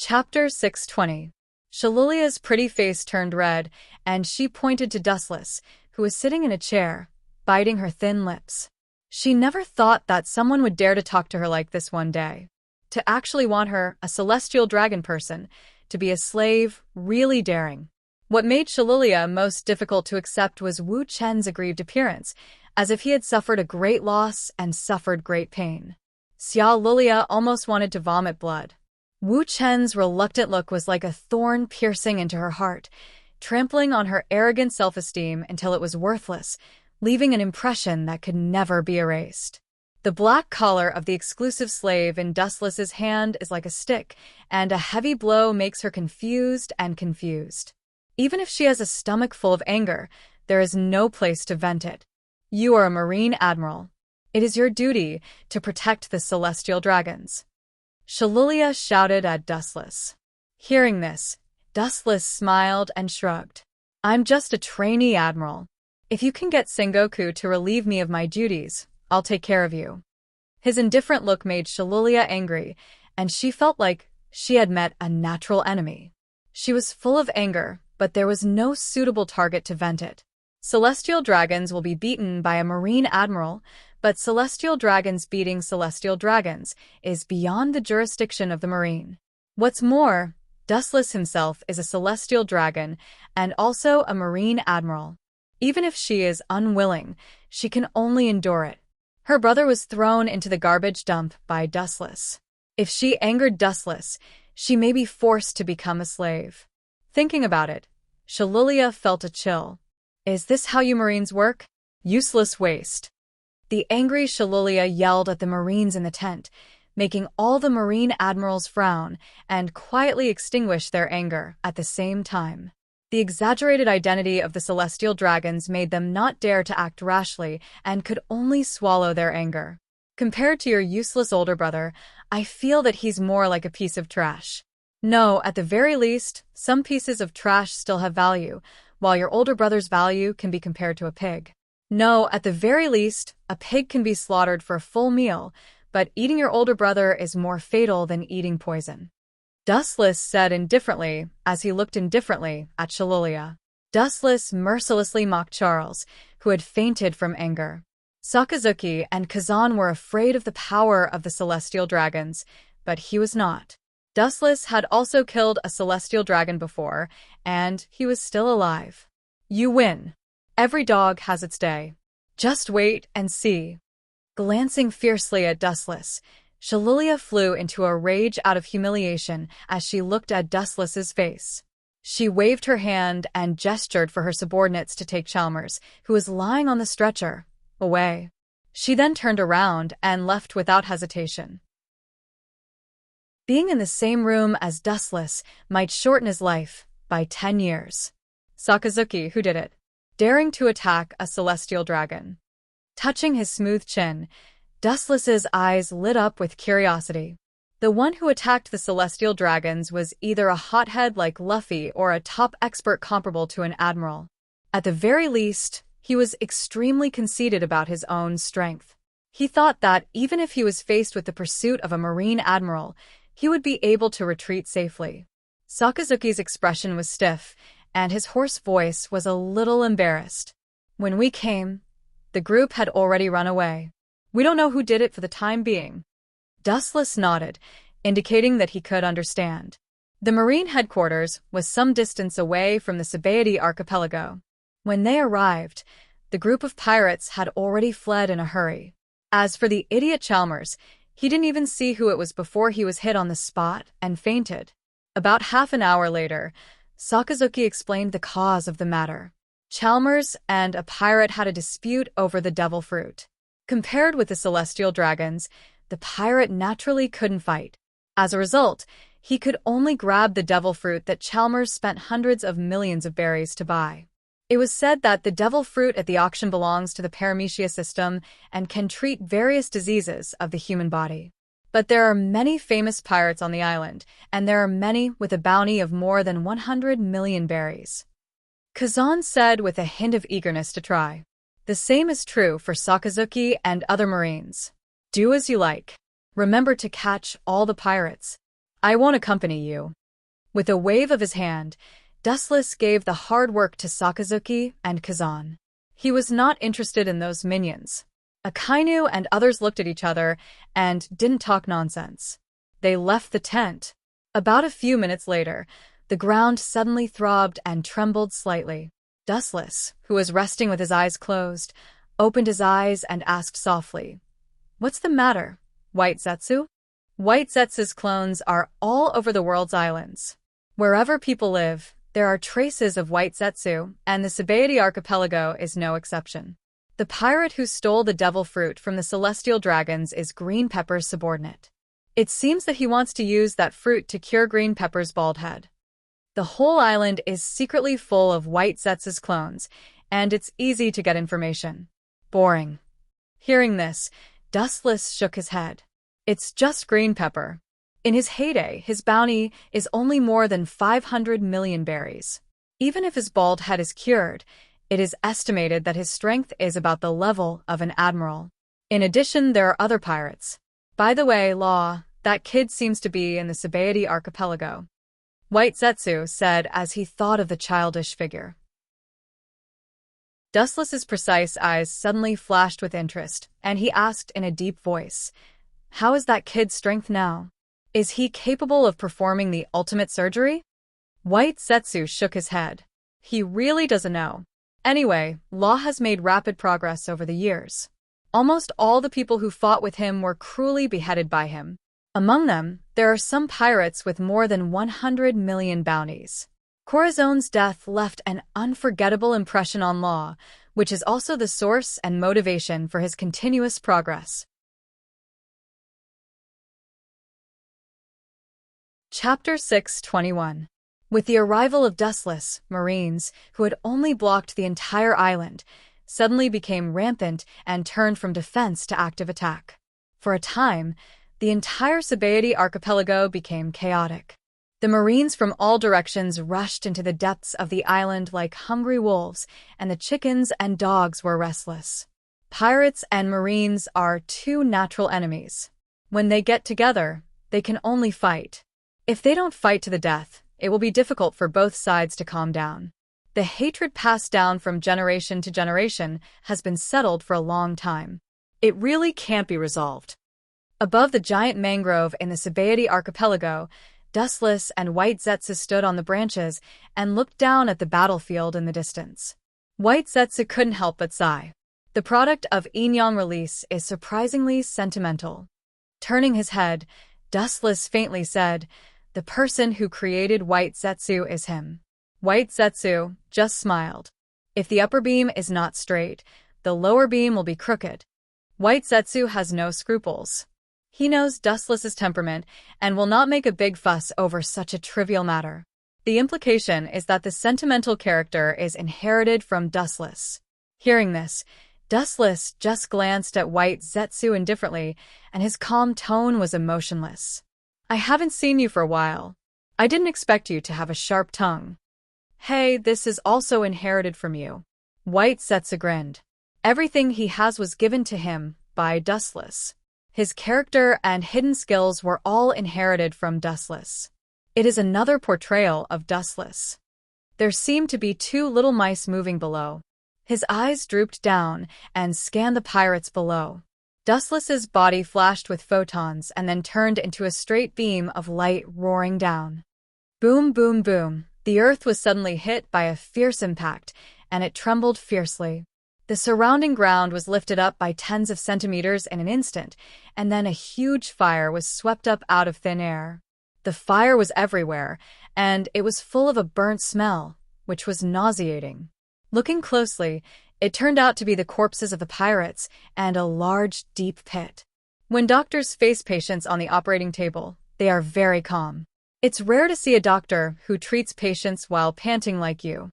Chapter 620. Shalulia's pretty face turned red, and she pointed to Dustless, who was sitting in a chair, biting her thin lips. She never thought that someone would dare to talk to her like this one day. To actually want her, a celestial dragon person, to be a slave, really daring. What made Shalulia most difficult to accept was Wu Chen's aggrieved appearance, as if he had suffered a great loss and suffered great pain. Xia Lulia almost wanted to vomit blood. Wu Chen's reluctant look was like a thorn piercing into her heart, trampling on her arrogant self-esteem until it was worthless, leaving an impression that could never be erased. The black collar of the exclusive slave in Dustless's hand is like a stick, and a heavy blow makes her confused and confused. Even if she has a stomach full of anger, there is no place to vent it. You are a Marine Admiral. It is your duty to protect the celestial dragons. Shalulia shouted at Dustless. Hearing this, Dustless smiled and shrugged. I'm just a trainee admiral. If you can get Sengoku to relieve me of my duties, I'll take care of you. His indifferent look made Shalulia angry, and she felt like she had met a natural enemy. She was full of anger, but there was no suitable target to vent it. Celestial dragons will be beaten by a Marine Admiral, but celestial dragons beating celestial dragons is beyond the jurisdiction of the Marine. What's more, Dustless himself is a celestial dragon and also a Marine Admiral. Even if she is unwilling, she can only endure it. Her brother was thrown into the garbage dump by Dustless. If she angered Dustless, she may be forced to become a slave. Thinking about it, Shalulia felt a chill. Is this how you Marines work? Useless waste. The angry Shalulia yelled at the Marines in the tent, making all the Marine admirals frown and quietly extinguish their anger at the same time. The exaggerated identity of the celestial dragons made them not dare to act rashly and could only swallow their anger. Compared to your useless older brother, I feel that he's more like a piece of trash. No, at the very least, some pieces of trash still have value, while your older brother's value can be compared to a pig. No, at the very least, a pig can be slaughtered for a full meal, but eating your older brother is more fatal than eating poison. Dustless said indifferently as he looked indifferently at Shalulia. Dustless mercilessly mocked Charles, who had fainted from anger. Sakazuki and Kazan were afraid of the power of the celestial dragons, but he was not. Dustless had also killed a celestial dragon before, and he was still alive. You win. Every dog has its day. Just wait and see. Glancing fiercely at Dustless, Shalulia flew into a rage out of humiliation as she looked at Dustless's face. She waved her hand and gestured for her subordinates to take Chalmers, who was lying on the stretcher, away. She then turned around and left without hesitation. Being in the same room as Dustless might shorten his life by 10 years. Sakazuki, who did it? Daring to attack a celestial dragon. Touching his smooth chin, Dustless's eyes lit up with curiosity. The one who attacked the celestial dragons was either a hothead like Luffy or a top expert comparable to an admiral. At the very least, he was extremely conceited about his own strength. He thought that even if he was faced with the pursuit of a Marine admiral, he would be able to retreat safely. Sakazuki's expression was stiff, and his hoarse voice was a little embarrassed. When we came, the group had already run away. We don't know who did it for the time being. Dustless nodded, indicating that he could understand. The Marine headquarters was some distance away from the Sabaody archipelago. When they arrived, the group of pirates had already fled in a hurry. As for the idiot Chalmers, he didn't even see who it was before he was hit on the spot and fainted. About half an hour later, Sakazuki explained the cause of the matter. Chalmers and a pirate had a dispute over the devil fruit. Compared with the celestial dragons, the pirate naturally couldn't fight. As a result, he could only grab the devil fruit that Chalmers spent hundreds of millions of berries to buy. It was said that the devil fruit at the auction belongs to the paramecia system and can treat various diseases of the human body. But there are many famous pirates on the island, and there are many with a bounty of more than 100 million berries. Kazan said with a hint of eagerness to try. The same is true for Sakazuki and other Marines. Do as you like. Remember to catch all the pirates. I won't accompany you. With a wave of his hand, Dustless gave the hard work to Sakazuki and Kazan. He was not interested in those minions. Akainu and others looked at each other and didn't talk nonsense. They left the tent. About a few minutes later, the ground suddenly throbbed and trembled slightly. Dustless, who was resting with his eyes closed, opened his eyes and asked softly, "What's the matter, White Zetsu?" White Zetsu's clones are all over the world's islands. Wherever people live, there are traces of White Zetsu, and the Sabaody archipelago is no exception. The pirate who stole the devil fruit from the celestial dragons is Green Pepper's subordinate. It seems that he wants to use that fruit to cure Green Pepper's bald head. The whole island is secretly full of White Zetsu's clones, and it's easy to get information. Boring. Hearing this, Dustless shook his head. It's just Green Pepper. In his heyday, his bounty is only more than 500 million berries. Even if his bald head is cured, it is estimated that his strength is about the level of an admiral. In addition, there are other pirates. By the way, Law, that kid seems to be in the Sabaody archipelago. White Zetsu said as he thought of the childish figure. Dustless's precise eyes suddenly flashed with interest, and he asked in a deep voice, "How is that kid's strength now? Is he capable of performing the ultimate surgery?" White Zetsu shook his head. He really doesn't know. Anyway, Law has made rapid progress over the years. Almost all the people who fought with him were cruelly beheaded by him. Among them, there are some pirates with more than 100 million bounties. Corazone's death left an unforgettable impression on Law, which is also the source and motivation for his continuous progress. Chapter 621. With the arrival of Dustless, Marines, who had only blocked the entire island, suddenly became rampant and turned from defense to active attack. For a time, the entire Sabaody archipelago became chaotic. The Marines from all directions rushed into the depths of the island like hungry wolves, and the chickens and dogs were restless. Pirates and Marines are two natural enemies. When they get together, they can only fight. If they don't fight to the death, it will be difficult for both sides to calm down. The hatred passed down from generation to generation has been settled for a long time. It really can't be resolved. Above the giant mangrove in the Sabaody archipelago, Dustless and White Zetsu stood on the branches and looked down at the battlefield in the distance. White Zetsu couldn't help but sigh. The product of Inyan release is surprisingly sentimental. Turning his head, Dustless faintly said, "The person who created White Zetsu is him." White Zetsu just smiled. If the upper beam is not straight, the lower beam will be crooked. White Zetsu has no scruples. He knows Dustless's temperament and will not make a big fuss over such a trivial matter. The implication is that the sentimental character is inherited from Dustless. Hearing this, Dustless just glanced at White Zetsu indifferently, and his calm tone was emotionless. "I haven't seen you for a while. I didn't expect you to have a sharp tongue." "Hey, this is also inherited from you." White Zetsu grinned. Everything he has was given to him by Dustless. His character and hidden skills were all inherited from Dustless. It is another portrayal of Dustless. There seemed to be two little mice moving below. His eyes drooped down and scanned the pirates below. Dustless's body flashed with photons and then turned into a straight beam of light roaring down. Boom, boom, boom. The earth was suddenly hit by a fierce impact, and it trembled fiercely. The surrounding ground was lifted up by tens of centimeters in an instant, and then a huge fire was swept up out of thin air. The fire was everywhere, and it was full of a burnt smell, which was nauseating. Looking closely, it turned out to be the corpses of the pirates and a large, deep pit. When doctors face patients on the operating table, they are very calm. It's rare to see a doctor who treats patients while panting like you.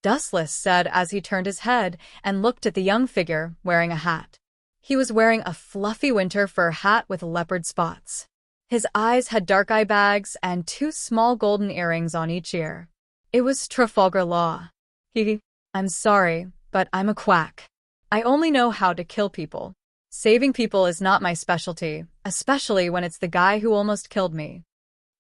Dustless said as he turned his head and looked at the young figure wearing a hat. He was wearing a fluffy winter fur hat with leopard spots. His eyes had dark eye bags and two small golden earrings on each ear. It was Trafalgar Law. "I'm sorry, but I'm a quack. I only know how to kill people. Saving people is not my specialty, especially when it's the guy who almost killed me."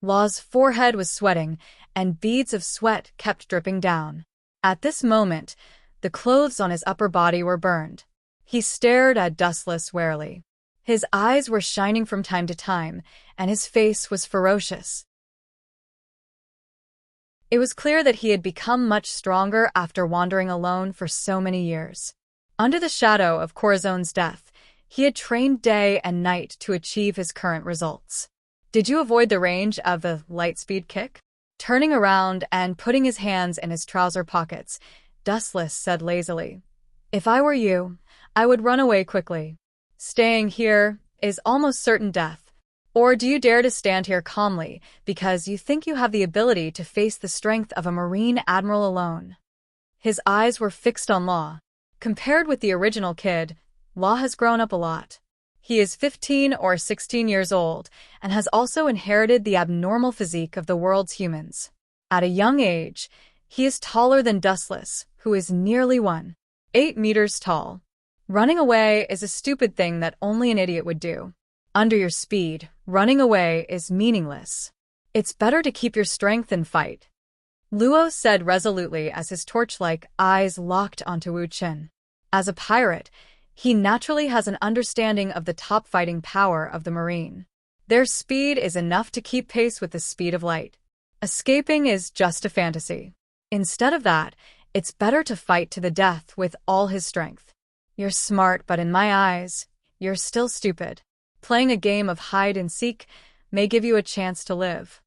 Law's forehead was sweating, and beads of sweat kept dripping down. At this moment, the clothes on his upper body were burned. He stared at Dustless warily. His eyes were shining from time to time, and his face was ferocious. It was clear that he had become much stronger after wandering alone for so many years. Under the shadow of Corazone's death, he had trained day and night to achieve his current results. Did you avoid the range of the light-speed kick? Turning around and putting his hands in his trouser pockets, Dustless said lazily, "If I were you, I would run away quickly. Staying here is almost certain death. Or do you dare to stand here calmly because you think you have the ability to face the strength of a Marine Admiral alone?" His eyes were fixed on Law. Compared with the original kid, Law has grown up a lot. He is 15 or 16 years old and has also inherited the abnormal physique of the world's humans. At a young age, he is taller than Dustless, who is nearly 1.8 meters tall. Running away is a stupid thing that only an idiot would do. Under your speed, running away is meaningless. It's better to keep your strength and fight. Luo said resolutely as his torch-like eyes locked onto Wu Chen. As a pirate, he naturally has an understanding of the top fighting power of the Marine. Their speed is enough to keep pace with the speed of light. Escaping is just a fantasy. Instead of that, it's better to fight to the death with all his strength. You're smart, but in my eyes, you're still stupid. Playing a game of hide-and-seek may give you a chance to live.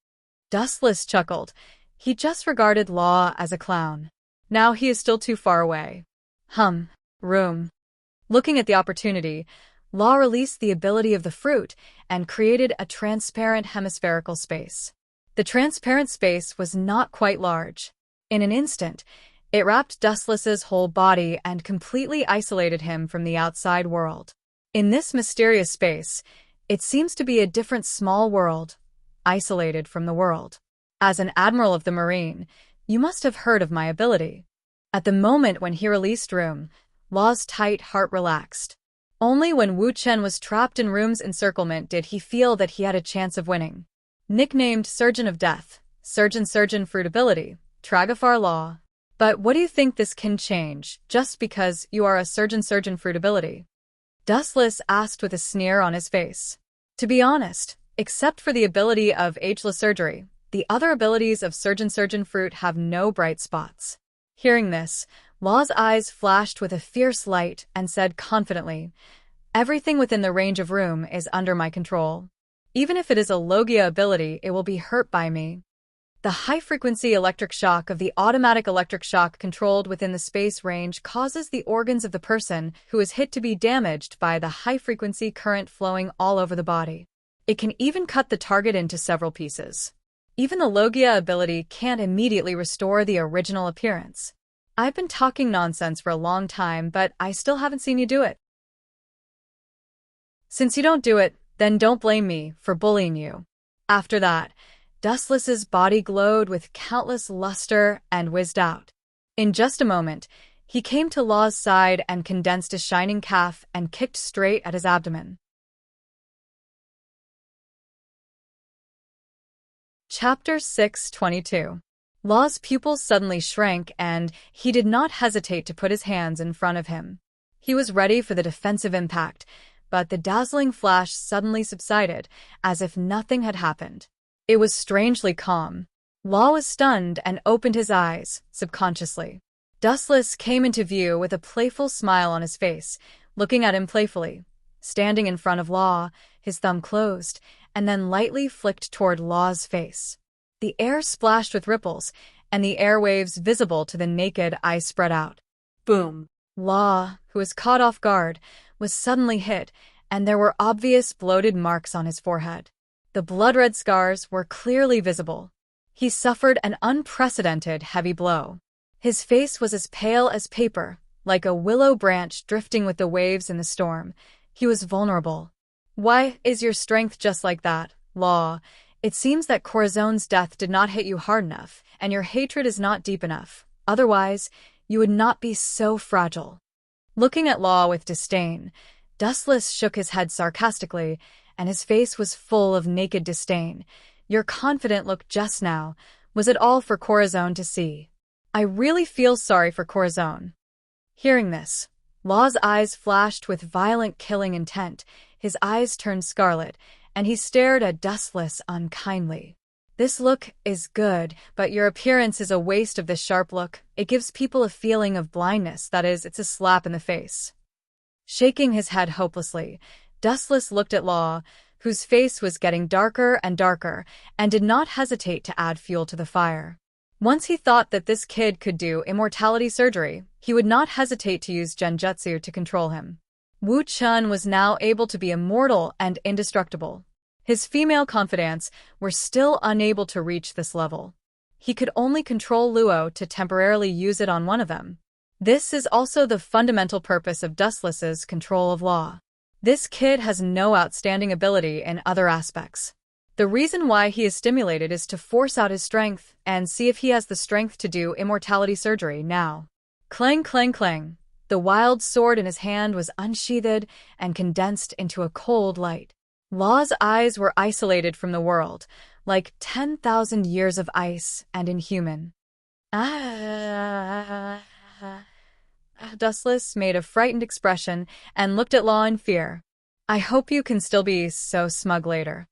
Dustless chuckled. He just regarded Law as a clown. Now he is still too far away. Room. Looking at the opportunity, Law released the ability of the fruit and created a transparent hemispherical space. The transparent space was not quite large. In an instant, it wrapped Dustless's whole body and completely isolated him from the outside world. In this mysterious space, it seems to be a different small world, isolated from the world. As an admiral of the Marine, you must have heard of my ability. At the moment when he released Room, Law's tight heart relaxed. Only when Wu Chen was trapped in Room's encirclement did he feel that he had a chance of winning. Nicknamed Surgeon of Death, Surgeon Fruit ability, Tragafar Law. But what do you think this can change, just because you are a Surgeon Fruit ability? Dustless asked with a sneer on his face. To be honest, except for the ability of ageless surgery, the other abilities of Surgeon Fruit have no bright spots. Hearing this, Law's eyes flashed with a fierce light and said confidently, "Everything within the range of Room is under my control. Even if it is a Logia ability, it will be hurt by me." The high-frequency electric shock of the automatic electric shock controlled within the space range causes the organs of the person who is hit to be damaged by the high-frequency current flowing all over the body. It can even cut the target into several pieces. Even the Logia ability can't immediately restore the original appearance. I've been talking nonsense for a long time, but I still haven't seen you do it. Since you don't do it, then don't blame me for bullying you. After that, Dustless's body glowed with countless luster and whizzed out. In just a moment, he came to Law's side and condensed a shining calf and kicked straight at his abdomen. Chapter 6:22. Law's pupils suddenly shrank and he did not hesitate to put his hands in front of him. He was ready for the defensive impact, but the dazzling flash suddenly subsided, as if nothing had happened. It was strangely calm. Law was stunned and opened his eyes, subconsciously. Dustless came into view with a playful smile on his face, looking at him playfully. Standing in front of Law, his thumb closed, and then lightly flicked toward Law's face. The air splashed with ripples, and the airwaves visible to the naked eye spread out. Boom! Law, who was caught off guard, was suddenly hit, and there were obvious bloated marks on his forehead. The blood-red scars were clearly visible. He suffered an unprecedented heavy blow. His face was as pale as paper, like a willow branch drifting with the waves in the storm. He was vulnerable. "Why is your strength just like that, Law? It seems that Corazone's death did not hit you hard enough, and your hatred is not deep enough. Otherwise, you would not be so fragile." Looking at Law with disdain, Dustless shook his head sarcastically, and his face was full of naked disdain. Your confident look just now, was it all for Corazon to see? I really feel sorry for Corazon. Hearing this, Law's eyes flashed with violent killing intent, his eyes turned scarlet, and he stared at Dustless unkindly. This look is good, but your appearance is a waste of this sharp look. It gives people a feeling of blindness, that is, it's a slap in the face. Shaking his head hopelessly, Dustless looked at Law, whose face was getting darker and darker, and did not hesitate to add fuel to the fire. Once he thought that this kid could do immortality surgery, he would not hesitate to use genjutsu to control him. Wu Chun was now able to be immortal and indestructible. His female confidants were still unable to reach this level. He could only control Luo to temporarily use it on one of them. This is also the fundamental purpose of Dustless's control of Law. This kid has no outstanding ability in other aspects. The reason why he is stimulated is to force out his strength and see if he has the strength to do immortality surgery now. Clang, clang, clang. The wild sword in his hand was unsheathed and condensed into a cold light. Law's eyes were isolated from the world, like 10,000 years of ice and inhuman. Dustless made a frightened expression and looked at Law in fear. I hope you can still be so smug later.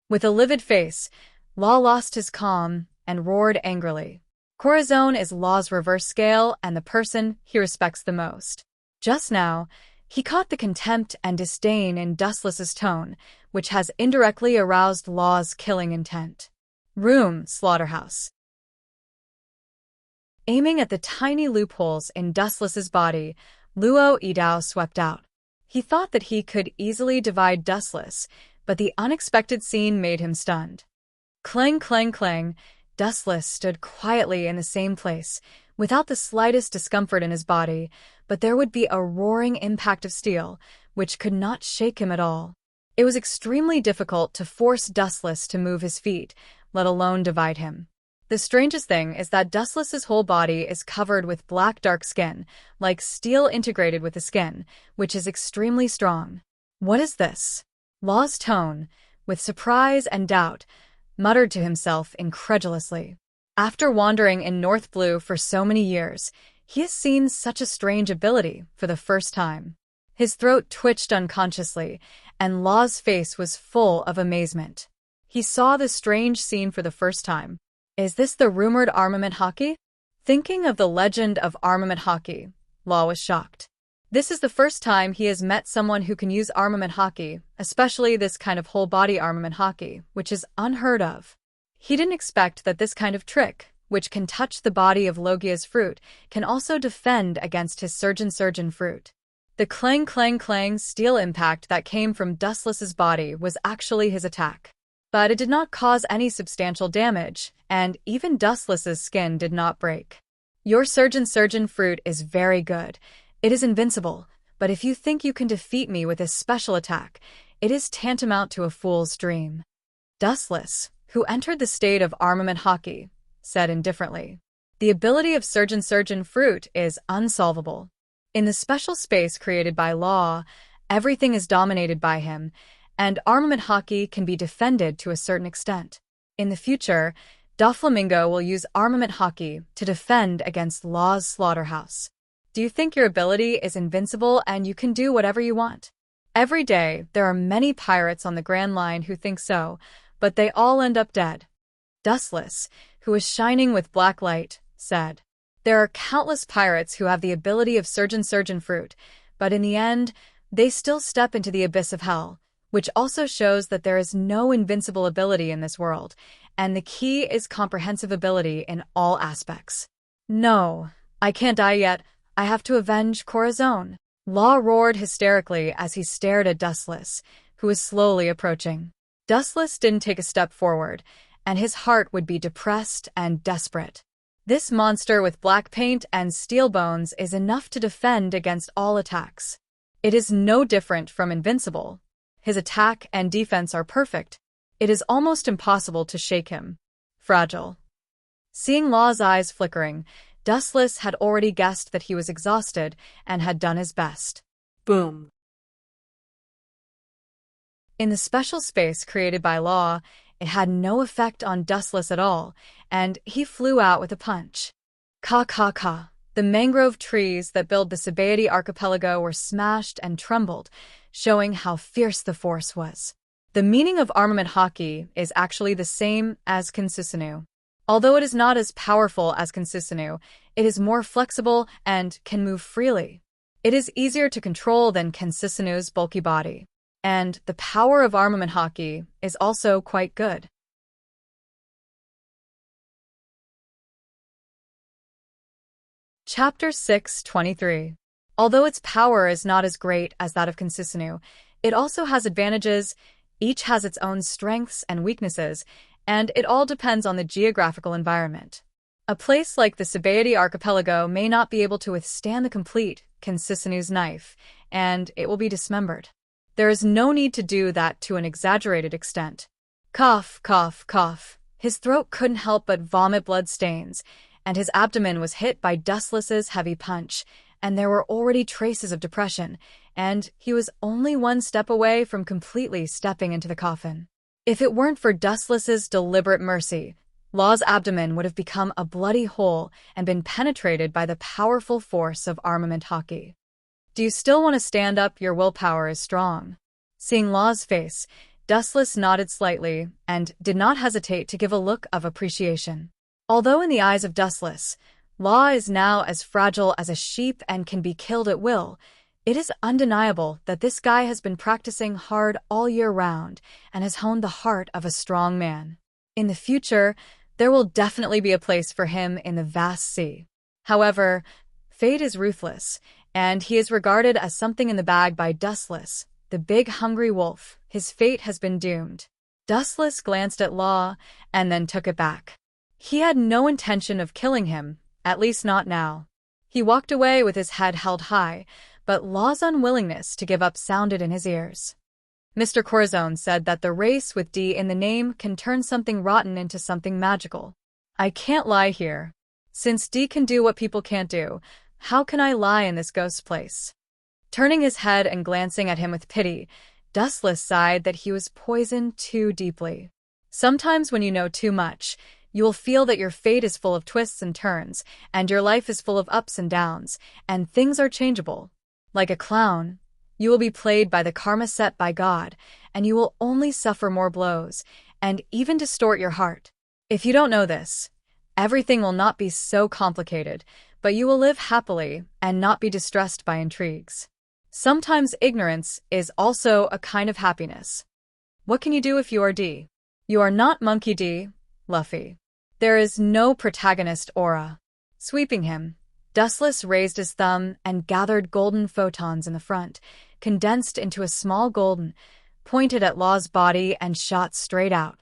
With a livid face, Law lost his calm and roared angrily. Corazon is Law's reverse scale and the person he respects the most. Just now, he caught the contempt and disdain in Dustless's tone, which has indirectly aroused Law's killing intent. Room, slaughterhouse. Aiming at the tiny loopholes in Dustless's body, Luo Yidao swept out. He thought that he could easily divide Dustless, but the unexpected scene made him stunned. Clang, clang, clang, Dustless stood quietly in the same place, without the slightest discomfort in his body, but there would be a roaring impact of steel, which could not shake him at all. It was extremely difficult to force Dustless to move his feet, let alone divide him. The strangest thing is that Dustless's whole body is covered with black dark skin, like steel integrated with the skin, which is extremely strong. What is this? Law's tone, with surprise and doubt, muttered to himself incredulously. After wandering in North Blue for so many years, he has seen such a strange ability for the first time. His throat twitched unconsciously, and Law's face was full of amazement. He saw the strange scene for the first time. Is this the rumored armament hockey? Thinking of the legend of armament hockey, Law was shocked. This is the first time he has met someone who can use armament hockey, especially this kind of whole-body armament hockey, which is unheard of. He didn't expect that this kind of trick, which can touch the body of Logia's fruit, can also defend against his surgeon fruit. The clang clang clang steel impact that came from Dustless's body was actually his attack. But it did not cause any substantial damage, and even Dustless's skin did not break. Your surgeon fruit is very good. It is invincible, but if you think you can defeat me with this special attack, it is tantamount to a fool's dream. Dustless, who entered the state of armament hockey, said indifferently. The ability of surgeon fruit is unsolvable. In the special space created by Law, everything is dominated by him, and armament hockey can be defended to a certain extent. In the future, Doflamingo will use armament hockey to defend against Law's slaughterhouse. Do you think your ability is invincible and you can do whatever you want? Every day, there are many pirates on the Grand Line who think so, but they all end up dead. Dustless, who is shining with black light, said. There are countless pirates who have the ability of surgeon fruit, but in the end, they still step into the abyss of hell, which also shows that there is no invincible ability in this world, and the key is comprehensive ability in all aspects. No, I can't die yet. I have to avenge Corazon. Law roared hysterically as he stared at Dustless, who was slowly approaching. Dustless didn't take a step forward, and his heart would be depressed and desperate. This monster with black paint and steel bones is enough to defend against all attacks. It is no different from invincible. His attack and defense are perfect. It is almost impossible to shake him. Fragile. Seeing Law's eyes flickering, Dustless had already guessed that he was exhausted and had done his best. Boom. In the special space created by Law, It had no effect on Dustless at all, and he flew out with a punch. Ka ka ka. The mangrove trees that build the Sabaody archipelago were smashed and trembled, showing how fierce the force was. The meaning of armament hockey is actually the same as Kinsisanu. Although it is not as powerful as Kinsisanu, it is more flexible and can move freely. It is easier to control than Kinsisanu's bulky body. And the power of armament hockey is also quite good. Chapter 6:23. Although its power is not as great as that of Kinsisanu, it also has advantages. Each has its own strengths and weaknesses, and it all depends on the geographical environment. A place like the Sabaody archipelago may not be able to withstand the complete Kinsisanu's knife, and it will be dismembered. There is no need to do that to an exaggerated extent. Cough, cough, cough. His throat couldn't help but vomit blood stains, and his abdomen was hit by Dustless's heavy punch, and there were already traces of depression, and he was only one step away from completely stepping into the coffin. If it weren't for Dustless's deliberate mercy, Law's abdomen would have become a bloody hole and been penetrated by the powerful force of armament hockey. Do you still want to stand up? Your willpower is strong. Seeing Law's face, Dustless nodded slightly and did not hesitate to give a look of appreciation. Although in the eyes of Dustless, Law is now as fragile as a sheep and can be killed at will, it is undeniable that this guy has been practicing hard all year round and has honed the heart of a strong man. In the future, there will definitely be a place for him in the vast sea. However, fate is ruthless, and he is regarded as something in the bag by Dustless, the big hungry wolf. His fate has been doomed. Dustless glanced at Law and then took it back. He had no intention of killing him, at least not now. He walked away with his head held high, but Law's unwillingness to give up sounded in his ears. Mr. Corazon said that the race with D in the name can turn something rotten into something magical. I can't lie here. Since D can do what people can't do, how can I lie in this ghost place? Turning his head and glancing at him with pity, Dustless sighed that he was poisoned too deeply. Sometimes when you know too much, you will feel that your fate is full of twists and turns, and your life is full of ups and downs, and things are changeable. Like a clown, you will be played by the karma set by God, and you will only suffer more blows, and even distort your heart. If you don't know this, everything will not be so complicated, but you will live happily and not be distressed by intrigues. Sometimes ignorance is also a kind of happiness. What can you do if you are D? You are not Monkey D, Luffy. There is no protagonist aura. Sweeping him, Dustless raised his thumb and gathered golden photons in the front, condensed into a small golden, pointed at Law's body and shot straight out.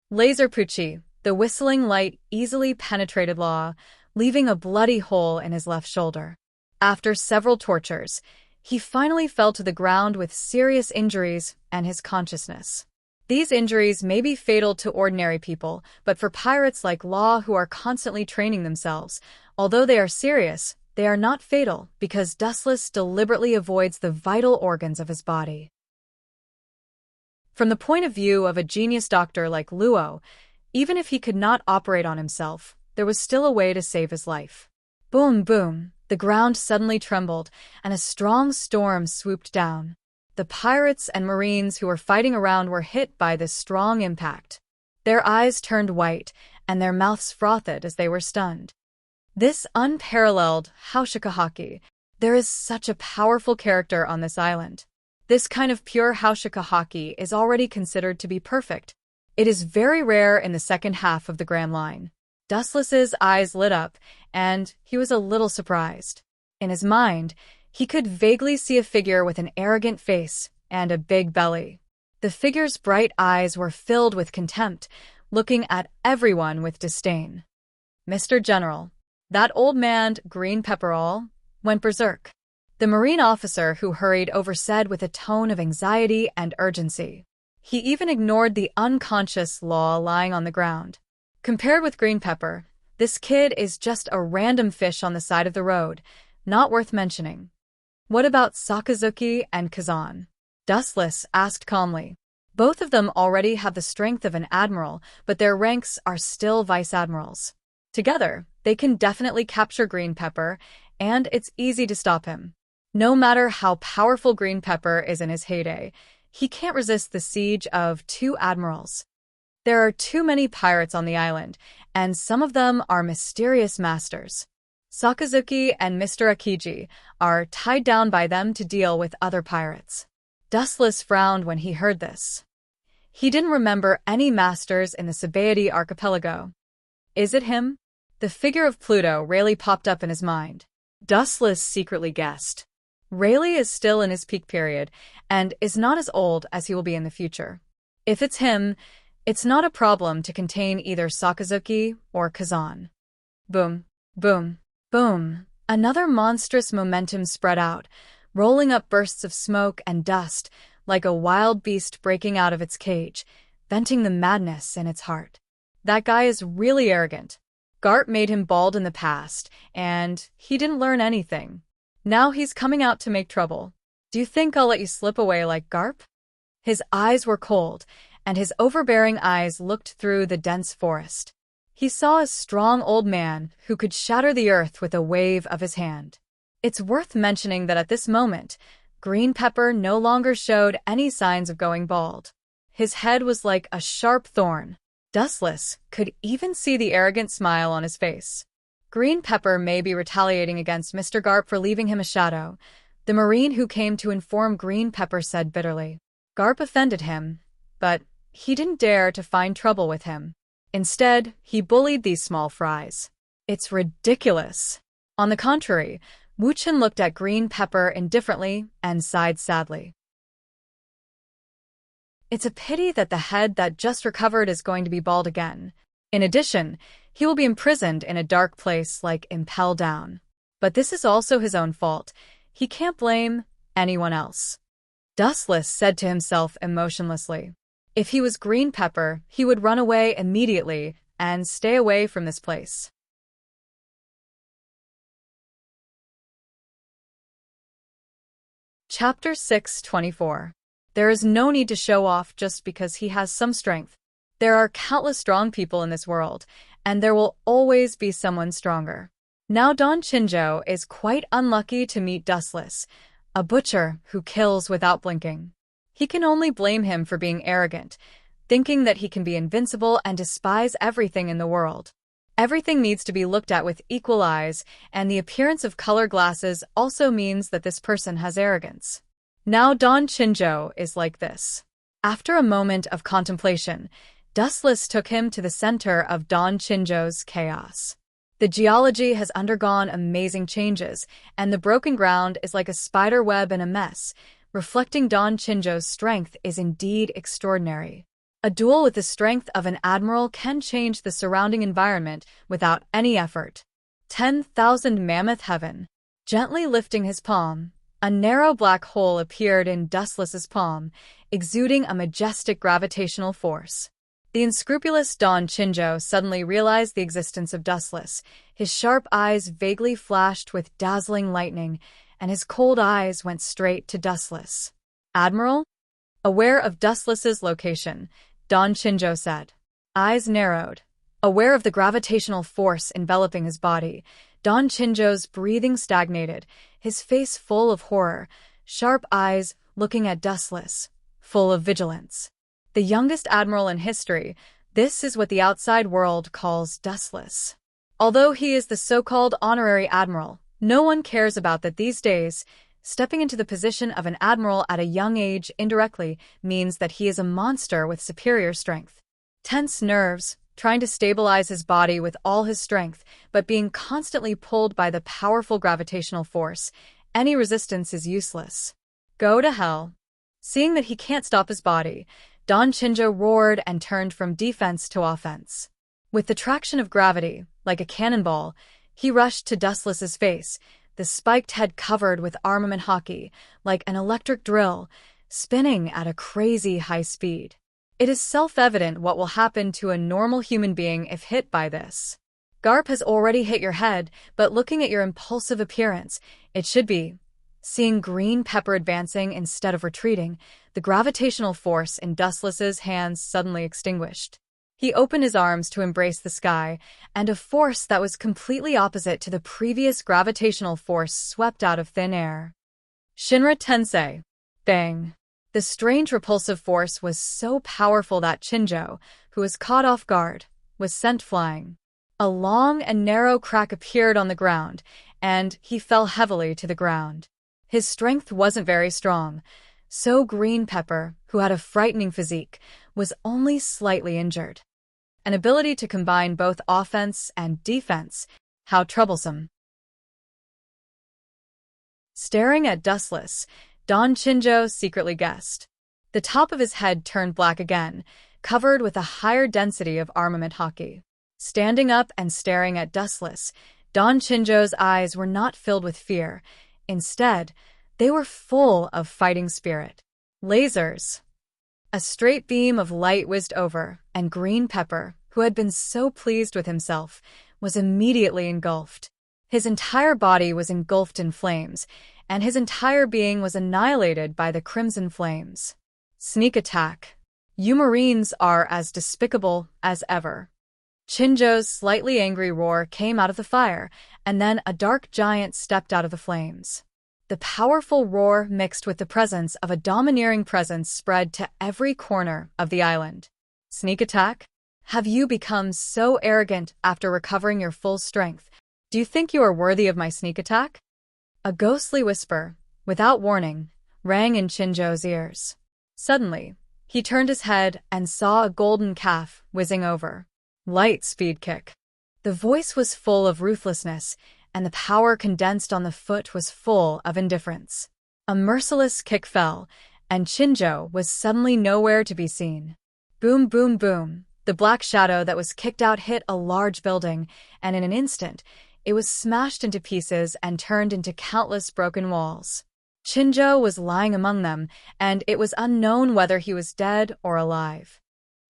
Laser Pucci, the whistling light easily penetrated Law, leaving a bloody hole in his left shoulder. After several tortures, he finally fell to the ground with serious injuries and his consciousness. These injuries may be fatal to ordinary people, but for pirates like Law who are constantly training themselves, although they are serious, they are not fatal because Dustless deliberately avoids the vital organs of his body. From the point of view of a genius doctor like Luo, even if he could not operate on himself, there was still a way to save his life. Boom, boom, the ground suddenly trembled, and a strong storm swooped down. The pirates and marines who were fighting around were hit by this strong impact. Their eyes turned white, and their mouths frothed as they were stunned. This unparalleled Haushika-haki, there is such a powerful character on this island. This kind of pure Haushika-haki is already considered to be perfect. It is very rare in the second half of the Grand Line. Dustless's eyes lit up, and he was a little surprised. In his mind, he could vaguely see a figure with an arrogant face and a big belly. The figure's bright eyes were filled with contempt, looking at everyone with disdain. Mr. General, that old man, Green Pepperall, went berserk. The Marine officer who hurried over said with a tone of anxiety and urgency. He even ignored the unconscious Law lying on the ground. Compared with Green Pepper, this kid is just a random fish on the side of the road, not worth mentioning. What about Sakazuki and Kazan? Dustless asked calmly. Both of them already have the strength of an admiral, but their ranks are still vice admirals. Together, they can definitely capture Green Pepper, and it's easy to stop him. No matter how powerful Green Pepper is in his heyday, he can't resist the siege of two admirals. There are too many pirates on the island, and some of them are mysterious masters. Sakazuki and Mr. Akiji are tied down by them to deal with other pirates. Dustless frowned when he heard this. He didn't remember any masters in the Sabaody archipelago. Is it him? The figure of Pluto Rayleigh popped up in his mind. Dustless secretly guessed. Rayleigh is still in his peak period, and is not as old as he will be in the future. If it's him, it's not a problem to contain either Sakazuki or Kazan. Boom, boom, boom. Another monstrous momentum spread out, rolling up bursts of smoke and dust like a wild beast breaking out of its cage, venting the madness in its heart. That guy is really arrogant. Garp made him bald in the past, and he didn't learn anything. Now he's coming out to make trouble. Do you think I'll let you slip away like Garp? His eyes were cold, and his overbearing eyes looked through the dense forest. He saw a strong old man who could shatter the earth with a wave of his hand. It's worth mentioning that at this moment, Green Pepper no longer showed any signs of going bald. His head was like a sharp thorn. Dustless could even see the arrogant smile on his face. Green Pepper may be retaliating against Mr. Garp for leaving him a shadow, the Marine who came to inform Green Pepper said bitterly. Garp offended him, but he didn't dare to find trouble with him. Instead, he bullied these small fries. It's ridiculous. On the contrary, Wu-Chen looked at Green Pepper indifferently and sighed sadly. It's a pity that the head that just recovered is going to be bald again. In addition, he will be imprisoned in a dark place like Impel Down. But this is also his own fault. He can't blame anyone else. Dustless said to himself emotionlessly. If he was Green Pepper, he would run away immediately and stay away from this place. Chapter 624. There is no need to show off just because he has some strength. There are countless strong people in this world, and there will always be someone stronger. Now Don Chinjo is quite unlucky to meet Dustless, a butcher who kills without blinking. He can only blame him for being arrogant, thinking that he can be invincible and despise everything in the world. Everything needs to be looked at with equal eyes, and the appearance of color glasses also means that this person has arrogance. Now Don Chinjo is like this. After a moment of contemplation, Dustless took him to the center of Don Chinjo's chaos. The geology has undergone amazing changes, and the broken ground is like a spider web in a mess. Reflecting Don Chinjo's strength is indeed extraordinary. A duel with the strength of an admiral can change the surrounding environment without any effort. 10,000 Mammoth Heaven. Gently lifting his palm, a narrow black hole appeared in Dustless's palm, exuding a majestic gravitational force. The unscrupulous Don Chinjo suddenly realized the existence of Dustless. His sharp eyes vaguely flashed with dazzling lightning, and his cold eyes went straight to Dustless. Admiral? Aware of Dustless's location, Don Chinjo said. Eyes narrowed. Aware of the gravitational force enveloping his body, Don Chinjo's breathing stagnated, his face full of horror, sharp eyes looking at Dustless, full of vigilance. The youngest admiral in history, this is what the outside world calls Dustless. Although he is the so-called honorary admiral, no one cares about that these days. Stepping into the position of an admiral at a young age indirectly means that he is a monster with superior strength. Tense nerves, trying to stabilize his body with all his strength, but being constantly pulled by the powerful gravitational force, any resistance is useless. Go to hell. Seeing that he can't stop his body, Don Chinjo roared and turned from defense to offense. With the traction of gravity, like a cannonball, he rushed to Dustless's face, the spiked head covered with armament hockey, like an electric drill, spinning at a crazy high speed. It is self-evident what will happen to a normal human being if hit by this. Garp has already hit your head, but looking at your impulsive appearance, it should be Seeing green pepper advancing instead of retreating, the gravitational force in Dustless's hands suddenly extinguished. He opened his arms to embrace the sky, and a force that was completely opposite to the previous gravitational force swept out of thin air. Shinra Tensei. Bang! The strange repulsive force was so powerful that Chinjo, who was caught off guard, was sent flying. A long and narrow crack appeared on the ground, and he fell heavily to the ground. His strength wasn't very strong, so Green Pepper, who had a frightening physique, was only slightly injured. An ability to combine both offense and defense, how troublesome. Staring at Dustless, Don Chinjo secretly guessed. The top of his head turned black again, covered with a higher density of armament hockey. Standing up and staring at Dustless, Don Chinjo's eyes were not filled with fear. Instead, they were full of fighting spirit. Lasers. A straight beam of light whizzed over, and Green Pepper, who had been so pleased with himself, was immediately engulfed. His entire body was engulfed in flames, and his entire being was annihilated by the crimson flames. Sneak attack. You Marines are as despicable as ever. Chinjo's slightly angry roar came out of the fire, and then a dark giant stepped out of the flames. The powerful roar mixed with the presence of a domineering presence spread to every corner of the island. Sneak attack? Have you become so arrogant after recovering your full strength? Do you think you are worthy of my sneak attack? A ghostly whisper, without warning, rang in Chinjo's ears. Suddenly, he turned his head and saw a golden calf whizzing over. Light speed kick. The voice was full of ruthlessness, and the power condensed on the foot was full of indifference. A merciless kick fell, and Chinjo was suddenly nowhere to be seen. Boom, boom, boom. The black shadow that was kicked out hit a large building, and in an instant, it was smashed into pieces and turned into countless broken walls. Chinjo was lying among them, and it was unknown whether he was dead or alive.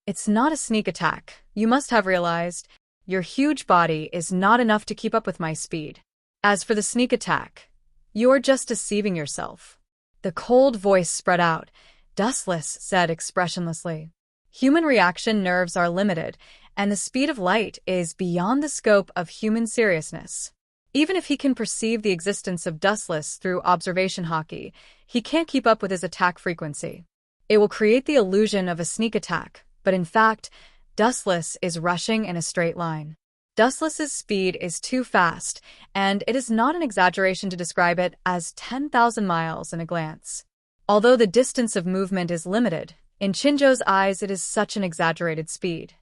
It's not a sneak attack, you must have realized. Your huge body is not enough to keep up with my speed. As for the sneak attack, you are just deceiving yourself. The cold voice spread out. Dustless said expressionlessly. Human reaction nerves are limited, and the speed of light is beyond the scope of human seriousness. Even if he can perceive the existence of Dustless through observation hockey, he can't keep up with his attack frequency. It will create the illusion of a sneak attack, but in fact, Dustless is rushing in a straight line. Dustless's speed is too fast, and it is not an exaggeration to describe it as 10,000 miles in a glance. Although the distance of movement is limited, in Chinjo's eyes it is such an exaggerated speed.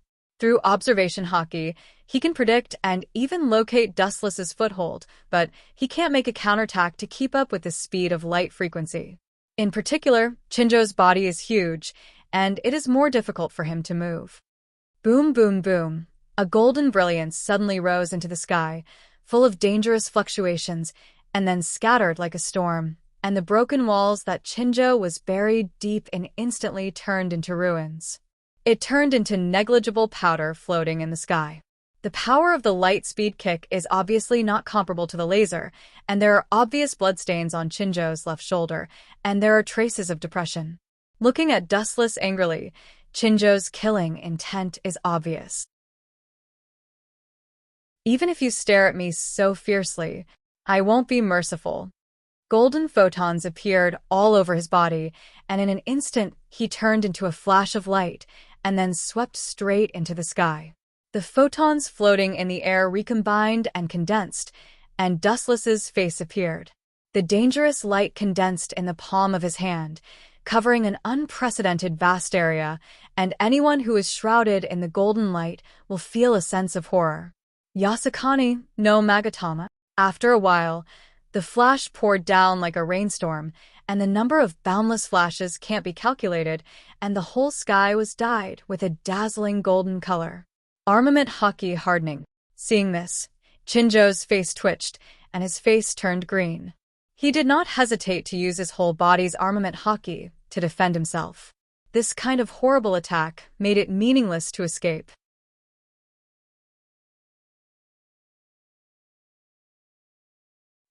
Through observation hockey, he can predict and even locate Dustless's foothold, but he can't make a counterattack to keep up with the speed of light frequency. In particular, Chinjo's body is huge, and it is more difficult for him to move. Boom, boom, boom. A golden brilliance suddenly rose into the sky, full of dangerous fluctuations, and then scattered like a storm, and the broken walls that Chinjo was buried deep in instantly turned into ruins. It turned into negligible powder floating in the sky. The power of the light speed kick is obviously not comparable to the laser, and there are obvious bloodstains on Chinjo's left shoulder, and there are traces of depression. Looking at Dustless angrily, Chinjo's killing intent is obvious. Even if you stare at me so fiercely, I won't be merciful. Golden photons appeared all over his body, and in an instant he turned into a flash of light and then swept straight into the sky. The photons floating in the air recombined and condensed, and Dustless's face appeared. The dangerous light condensed in the palm of his hand, covering an unprecedented vast area, and anyone who is shrouded in the golden light will feel a sense of horror. Yasukani no Magatama. After a while, the flash poured down like a rainstorm, and the number of boundless flashes can't be calculated, and the whole sky was dyed with a dazzling golden color. Armament hockey hardening. Seeing this, Chinjo's face twitched, and his face turned green. He did not hesitate to use his whole body's armament hockey to defend himself. This kind of horrible attack made it meaningless to escape.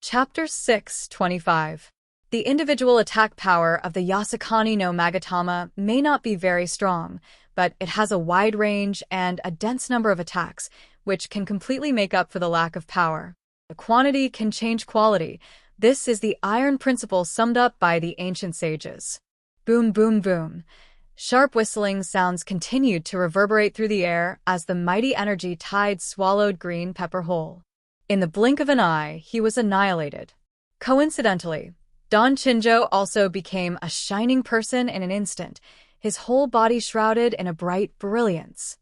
Chapter 6:25. The individual attack power of the Yasukani no Magatama may not be very strong, but it has a wide range and a dense number of attacks, which can completely make up for the lack of power. The quantity can change quality. This is the iron principle summed up by the ancient sages. Boom, boom, boom. Sharp whistling sounds continued to reverberate through the air as the mighty energy tide swallowed Green Pepper whole. In the blink of an eye, he was annihilated. Coincidentally, Don Chinjo also became a shining person in an instant, his whole body shrouded in a bright brilliance.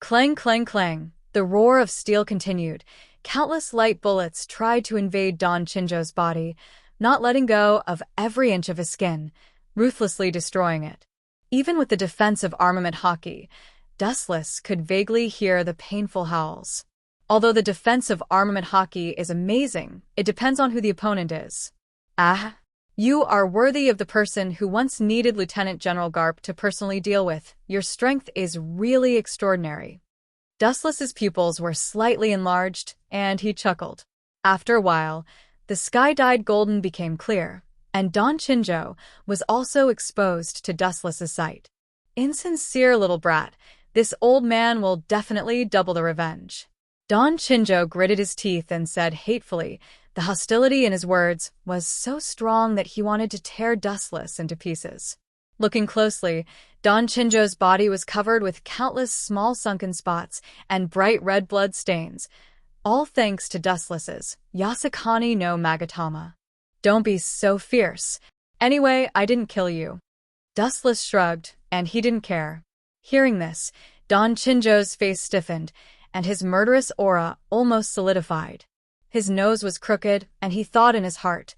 Clang, clang, clang. The roar of steel continued. Countless light bullets tried to invade Don Chinjo's body, not letting go of every inch of his skin, ruthlessly destroying it. Even with the defense of armament hockey, Dustless could vaguely hear the painful howls. Although the defense of armament hockey is amazing, it depends on who the opponent is. Ah, you are worthy of the person who once needed Lieutenant General Garp to personally deal with. Your strength is really extraordinary. Dustless's pupils were slightly enlarged, and he chuckled. After a while, the sky dyed golden became clear, and Don Chinjo was also exposed to Dustless's sight. Insincere little brat, this old man will definitely double the revenge. Don Chinjo gritted his teeth and said hatefully. The hostility in his words was so strong that he wanted to tear Dustless into pieces. Looking closely, Don Chinjo's body was covered with countless small sunken spots and bright red blood stains, all thanks to Dustless's Yasukani no Magatama. Don't be so fierce. Anyway, I didn't kill you. Dustless shrugged, and he didn't care. Hearing this, Don Chinjo's face stiffened, and his murderous aura almost solidified. His nose was crooked, and he thought in his heart,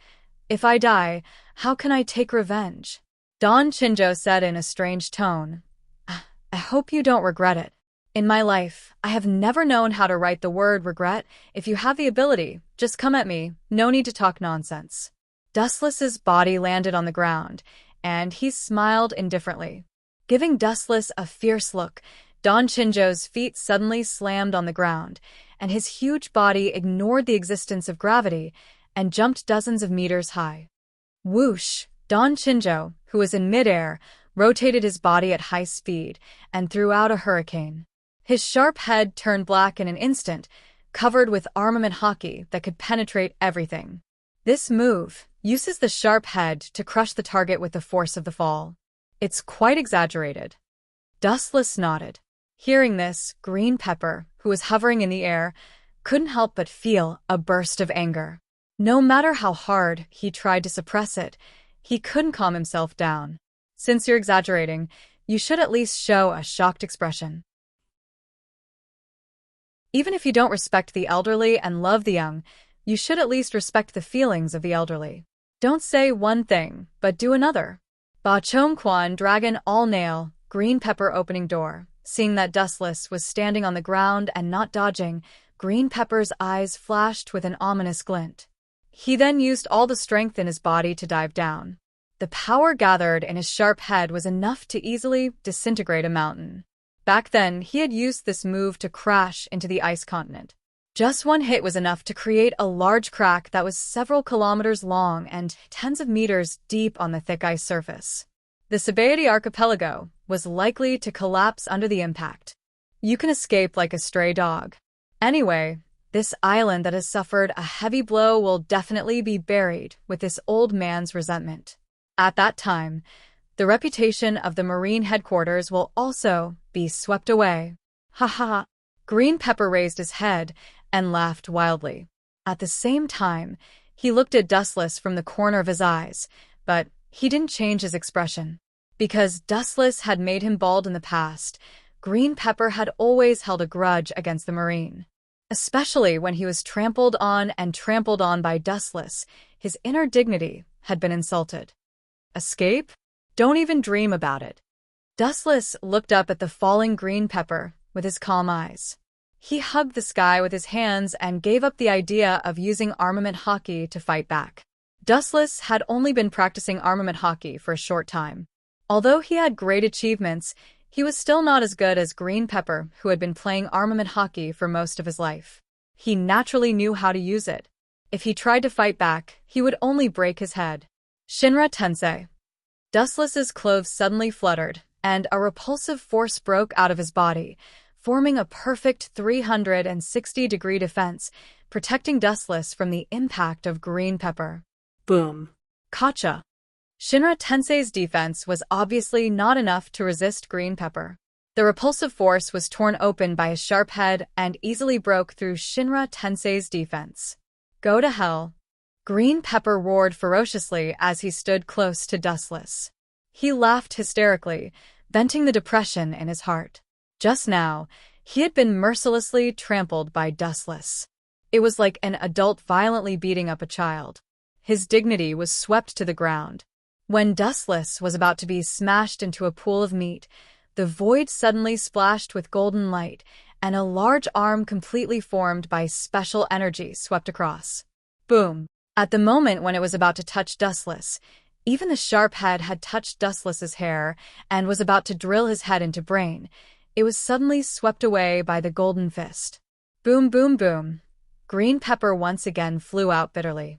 if I die, how can I take revenge? Don Chinjo said in a strange tone, I hope you don't regret it. In my life, I have never known how to write the word regret. If you have the ability, just come at me. No need to talk nonsense. Dustless's body landed on the ground, and he smiled indifferently. Giving Dustless a fierce look, Don Chinjo's feet suddenly slammed on the ground, and his huge body ignored the existence of gravity and jumped dozens of meters high. Whoosh! Don Chinjo, who was in midair, rotated his body at high speed and threw out a hurricane. His sharp head turned black in an instant, covered with armament hockey that could penetrate everything. This move uses the sharp head to crush the target with the force of the fall. It's quite exaggerated. Dustless nodded. Hearing this, Green Pepper, who was hovering in the air, couldn't help but feel a burst of anger. No matter how hard he tried to suppress it, he couldn't calm himself down. Since you're exaggerating, you should at least show a shocked expression. Even if you don't respect the elderly and love the young, you should at least respect the feelings of the elderly. Don't say one thing, but do another. Ba Chom Quan Dragon All Nail, Green Pepper opening door. Seeing that Dustless was standing on the ground and not dodging, Green Pepper's eyes flashed with an ominous glint. He then used all the strength in his body to dive down. The power gathered in his sharp head was enough to easily disintegrate a mountain. Back then, he had used this move to crash into the ice continent. Just one hit was enough to create a large crack that was several kilometers long and tens of meters deep on the thick ice surface. The Sabaody archipelago was likely to collapse under the impact. You can escape like a stray dog. Anyway, this island that has suffered a heavy blow will definitely be buried with this old man's resentment. At that time, the reputation of the Marine headquarters will also be swept away. Ha ha ha. Green Pepper raised his head and laughed wildly. At the same time, he looked at Dustless from the corner of his eyes, but he didn't change his expression. Because Dustless had made him bald in the past, Green Pepper had always held a grudge against the Marine. Especially when he was trampled on by Dustless, his inner dignity had been insulted. Escape? Don't even dream about it. Dustless looked up at the falling Green Pepper with his calm eyes. He hugged the sky with his hands and gave up the idea of using armament hockey to fight back. Dustless had only been practicing armament hockey for a short time. Although he had great achievements, he was still not as good as Green Pepper, who had been playing armament hockey for most of his life. He naturally knew how to use it. If he tried to fight back, he would only break his head. Shinra Tensei. Dustless's clothes suddenly fluttered, and a repulsive force broke out of his body, forming a perfect 360-degree defense, protecting Dustless from the impact of green pepper. Boom. Gotcha. Shinra Tensei's defense was obviously not enough to resist green pepper. The repulsive force was torn open by his sharp head and easily broke through Shinra Tensei's defense. Go to hell. Green pepper roared ferociously as he stood close to Dustless. He laughed hysterically, venting the depression in his heart. Just now, he had been mercilessly trampled by Dustless. It was like an adult violently beating up a child. His dignity was swept to the ground. When Dustless was about to be smashed into a pool of meat, the void suddenly splashed with golden light, and a large arm completely formed by special energy swept across. Boom! At the moment when it was about to touch Dustless, even the sharp head had touched Dustless's hair and was about to drill his head into brain. It was suddenly swept away by the golden fist. Boom, boom, boom. Green pepper once again flew out bitterly.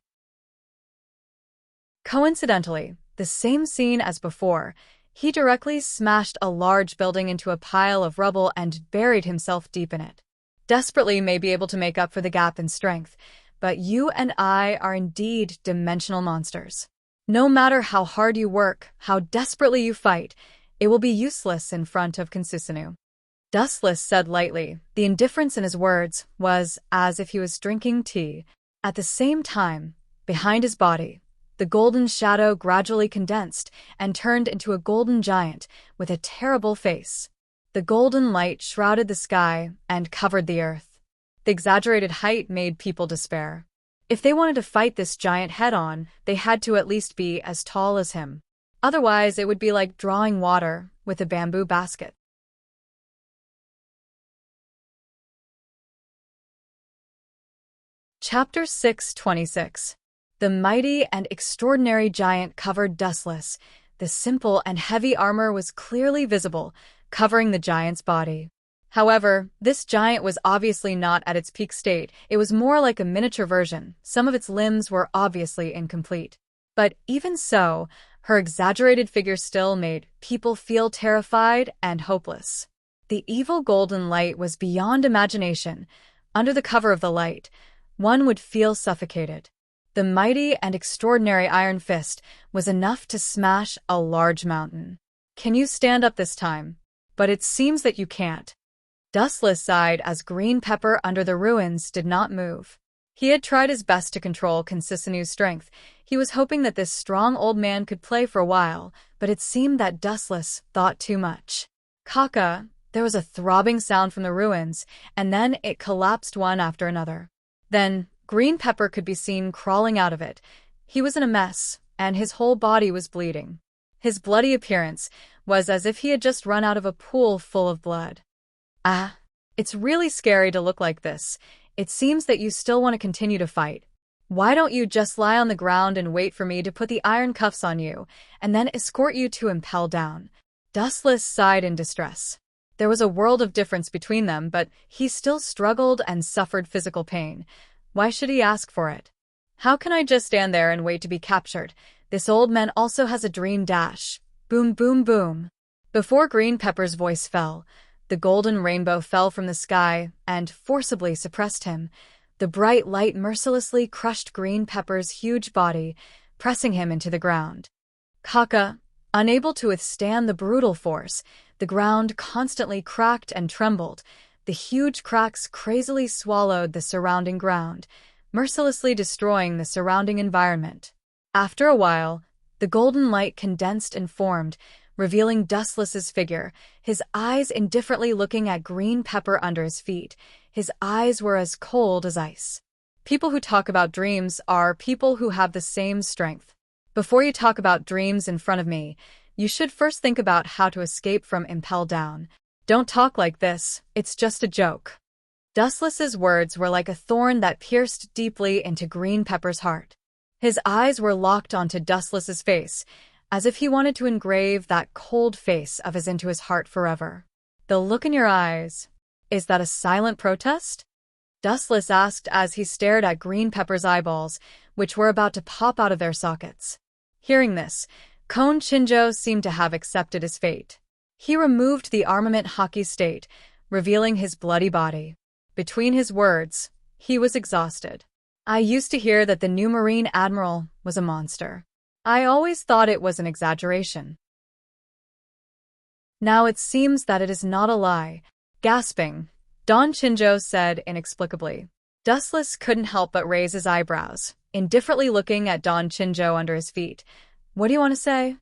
Coincidentally, the same scene as before, he directly smashed a large building into a pile of rubble and buried himself deep in it. Desperately may be able to make up for the gap in strength, but you and I are indeed dimensional monsters. No matter how hard you work, how desperately you fight, it will be useless in front of Consusinu. Dustless said lightly. The indifference in his words was as if he was drinking tea. At the same time, behind his body, the golden shadow gradually condensed and turned into a golden giant with a terrible face. The golden light shrouded the sky and covered the earth. The exaggerated height made people despair. If they wanted to fight this giant head-on, they had to at least be as tall as him. Otherwise, it would be like drawing water with a bamboo basket. Chapter 626. The mighty and extraordinary giant covered Dustless. The simple and heavy armor was clearly visible, covering the giant's body. However, this giant was obviously not at its peak state. It was more like a miniature version. Some of its limbs were obviously incomplete. But even so, her exaggerated figure still made people feel terrified and hopeless. The evil golden light was beyond imagination. Under the cover of the light, one would feel suffocated. The mighty and extraordinary iron fist was enough to smash a large mountain. Can you stand up this time? But it seems that you can't. Dustless sighed as green pepper under the ruins did not move. He had tried his best to control Consusinu's strength. He was hoping that this strong old man could play for a while, but it seemed that Dustless thought too much. Kaka, there was a throbbing sound from the ruins, and then it collapsed one after another. Then, green pepper could be seen crawling out of it. He was in a mess, and his whole body was bleeding. His bloody appearance was as if he had just run out of a pool full of blood. Ah, it's really scary to look like this. It seems that you still want to continue to fight. Why don't you just lie on the ground and wait for me to put the iron cuffs on you, and then escort you to Impel Down? Dustless sighed in distress. There was a world of difference between them, but he still struggled and suffered physical pain. Why should he ask for it? How can I just stand there and wait to be captured? This old man also has a dream dash. Boom, boom, boom. Before Green Pepper's voice fell, the golden rainbow fell from the sky and forcibly suppressed him. The bright light mercilessly crushed Green Pepper's huge body, pressing him into the ground. Kaka, unable to withstand the brutal force, the ground constantly cracked and trembled. The huge cracks crazily swallowed the surrounding ground, mercilessly destroying the surrounding environment. After a while, the golden light condensed and formed, revealing Dustless's figure, his eyes indifferently looking at Green Pepper under his feet. His eyes were as cold as ice. People who talk about dreams are people who have the same strength. Before you talk about dreams in front of me, you should first think about how to escape from Impel Down. Don't talk like this, it's just a joke. Dustless's words were like a thorn that pierced deeply into Green Pepper's heart. His eyes were locked onto Dustless's face, as if he wanted to engrave that cold face of his into his heart forever. The look in your eyes, is that a silent protest? Dustless asked as he stared at Green Pepper's eyeballs, which were about to pop out of their sockets. Hearing this, Kon Shinjo seemed to have accepted his fate. He removed the armament hockey state, revealing his bloody body. Between his words, he was exhausted. I used to hear that the new Marine Admiral was a monster. I always thought it was an exaggeration. Now it seems that it is not a lie. Gasping, Don Shinjo said inexplicably. Dustless couldn't help but raise his eyebrows, indifferently looking at Don Shinjo under his feet. What do you want to say?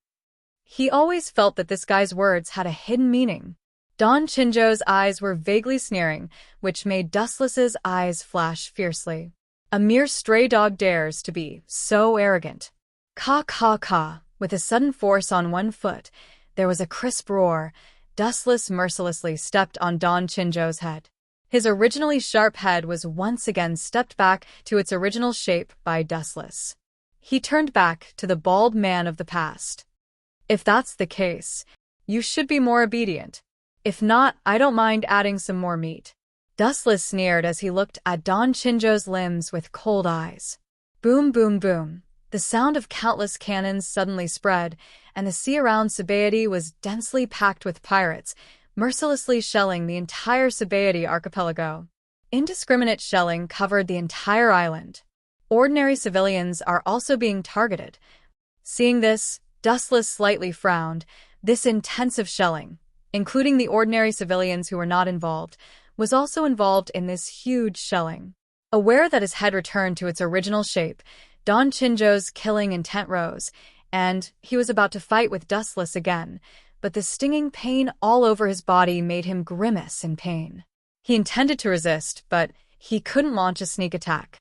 He always felt that this guy's words had a hidden meaning. Don Shinjo's eyes were vaguely sneering, which made Dustless's eyes flash fiercely. A mere stray dog dares to be so arrogant. Caw, caw, caw. With a sudden force on one foot, there was a crisp roar. Dustless mercilessly stepped on Don Shinjo's head. His originally sharp head was once again stepped back to its original shape by Dustless. He turned back to the bald man of the past. If that's the case, you should be more obedient. If not, I don't mind adding some more meat. Dustless sneered as he looked at Don Shinjo's limbs with cold eyes. Boom, boom, boom. The sound of countless cannons suddenly spread, and the sea around Sabaody was densely packed with pirates, mercilessly shelling the entire Sabaody archipelago. Indiscriminate shelling covered the entire island. Ordinary civilians are also being targeted. Seeing this, Dustless slightly frowned. This intensive shelling, including the ordinary civilians who were not involved, was also involved in this huge shelling. Aware that his head returned to its original shape, Don Shinjo's killing intent rose, and he was about to fight with Dustless again, but the stinging pain all over his body made him grimace in pain. He intended to resist, but he couldn't launch a sneak attack.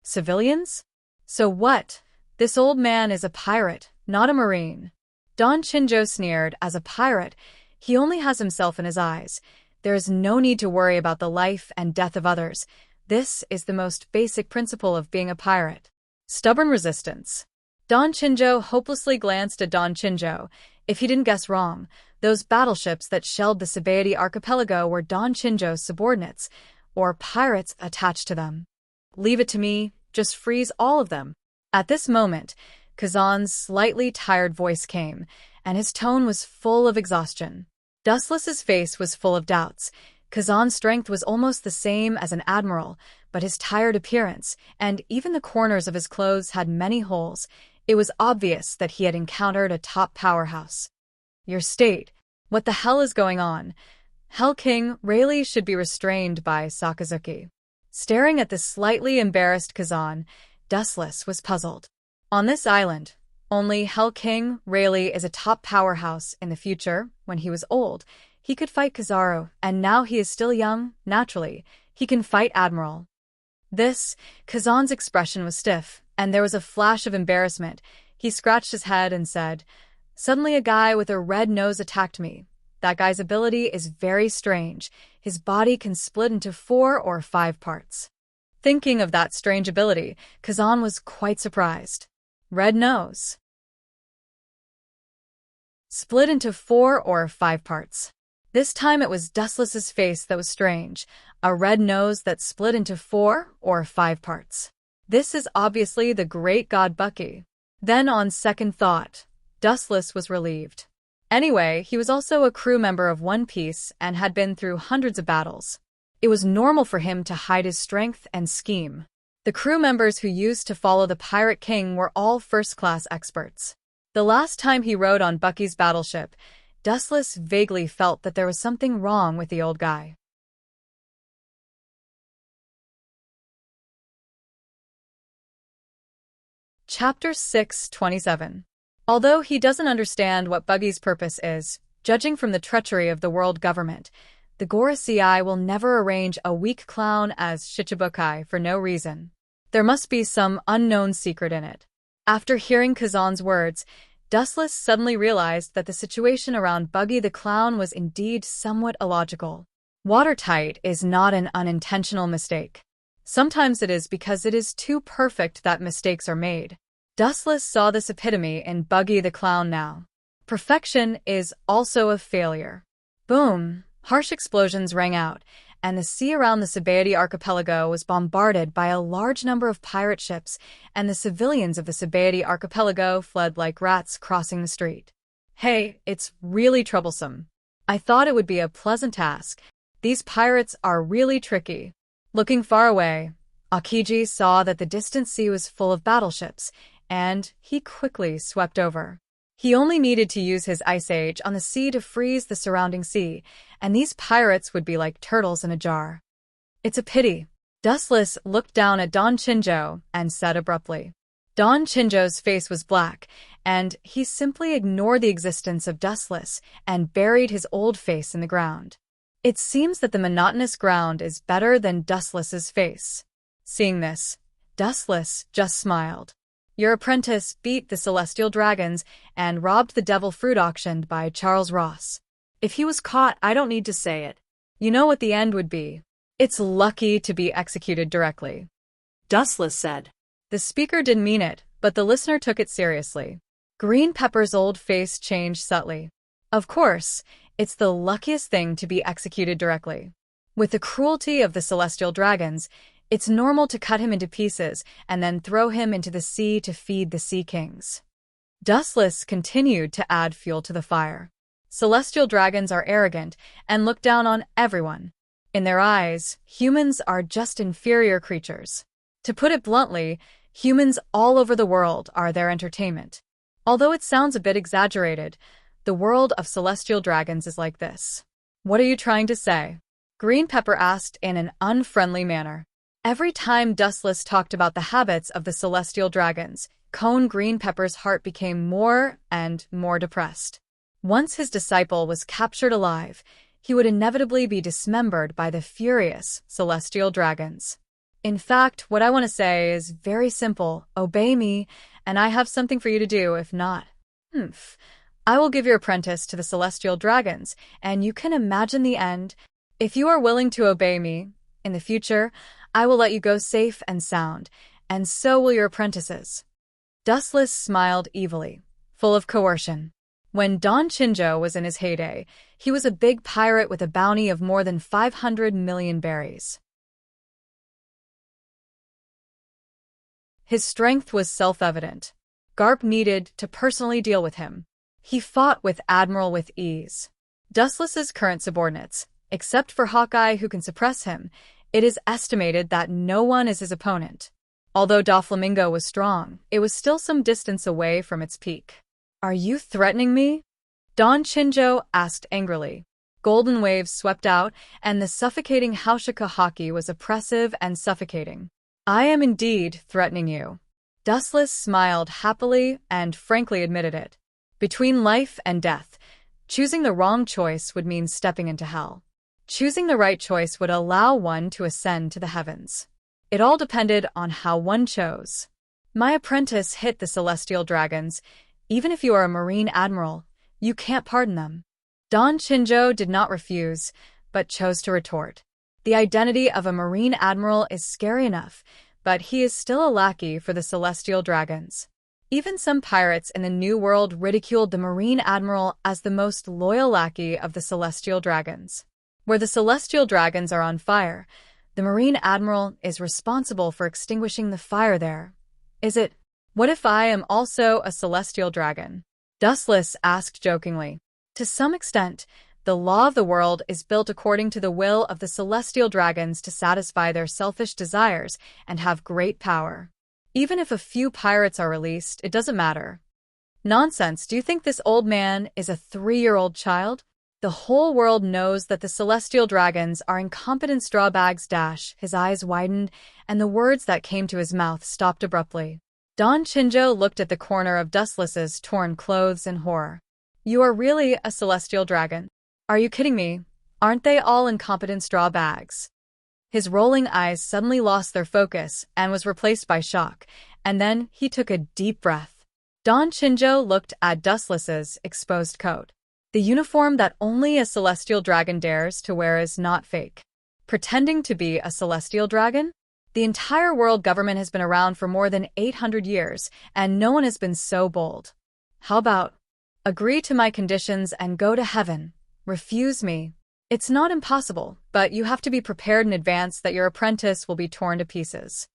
Civilians? So what? This old man is a pirate, not a marine. Don Shinjo sneered. As a pirate, he only has himself in his eyes. There is no need to worry about the life and death of others. This is the most basic principle of being a pirate. Stubborn resistance. Don Shinjo hopelessly glanced at Don Shinjo. If he didn't guess wrong, those battleships that shelled the Sabaody archipelago were Don Shinjo's subordinates, or pirates attached to them. Leave it to me, just freeze all of them. At this moment, Kazan's slightly tired voice came, and his tone was full of exhaustion. Dustless's face was full of doubts. Kazan's strength was almost the same as an admiral, but his tired appearance, and even the corners of his clothes had many holes. It was obvious that he had encountered a top powerhouse. Your state. What the hell is going on? Hell King Rayleigh should be restrained by Sakazuki. Staring at the slightly embarrassed Kazan, Dustless was puzzled. On this island, only Hell King Rayleigh is a top powerhouse. In the future, when he was old, he could fight Kizaru, and now he is still young, naturally, he can fight Admiral. Kazan's expression was stiff, and there was a flash of embarrassment. He scratched his head and said, "Suddenly a guy with a red nose attacked me. That guy's ability is very strange. His body can split into 4 or 5 parts." Thinking of that strange ability, Kazan was quite surprised. Red nose. Split into 4 or 5 parts. This time it was Dustless's face that was strange, a red nose that split into 4 or 5 parts. This is obviously the great god Bucky. Then on second thought, Dustless was relieved. Anyway, he was also a crew member of One Piece and had been through hundreds of battles. It was normal for him to hide his strength and scheme. The crew members who used to follow the Pirate King were all first-class experts. The last time he rode on Bucky's battleship, Dustless vaguely felt that there was something wrong with the old guy. Chapter 6:27. Although he doesn't understand what Buggy's purpose is, judging from the treachery of the world government, the Gorosei will never arrange a weak clown as Shichibukai for no reason. There must be some unknown secret in it. After hearing Kazan's words, Dustless suddenly realized that the situation around Buggy the Clown was indeed somewhat illogical. Watertight is not an unintentional mistake. Sometimes it is because it is too perfect that mistakes are made. Dustless saw this epitome in Buggy the Clown now. Perfection is also a failure. Boom! Harsh explosions rang out, and the sea around the Sabaody archipelago was bombarded by a large number of pirate ships, and the civilians of the Sabaody archipelago fled like rats crossing the street. Hey, it's really troublesome. I thought it would be a pleasant task. These pirates are really tricky. Looking far away, Akiji saw that the distant sea was full of battleships, and he quickly swept over. He only needed to use his ice age on the sea to freeze the surrounding sea, and these pirates would be like turtles in a jar. It's a pity. Dustless looked down at Don Chinjo and said abruptly. Don Chinjo's face was black, and he simply ignored the existence of Dustless and buried his old face in the ground. It seems that the monotonous ground is better than Dustless's face. Seeing this, Dustless just smiled. Your apprentice beat the celestial dragons and robbed the devil fruit auctioned by Charles Ross. If he was caught, I don't need to say it. You know what the end would be. It's lucky to be executed directly. Dustless said. The speaker didn't mean it, but the listener took it seriously. Green Pepper's old face changed subtly. Of course, it's the luckiest thing to be executed directly. With the cruelty of the celestial dragons, it's normal to cut him into pieces and then throw him into the sea to feed the sea kings. Dustless continued to add fuel to the fire. Celestial dragons are arrogant and look down on everyone. In their eyes, humans are just inferior creatures. To put it bluntly, humans all over the world are their entertainment. Although it sounds a bit exaggerated, the world of celestial dragons is like this. What are you trying to say? Green Pepper asked in an unfriendly manner. Every time Dustless talked about the habits of the celestial dragons, Cone Green Pepper's heart became more and more depressed. Once his disciple was captured alive, he would inevitably be dismembered by the furious celestial dragons. In fact, what I want to say is very simple. Obey me, and I have something for you to do. If not, I will give your apprentice to the celestial dragons, and you can imagine the end. If you are willing to obey me, in the future, I will let you go safe and sound, and so will your apprentices. Dustless smiled evilly, full of coercion. When Don Chinjo was in his heyday, he was a big pirate with a bounty of more than 500 million berries. His strength was self-evident. Garp needed to personally deal with him. He fought with Admiral with ease. Dustless's current subordinates, except for Hawkeye who can suppress him, it is estimated that no one is his opponent. Although Doflamingo was strong, it was still some distance away from its peak. Are you threatening me? Don Chinjo asked angrily. Golden waves swept out, and the suffocating Haushika Haki was oppressive and suffocating. I am indeed threatening you. Dustless smiled happily and frankly admitted it. Between life and death, choosing the wrong choice would mean stepping into hell. Choosing the right choice would allow one to ascend to the heavens. It all depended on how one chose. My apprentice hit the celestial dragons. Even if you are a marine admiral, you can't pardon them. Don Chinjo did not refuse, but chose to retort. The identity of a marine admiral is scary enough, but he is still a lackey for the celestial dragons. Even some pirates in the New World ridiculed the marine admiral as the most loyal lackey of the celestial dragons. Where the celestial dragons are on fire, the marine admiral is responsible for extinguishing the fire there. Is it? What if I am also a celestial dragon? Dustless asked jokingly. To some extent, the law of the world is built according to the will of the celestial dragons to satisfy their selfish desires and have great power. Even if a few pirates are released, it doesn't matter. Nonsense, do you think this old man is a 3-year-old child? The whole world knows that the celestial dragons are incompetent straw bags. His eyes widened, and the words that came to his mouth stopped abruptly. Don Chinjo looked at the corner of Dustless's torn clothes in horror. You are really a celestial dragon? Are you kidding me? Aren't they all incompetent straw bags? His rolling eyes suddenly lost their focus and was replaced by shock, and then he took a deep breath. Don Chinjo looked at Dustless's exposed coat. The uniform that only a celestial dragon dares to wear is not fake. Pretending to be a celestial dragon? The entire world government has been around for more than 800 years, and no one has been so bold. How about agree to my conditions and go to heaven? Refuse me, It's not impossible, but you have to be prepared in advance that your apprentice will be torn to pieces.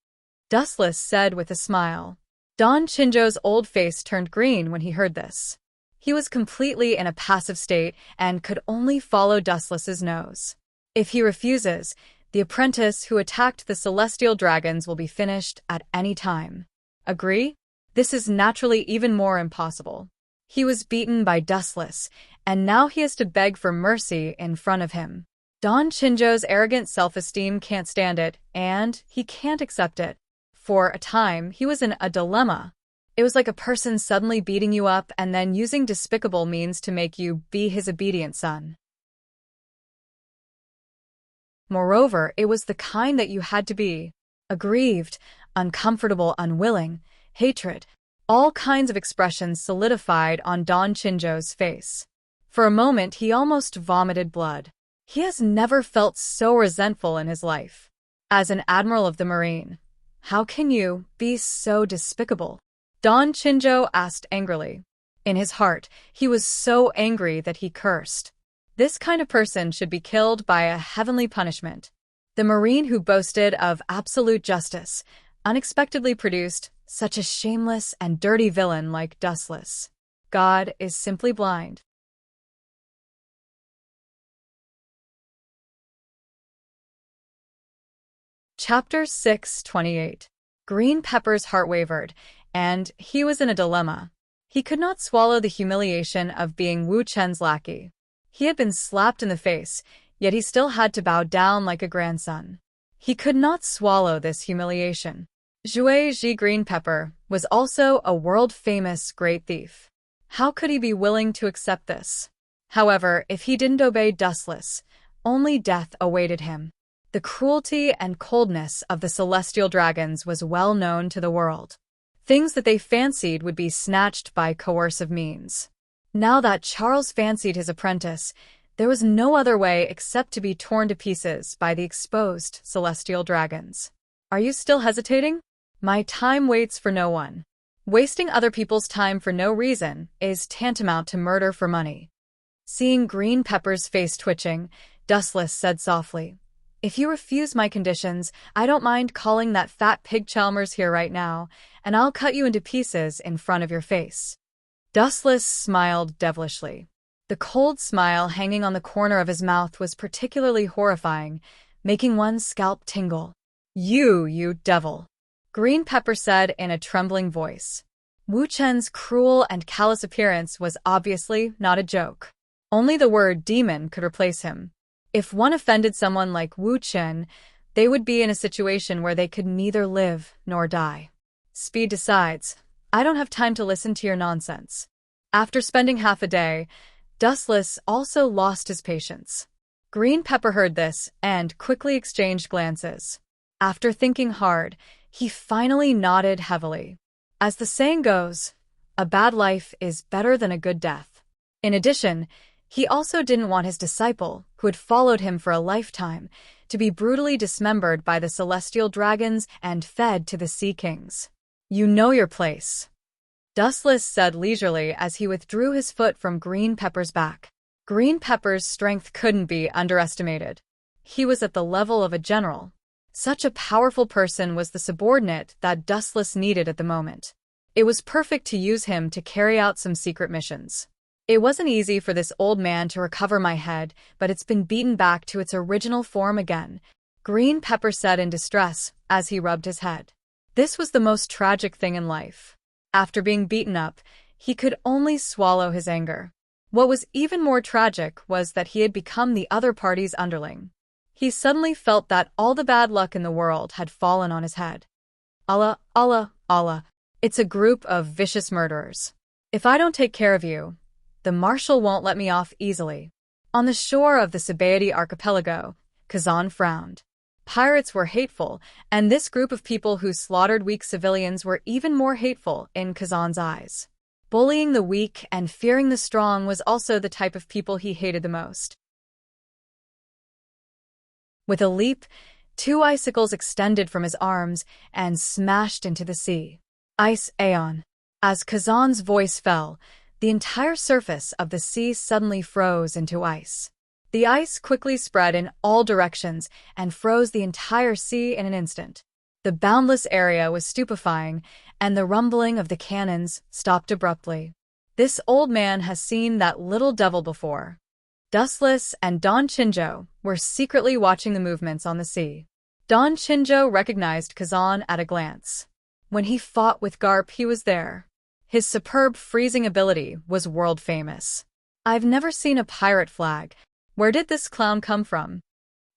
Dustless said with a smile. Don Chinjo's old face turned green when he heard this. He was completely in a passive state and could only follow Dustless's nose. If he refuses, the apprentice who attacked the celestial dragons will be finished at any time. Agree? This is naturally even more impossible. He was beaten by Dustless, and now he has to beg for mercy in front of him. Don Chinjo's arrogant self-esteem can't stand it, and he can't accept it. For a time, he was in a dilemma. It was like a person suddenly beating you up and then using despicable means to make you be his obedient son. Moreover, it was the kind that you had to be. Aggrieved, uncomfortable, unwilling, hatred. All kinds of expressions solidified on Don Chinjo's face. For a moment, he almost vomited blood. He has never felt so resentful in his life. As an admiral of the Marine, how can you be so despicable? Don Chinjo asked angrily. In his heart, he was so angry that he cursed. This kind of person should be killed by a heavenly punishment. The Marine who boasted of absolute justice unexpectedly produced such a shameless and dirty villain like Dustless. God is simply blind. Chapter 6:28. Green Pepper's heart wavered, and he was in a dilemma. He could not swallow the humiliation of being Wu Chen's lackey. He had been slapped in the face, yet he still had to bow down like a grandson. He could not swallow this humiliation. Zhui Ji Green Pepper was also a world-famous great thief. How could he be willing to accept this? However, if he didn't obey Dustless, only death awaited him. The cruelty and coldness of the celestial dragons was well known to the world. Things that they fancied would be snatched by coercive means. Now that Charles fancied his apprentice, there was no other way except to be torn to pieces by the exposed celestial dragons. Are you still hesitating? My time waits for no one. Wasting other people's time for no reason is tantamount to murder for money. Seeing Green Pepper's face twitching, Dustless said softly, "If you refuse my conditions, I don't mind calling that fat pig Chalmers here right now, and I'll cut you into pieces in front of your face." Dustless smiled devilishly. The cold smile hanging on the corner of his mouth was particularly horrifying, making one's scalp tingle. You devil," Green Pepper said in a trembling voice. Wu Chen's cruel and callous appearance was obviously not a joke. Only the word demon could replace him. If one offended someone like Wu Chen, they would be in a situation where they could neither live nor die. Speed decides. I don't have time to listen to your nonsense. After spending half a day, Dustless also lost his patience. Green Pepper heard this and quickly exchanged glances. After thinking hard, he finally nodded heavily. As the saying goes, a bad life is better than a good death. In addition, he also didn't want his disciple, who had followed him for a lifetime, to be brutally dismembered by the celestial dragons and fed to the sea kings. You know your place, Dustless said leisurely as he withdrew his foot from Green Pepper's back. Green Pepper's strength couldn't be underestimated. He was at the level of a general. Such a powerful person was the subordinate that Dustless needed at the moment. It was perfect to use him to carry out some secret missions. It wasn't easy for this old man to recover my head, but it's been beaten back to its original form again, Green Pepper said in distress as he rubbed his head. This was the most tragic thing in life. After being beaten up, he could only swallow his anger. What was even more tragic was that he had become the other party's underling. He suddenly felt that all the bad luck in the world had fallen on his head. Allah, Allah, Allah. It's a group of vicious murderers. If I don't take care of you, the marshal won't let me off easily. On the shore of the Sabaody archipelago, Kazan frowned. Pirates were hateful, and this group of people who slaughtered weak civilians were even more hateful in Kazan's eyes. Bullying the weak and fearing the strong was also the type of people he hated the most. With a leap, 2 icicles extended from his arms and smashed into the sea. Ice Aeon. As Kazan's voice fell, the entire surface of the sea suddenly froze into ice. The ice quickly spread in all directions and froze the entire sea in an instant. The boundless area was stupefying, and the rumbling of the cannons stopped abruptly. This old man has seen that little devil before. Dustless and Don Chinjo were secretly watching the movements on the sea. Don Chinjo recognized Kazan at a glance. When he fought with Garp, he was there. His superb freezing ability was world famous. I've never seen a pirate flag. Where did this clown come from?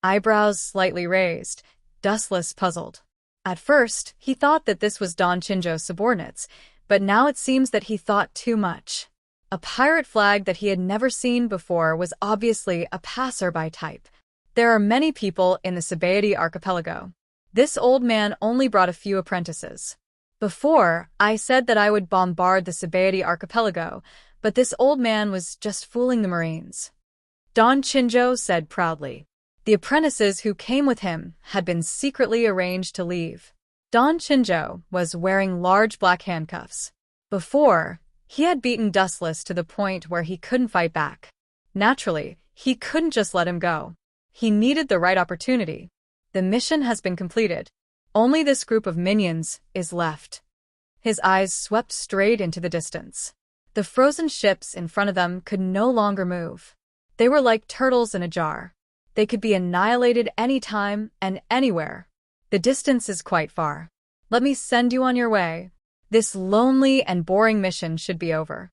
Eyebrows slightly raised, Dustless puzzled. At first, he thought that this was Don Chinjo's subordinates, but now it seems that he thought too much. A pirate flag that he had never seen before was obviously a passerby type. There are many people in the Sabaody archipelago. This old man only brought a few apprentices. Before, I said that I would bombard the Sabaody archipelago, but this old man was just fooling the Marines. Don Chinjo said proudly. The apprentices who came with him had been secretly arranged to leave. Don Chinjo was wearing large black handcuffs. Before, he had beaten Dustless to the point where he couldn't fight back. Naturally, he couldn't just let him go. He needed the right opportunity. The mission has been completed. Only this group of minions is left. His eyes swept straight into the distance. The frozen ships in front of them could no longer move. They were like turtles in a jar. They could be annihilated anytime and anywhere. The distance is quite far. Let me send you on your way. This lonely and boring mission should be over.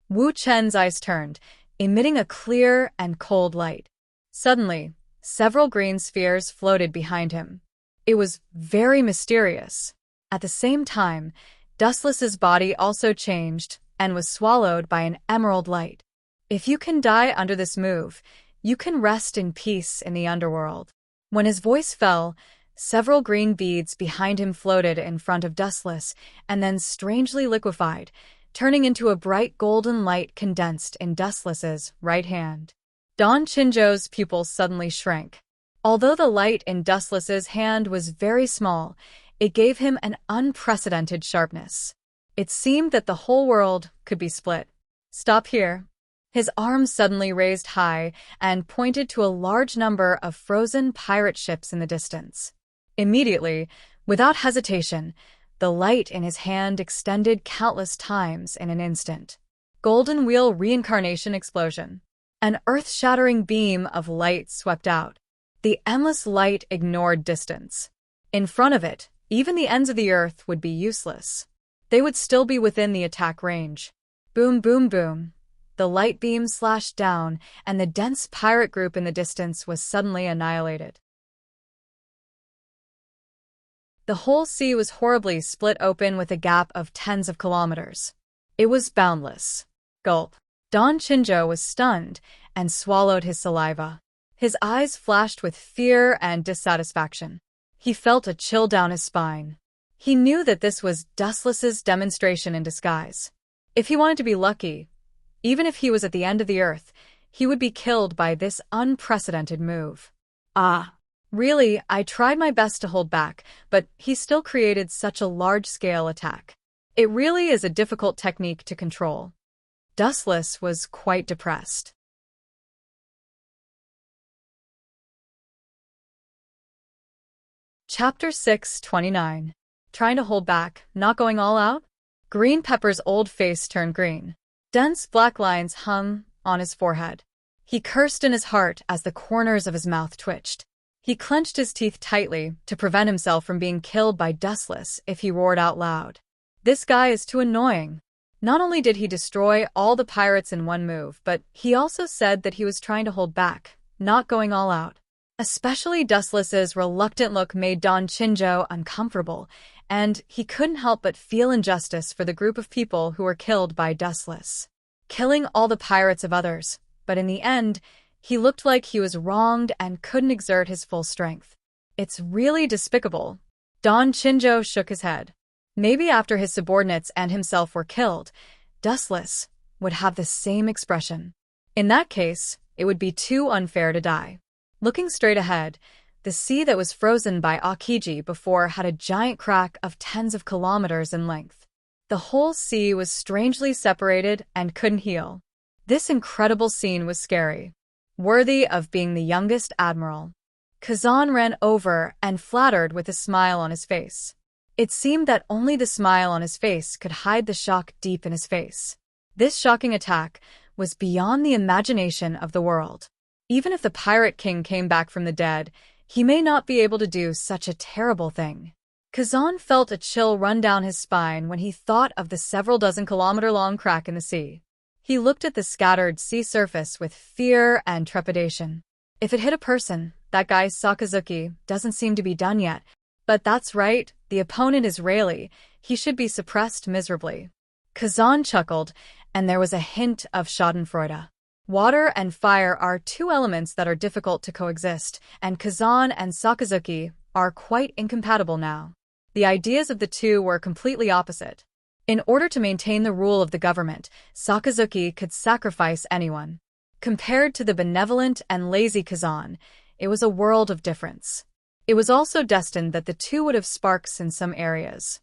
Wu Chen's eyes turned, emitting a clear and cold light. Suddenly, several green spheres floated behind him. It was very mysterious. At the same time, Dustless's body also changed and was swallowed by an emerald light. If you can die under this move, you can rest in peace in the underworld. When his voice fell, several green beads behind him floated in front of Dustless and then strangely liquefied, turning into a bright golden light condensed in Dustless's right hand. Don Chinjo's pupils suddenly shrank. Although the light in Dustless's hand was very small, it gave him an unprecedented sharpness. It seemed that the whole world could be split. Stop here. His arms suddenly raised high and pointed to a large number of frozen pirate ships in the distance. Immediately, without hesitation, the light in his hand extended countless times in an instant. Golden Wheel Reincarnation Explosion. An earth-shattering beam of light swept out. The endless light ignored distance. In front of it, even the ends of the earth would be useless. They would still be within the attack range. Boom, boom, boom. The light beam slashed down, and the dense pirate group in the distance was suddenly annihilated. The whole sea was horribly split open with a gap of tens of kilometers. It was boundless. Gulp. Don Chinjo was stunned and swallowed his saliva. His eyes flashed with fear and dissatisfaction. He felt a chill down his spine. He knew that this was Dustless's demonstration in disguise. If he wanted to be lucky, even if he was at the end of the earth, he would be killed by this unprecedented move. Really, I tried my best to hold back, but he still created such a large-scale attack. It really is a difficult technique to control. Dustless was quite depressed. Chapter 6:29. Trying to hold back, not going all out? Green Pepper's old face turned green. Dense black lines hung on his forehead. He cursed in his heart as the corners of his mouth twitched. He clenched his teeth tightly to prevent himself from being killed by Dustless if he roared out loud. This guy is too annoying. Not only did he destroy all the pirates in one move, but he also said that he was trying to hold back, not going all out. Especially Dustless's reluctant look made Don Chinjo uncomfortable, and he couldn't help but feel injustice for the group of people who were killed by Dustless. Killing all the pirates of others, but in the end, he looked like he was wronged and couldn't exert his full strength. It's really despicable. Don Chinjo shook his head. Maybe after his subordinates and himself were killed, Dustless would have the same expression. In that case, it would be too unfair to die. Looking straight ahead, the sea that was frozen by Aokiji before had a giant crack of tens of kilometers in length. The whole sea was strangely separated and couldn't heal. This incredible scene was scary. worthy of being the youngest admiral. Kazan ran over and flattered with a smile on his face. It seemed that only the smile on his face could hide the shock deep in his face. This shocking attack was beyond the imagination of the world. Even if the Pirate King came back from the dead, he may not be able to do such a terrible thing. Kazan felt a chill run down his spine when he thought of the several dozen kilometer-long crack in the sea. He looked at the scattered sea surface with fear and trepidation. If it hit a person, that guy Sakazuki doesn't seem to be done yet. But that's right, the opponent is Rayleigh. He should be suppressed miserably. Kazan chuckled, and there was a hint of schadenfreude. Water and fire are two elements that are difficult to coexist, and Kazan and Sakazuki are quite incompatible now. The ideas of the two were completely opposite. In order to maintain the rule of the government, Sakazuki could sacrifice anyone. Compared to the benevolent and lazy Kazan, it was a world of difference. It was also destined that the two would have sparks in some areas.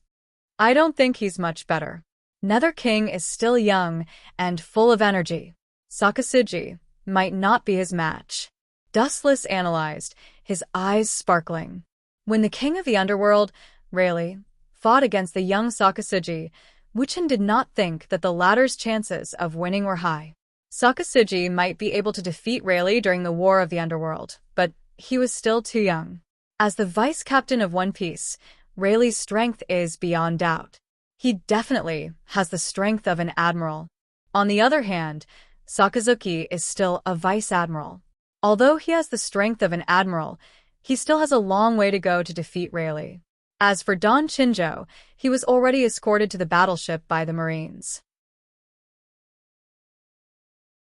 I don't think he's much better. Nether King is still young and full of energy. Sakazuki might not be his match. Dustless analyzed, his eyes sparkling. When the king of the underworld, Rayleigh, fought against the young Sakazuki, Wuchen did not think that the latter's chances of winning were high. Sakazuki might be able to defeat Rayleigh during the War of the Underworld, but he was still too young. As the vice-captain of One Piece, Rayleigh's strength is beyond doubt. He definitely has the strength of an admiral. On the other hand, Sakazuki is still a vice-admiral. Although he has the strength of an admiral, he still has a long way to go to defeat Rayleigh. As for Don Chinjo, he was already escorted to the battleship by the Marines.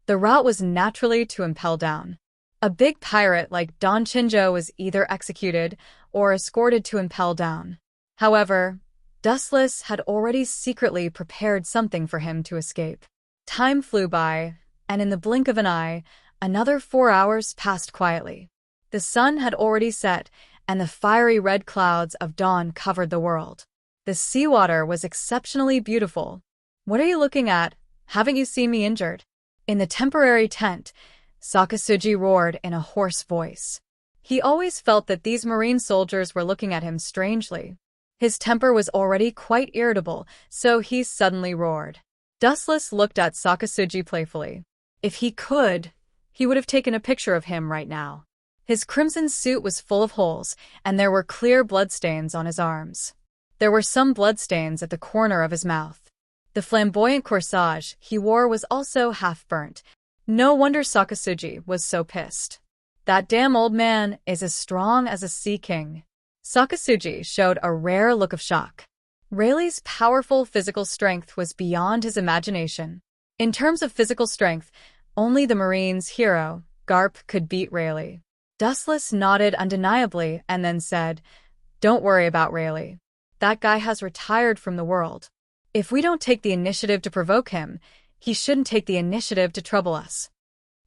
The route was naturally to impel down. A big pirate like Don Chinjo was either executed or escorted to impel down. However, Dustless had already secretly prepared something for him to escape. Time flew by, and in the blink of an eye, another 4 hours passed quietly. The sun had already set, and the fiery red clouds of dawn covered the world. The seawater was exceptionally beautiful. "What are you looking at? Haven't you seen me injured?" In the temporary tent, Sakazuki roared in a hoarse voice. He always felt that these marine soldiers were looking at him strangely. His temper was already quite irritable, so he suddenly roared. Dustless looked at Sakazuki playfully. If he could, he would have taken a picture of him right now. His crimson suit was full of holes, and there were clear bloodstains on his arms. There were some bloodstains at the corner of his mouth. The flamboyant corsage he wore was also half burnt. No wonder Sakazuki was so pissed. That damn old man is as strong as a sea king. Sakazuki showed a rare look of shock. Rayleigh's powerful physical strength was beyond his imagination. In terms of physical strength, only the Marines' hero, Garp, could beat Rayleigh. Dustless nodded undeniably and then said, "Don't worry about Rayleigh. That guy has retired from the world. If we don't take the initiative to provoke him, he shouldn't take the initiative to trouble us."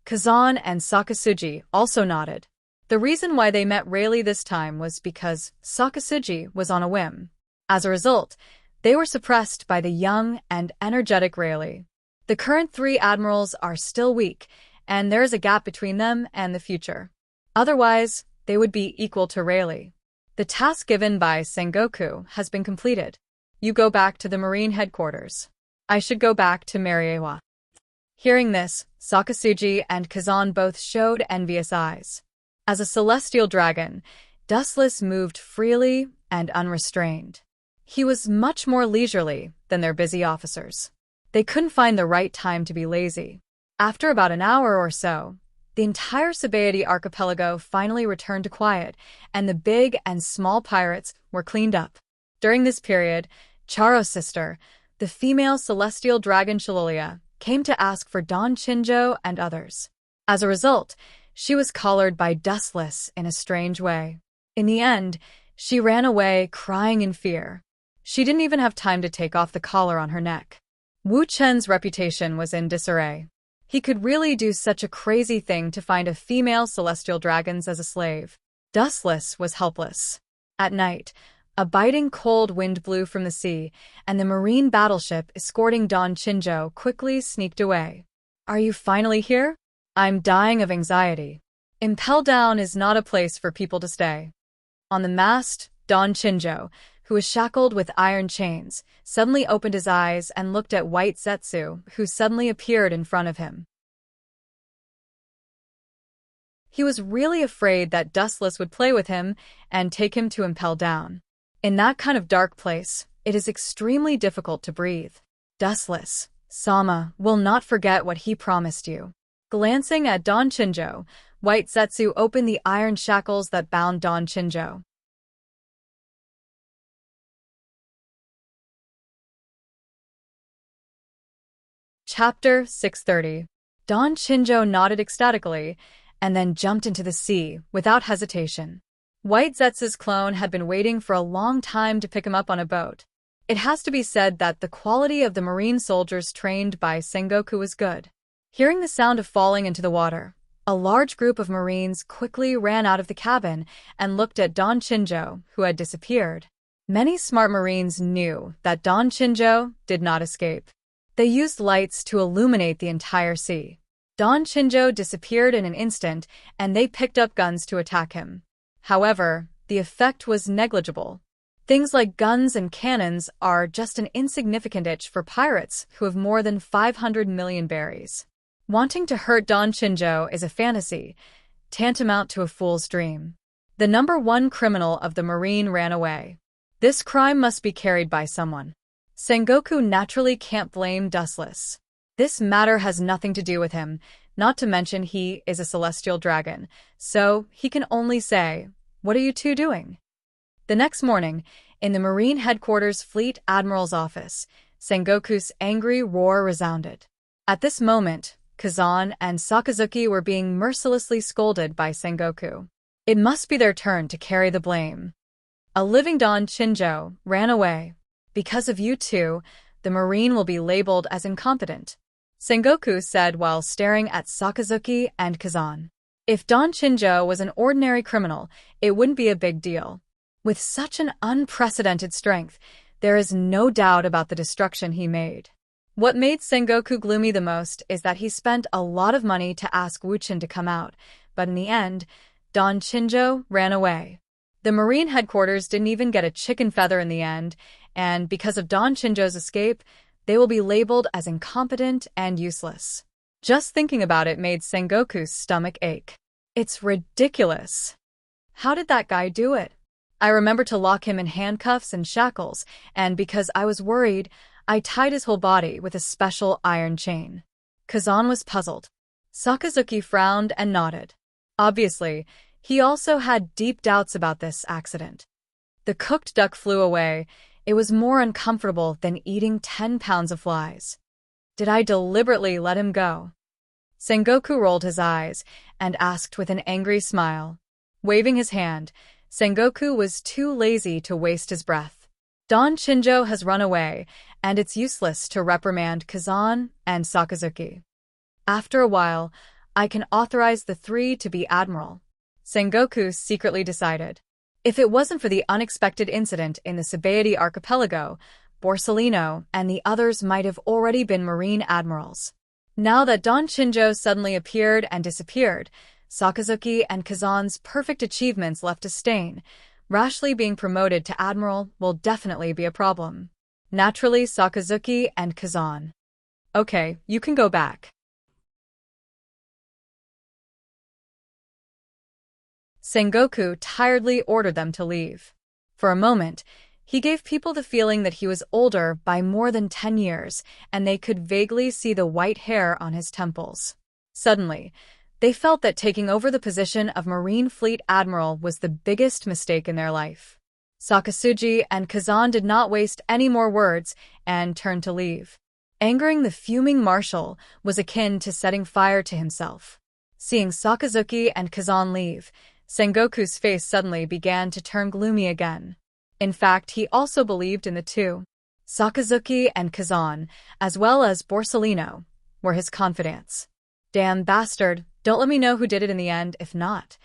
Kazan and Sakazuki also nodded. The reason why they met Rayleigh this time was because Sakazuki was on a whim. As a result, they were suppressed by the young and energetic Rayleigh. The current 3 admirals are still weak, and there is a gap between them and the future. Otherwise, they would be equal to Rayleigh. The task given by Sengoku has been completed. You go back to the Marine headquarters. I should go back to Mariewa. Hearing this, Sakazuki and Kazan both showed envious eyes. As a celestial dragon, Dustless moved freely and unrestrained. He was much more leisurely than their busy officers. They couldn't find the right time to be lazy. After about an hour or so, the entire Sabaody archipelago finally returned to quiet, and the big and small pirates were cleaned up. During this period, Charo's sister, the female celestial dragon Shalolia, came to ask for Don Chinjo and others. As a result, she was collared by Dustless in a strange way. In the end, she ran away crying in fear. She didn't even have time to take off the collar on her neck. Wu Chen's reputation was in disarray. He could really do such a crazy thing to find a female celestial dragons as a slave. Dustless was helpless. At night, a biting cold wind blew from the sea, and the marine battleship escorting Don Chinjo quickly sneaked away. "Are you finally here?" I'm dying of anxiety. Impel Down is not a place for people to stay. On the mast, Don Chinjo, who was shackled with iron chains, suddenly opened his eyes and looked at White Zetsu, who suddenly appeared in front of him. He was really afraid that Dustless would play with him and take him to Impel Down. In that kind of dark place, it is extremely difficult to breathe. Dustless, Sama, will not forget what he promised you. Glancing at Don Chinjo, White Zetsu opened the iron shackles that bound Don Chinjo. Chapter 630. Don Chinjo nodded ecstatically and then jumped into the sea without hesitation. White Zetsu's clone had been waiting for a long time to pick him up on a boat. It has to be said that the quality of the marine soldiers trained by Sengoku was good. Hearing the sound of falling into the water, a large group of marines quickly ran out of the cabin and looked at Don Chinjo, who had disappeared. Many smart marines knew that Don Chinjo did not escape. They used lights to illuminate the entire sea. Don Chinjo disappeared in an instant, and they picked up guns to attack him. However, the effect was negligible. Things like guns and cannons are just an insignificant itch for pirates who have more than 500 million berries. Wanting to hurt Don Chinjo is a fantasy, tantamount to a fool's dream. The number one criminal of the marine ran away. This crime must be carried by someone. Sengoku naturally can't blame Dustless. This matter has nothing to do with him, not to mention he is a celestial dragon, so he can only say, "What are you two doing?" The next morning, in the Marine Headquarters Fleet Admiral's office, Sengoku's angry roar resounded. At this moment, Kazan and Sakazuki were being mercilessly scolded by Sengoku. It must be their turn to carry the blame. A living Don Chinjo ran away. Because of you two, the Marine will be labeled as incompetent, Sengoku said while staring at Sakazuki and Kazan. If Don Chinjo was an ordinary criminal, it wouldn't be a big deal. With such an unprecedented strength, there is no doubt about the destruction he made. What made Sengoku gloomy the most is that he spent a lot of money to ask Wuchen to come out, but in the end, Don Chinjo ran away. The Marine Headquarters didn't even get a chicken feather in the end, and because of Don Chinjo's escape, they will be labeled as incompetent and useless. Just thinking about it made Sengoku's stomach ache. It's ridiculous. How did that guy do it? I remember to lock him in handcuffs and shackles, and because I was worried, I tied his whole body with a special iron chain. Kazan was puzzled. Sakazuki frowned and nodded. Obviously, he also had deep doubts about this accident. The cooked duck flew away. It was more uncomfortable than eating 10 pounds of flies. Did I deliberately let him go? Sengoku rolled his eyes and asked with an angry smile. Waving his hand, Sengoku was too lazy to waste his breath. Don Chinjo has run away, and it's useless to reprimand Kazan and Sakazuki. After a while, I can authorize the three to be admiral, Sengoku secretly decided. If it wasn't for the unexpected incident in the Sabaody archipelago, Borsellino and the others might have already been marine admirals. Now that Don Chinjo suddenly appeared and disappeared, Sakazuki and Kazan's perfect achievements left a stain. Rashly being promoted to admiral will definitely be a problem. Naturally, Sakazuki and Kazan. Okay, you can go back. Sengoku tiredly ordered them to leave. For a moment, he gave people the feeling that he was older by more than 10 years, and they could vaguely see the white hair on his temples. Suddenly, they felt that taking over the position of Marine Fleet Admiral was the biggest mistake in their life. Sakazuki and Kazan did not waste any more words and turned to leave. Angering the fuming marshal was akin to setting fire to himself. Seeing Sakazuki and Kazan leave, Sengoku's face suddenly began to turn gloomy again. In fact, he also believed in the two. Sakazuki and Kazan, as well as Borsellino, were his confidants. Damn bastard, don't let me know who did it in the end, if not.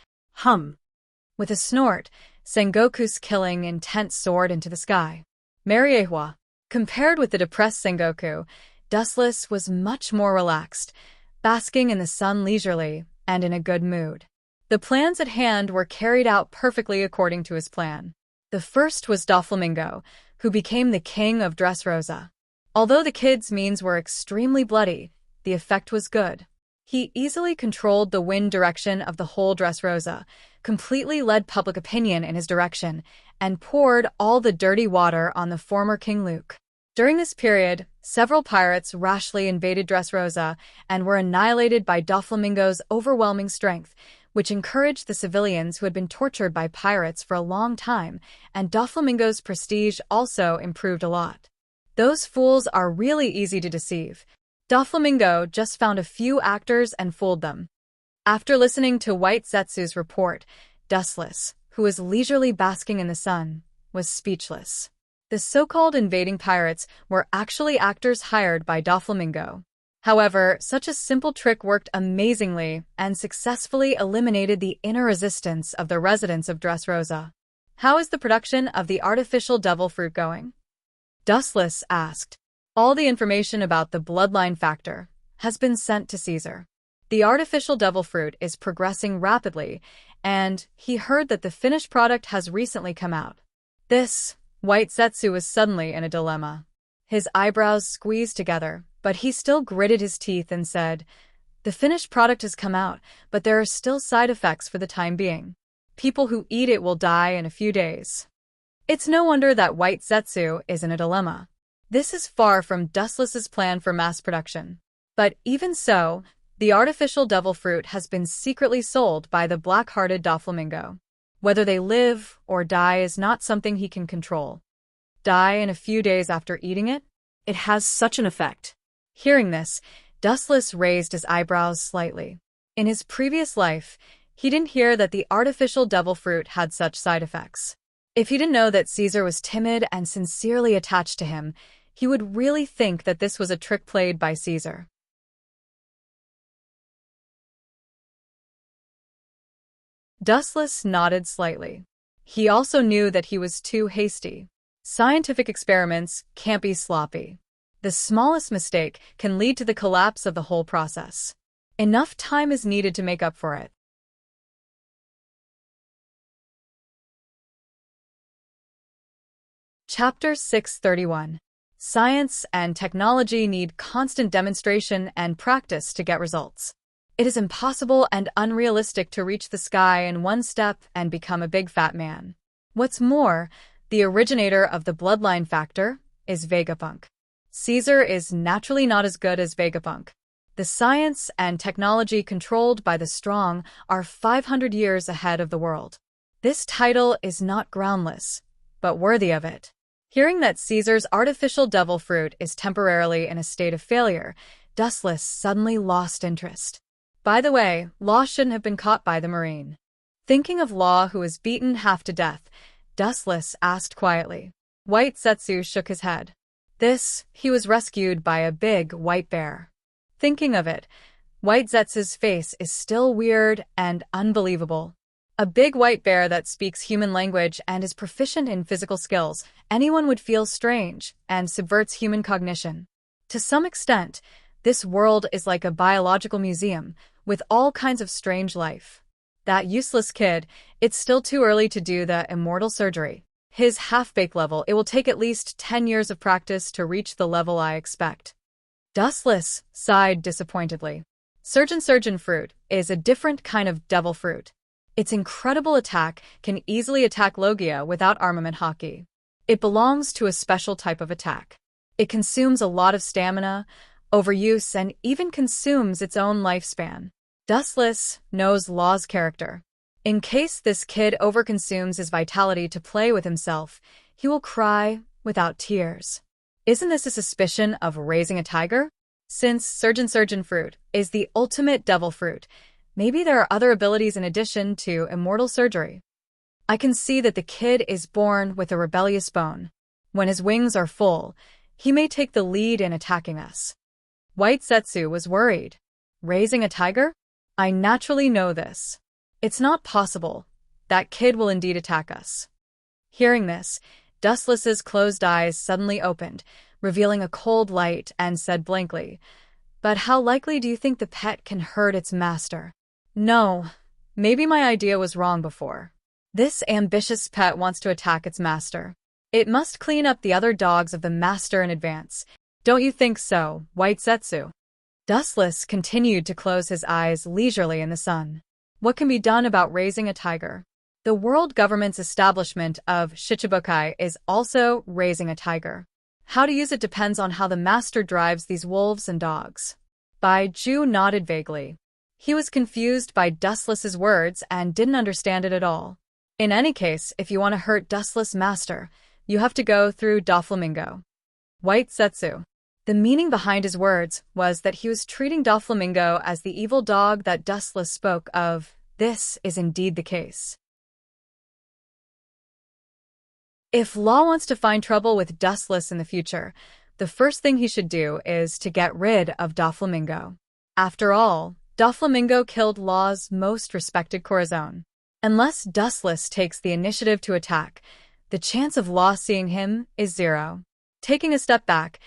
With a snort, Sengoku's killing intent soared into the sky. Mariehua. Compared with the depressed Sengoku, Dustless was much more relaxed. basking in the sun leisurely and in a good mood. The plans at hand were carried out perfectly according to his plan. The first was Doflamingo, who became the king of Dressrosa. Although the kid's means were extremely bloody, the effect was good. He easily controlled the wind direction of the whole Dressrosa, completely led public opinion in his direction, and poured all the dirty water on the former King Luke. During this period, several pirates rashly invaded Dressrosa and were annihilated by Doflamingo's overwhelming strength, which encouraged the civilians who had been tortured by pirates for a long time, and Doflamingo's prestige also improved a lot. Those fools are really easy to deceive. Doflamingo just found a few actors and fooled them. After listening to White Zetsu's report, Dustless, who was leisurely basking in the sun, was speechless. The so-called invading pirates were actually actors hired by Doflamingo. However, such a simple trick worked amazingly and successfully eliminated the inner resistance of the residents of Dressrosa. How is the production of the artificial devil fruit going? Dustless asked. All the information about the bloodline factor has been sent to Caesar. The artificial devil fruit is progressing rapidly, and he heard that the finished product has recently come out. White Zetsu was suddenly in a dilemma. His eyebrows squeezed together, but he still gritted his teeth and said, "The finished product has come out, but there are still side effects for the time being. People who eat it will die in a few days." It's no wonder that White Zetsu is in a dilemma. This is far from Dustless's plan for mass production. But even so, the artificial devil fruit has been secretly sold by the black-hearted Doflamingo. Whether they live or die is not something he can control. Die in a few days after eating it? It has such an effect. Hearing this, Dustless raised his eyebrows slightly. In his previous life, he didn't hear that the artificial devil fruit had such side effects. If he didn't know that Caesar was timid and sincerely attached to him, he would really think that this was a trick played by Caesar. Dustless nodded slightly. He also knew that he was too hasty. Scientific experiments can't be sloppy. The smallest mistake can lead to the collapse of the whole process. Enough time is needed to make up for it. Chapter 631. Science and technology need constant demonstration and practice to get results. It is impossible and unrealistic to reach the sky in one step and become a big fat man. What's more, the originator of the bloodline factor is Vegapunk. Caesar is naturally not as good as Vegapunk. The science and technology controlled by the strong are 500 years ahead of the world. This title is not groundless, but worthy of it. Hearing that Caesar's artificial devil fruit is temporarily in a state of failure, Dustless suddenly lost interest. By the way, Law shouldn't have been caught by the Marine. Thinking of Law, who was beaten half to death, Dustless asked quietly. White Zetsu shook his head. He was rescued by a big white bear. Thinking of it, White Zetsu's face is still weird and unbelievable. A big white bear that speaks human language and is proficient in physical skills, anyone would feel strange and subverts human cognition. To some extent, this world is like a biological museum with all kinds of strange life. That useless kid, it's still too early to do the immortal surgery. His half-baked level, it will take at least 10 years of practice to reach the level I expect. Dustless sighed disappointedly. Surgeon fruit is a different kind of devil fruit. Its incredible attack can easily attack Logia without armament hockey. It belongs to a special type of attack. It consumes a lot of stamina, overuse, and even consumes its own lifespan. Dustless knows Law's character. In case this kid overconsumes his vitality to play with himself, he will cry without tears. Isn't this a suspicion of raising a tiger? Since surgeon fruit is the ultimate devil fruit, maybe there are other abilities in addition to immortal surgery. I can see that the kid is born with a rebellious bone. When his wings are full, he may take the lead in attacking us. White Zetsu was worried. Raising a tiger? I naturally know this. It's not possible. That kid will indeed attack us. Hearing this, Dustless's closed eyes suddenly opened, revealing a cold light, and said blankly, But how likely do you think the pet can hurt its master? No, maybe my idea was wrong before. This ambitious pet wants to attack its master. It must clean up the other dogs of the master in advance. Don't you think so, White Setsu? Dustless continued to close his eyes leisurely in the sun. What can be done about raising a tiger? The world government's establishment of Shichibukai is also raising a tiger. How to use it depends on how the master drives these wolves and dogs. Baiju nodded vaguely. He was confused by Dustless's words and didn't understand it at all. In any case, if you want to hurt Dustless master, you have to go through Doflamingo. White Setsu. The meaning behind his words was that he was treating Doflamingo as the evil dog that Dustless spoke of. This is indeed the case. If Law wants to find trouble with Dustless in the future, the first thing he should do is to get rid of Doflamingo. After all, Doflamingo killed Law's most respected Corazon. Unless Dustless takes the initiative to attack, the chance of Law seeing him is 0. Taking a step back,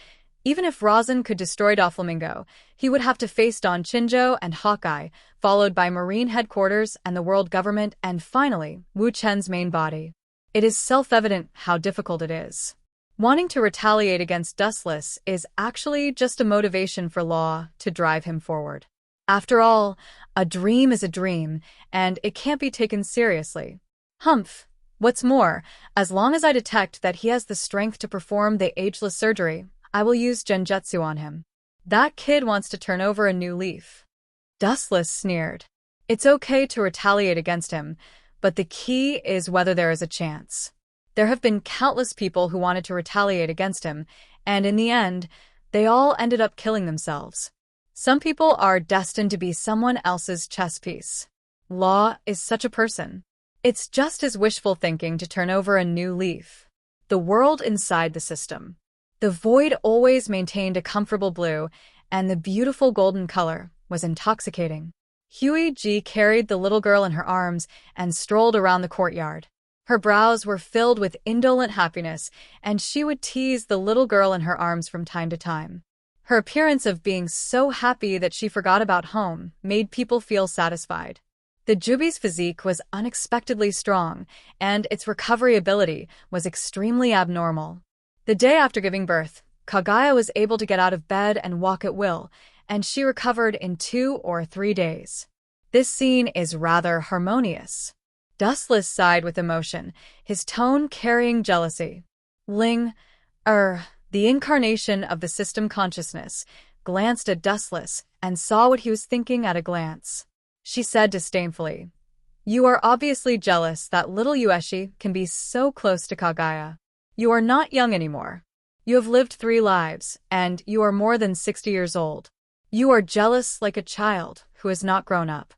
even if Razan could destroy Doflamingo, he would have to face Don Chinjo and Hawkeye, followed by Marine Headquarters and the world government, and finally, Wu Chen's main body. It is self-evident how difficult it is. Wanting to retaliate against Dustless is actually just a motivation for Law to drive him forward. After all, a dream is a dream, and it can't be taken seriously. Humph. What's more, as long as I detect that he has the strength to perform the ageless surgery, I will use genjutsu on him. That kid wants to turn over a new leaf. Dustless sneered. It's okay to retaliate against him, but the key is whether there is a chance. There have been countless people who wanted to retaliate against him, and in the end, they all ended up killing themselves. Some people are destined to be someone else's chess piece. Law is such a person. It's just his wishful thinking to turn over a new leaf. The world inside the system. The void always maintained a comfortable blue, and the beautiful golden color was intoxicating. Huey G carried the little girl in her arms and strolled around the courtyard. Her brows were filled with indolent happiness, and she would tease the little girl in her arms from time to time. Her appearance of being so happy that she forgot about home made people feel satisfied. The Jubi's physique was unexpectedly strong, and its recovery ability was extremely abnormal. The day after giving birth, Kagaya was able to get out of bed and walk at will, and she recovered in 2 or 3 days. This scene is rather harmonious. Dustless sighed with emotion, his tone carrying jealousy. Ling, the incarnation of the system consciousness, glanced at Dustless and saw what he was thinking at a glance. She said disdainfully, "You are obviously jealous that little Ueshi can be so close to Kagaya. You are not young anymore. You have lived 3 lives, and you are more than 60 years old. You are jealous like a child who has not grown up."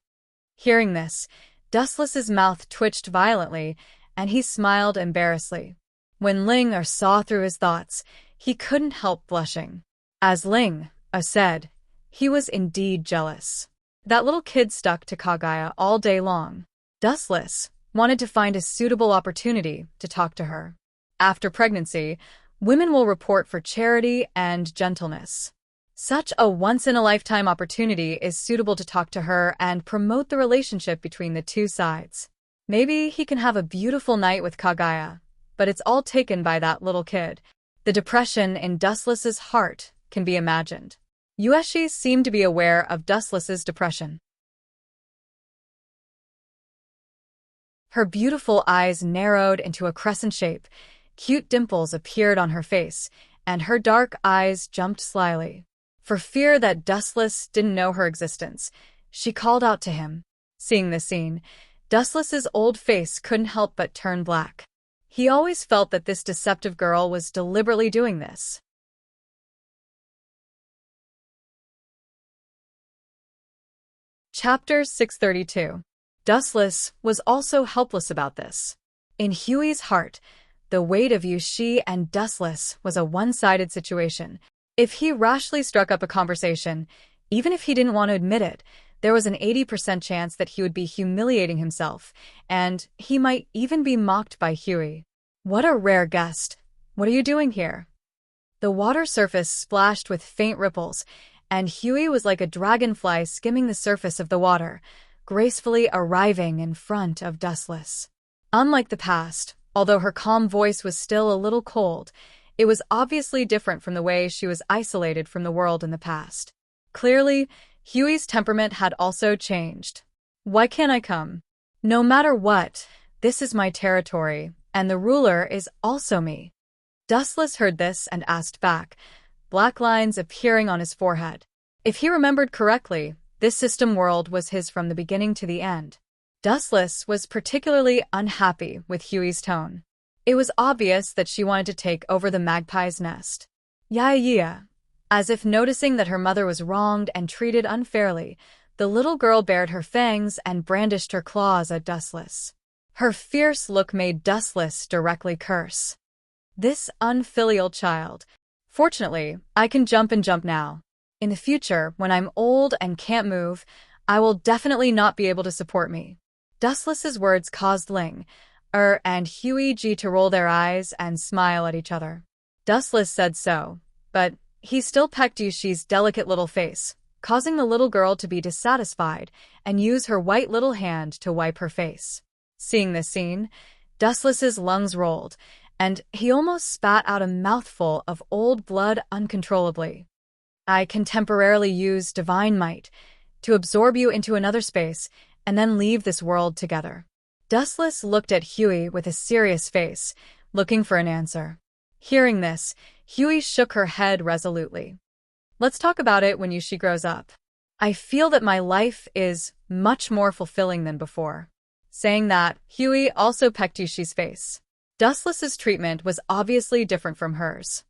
Hearing this, Dustless's mouth twitched violently, and he smiled embarrassedly. When Ling saw through his thoughts, he couldn't help blushing. As Ling said, he was indeed jealous. That little kid stuck to Kagaya all day long. Dustless wanted to find a suitable opportunity to talk to her. After pregnancy, women will report for charity and gentleness. Such a once-in-a-lifetime opportunity is suitable to talk to her and promote the relationship between the 2 sides. Maybe he can have a beautiful night with Kagaya, but it's all taken by that little kid. The depression in Dustless's heart can be imagined. Ueshi seemed to be aware of Dustless's depression. Her beautiful eyes narrowed into a crescent shape, cute dimples appeared on her face, and her dark eyes jumped slyly. For fear that Dustless didn't know her existence, she called out to him. Seeing this scene, Dustless's old face couldn't help but turn black. He always felt that this deceptive girl was deliberately doing this. Chapter 632. Dustless was also helpless about this. In Huey's heart, the weight of Yushi and Dustless was a one-sided situation. If he rashly struck up a conversation, even if he didn't want to admit it, there was an 80% chance that he would be humiliating himself, and he might even be mocked by Huey. What a rare guest. What are you doing here? The water surface splashed with faint ripples, and Huey was like a dragonfly skimming the surface of the water, gracefully arriving in front of Dustless. Unlike the past, although her calm voice was still a little cold, it was obviously different from the way she was isolated from the world in the past. Clearly, Huey's temperament had also changed. "Why can't I come? No matter what, this is my territory, and the ruler is also me." Dustless heard this and asked back, black lines appearing on his forehead. If he remembered correctly, this system world was his from the beginning to the end. Dustless was particularly unhappy with Huey's tone. It was obvious that she wanted to take over the magpie's nest. Yeah. As if noticing that her mother was wronged and treated unfairly, the little girl bared her fangs and brandished her claws at Dustless. Her fierce look made Dustless directly curse. This unfilial child. Fortunately, I can jump and jump now. In the future, when I'm old and can't move, I will definitely not be able to support me. Dustless's words caused Ling, and Huey to roll their eyes and smile at each other. Dustless said so, but he still pecked Yushi's delicate little face, causing the little girl to be dissatisfied and use her white little hand to wipe her face. Seeing this scene, Dustless's lungs rolled, and he almost spat out a mouthful of old blood uncontrollably. "I can temporarily use divine might to absorb you into another space and then leave this world together." Dustless looked at Huey with a serious face, looking for an answer. Hearing this, Huey shook her head resolutely. "Let's talk about it when Yushi grows up. I feel that my life is much more fulfilling than before." Saying that, Huey also pecked Yushi's face. Dustless's treatment was obviously different from hers.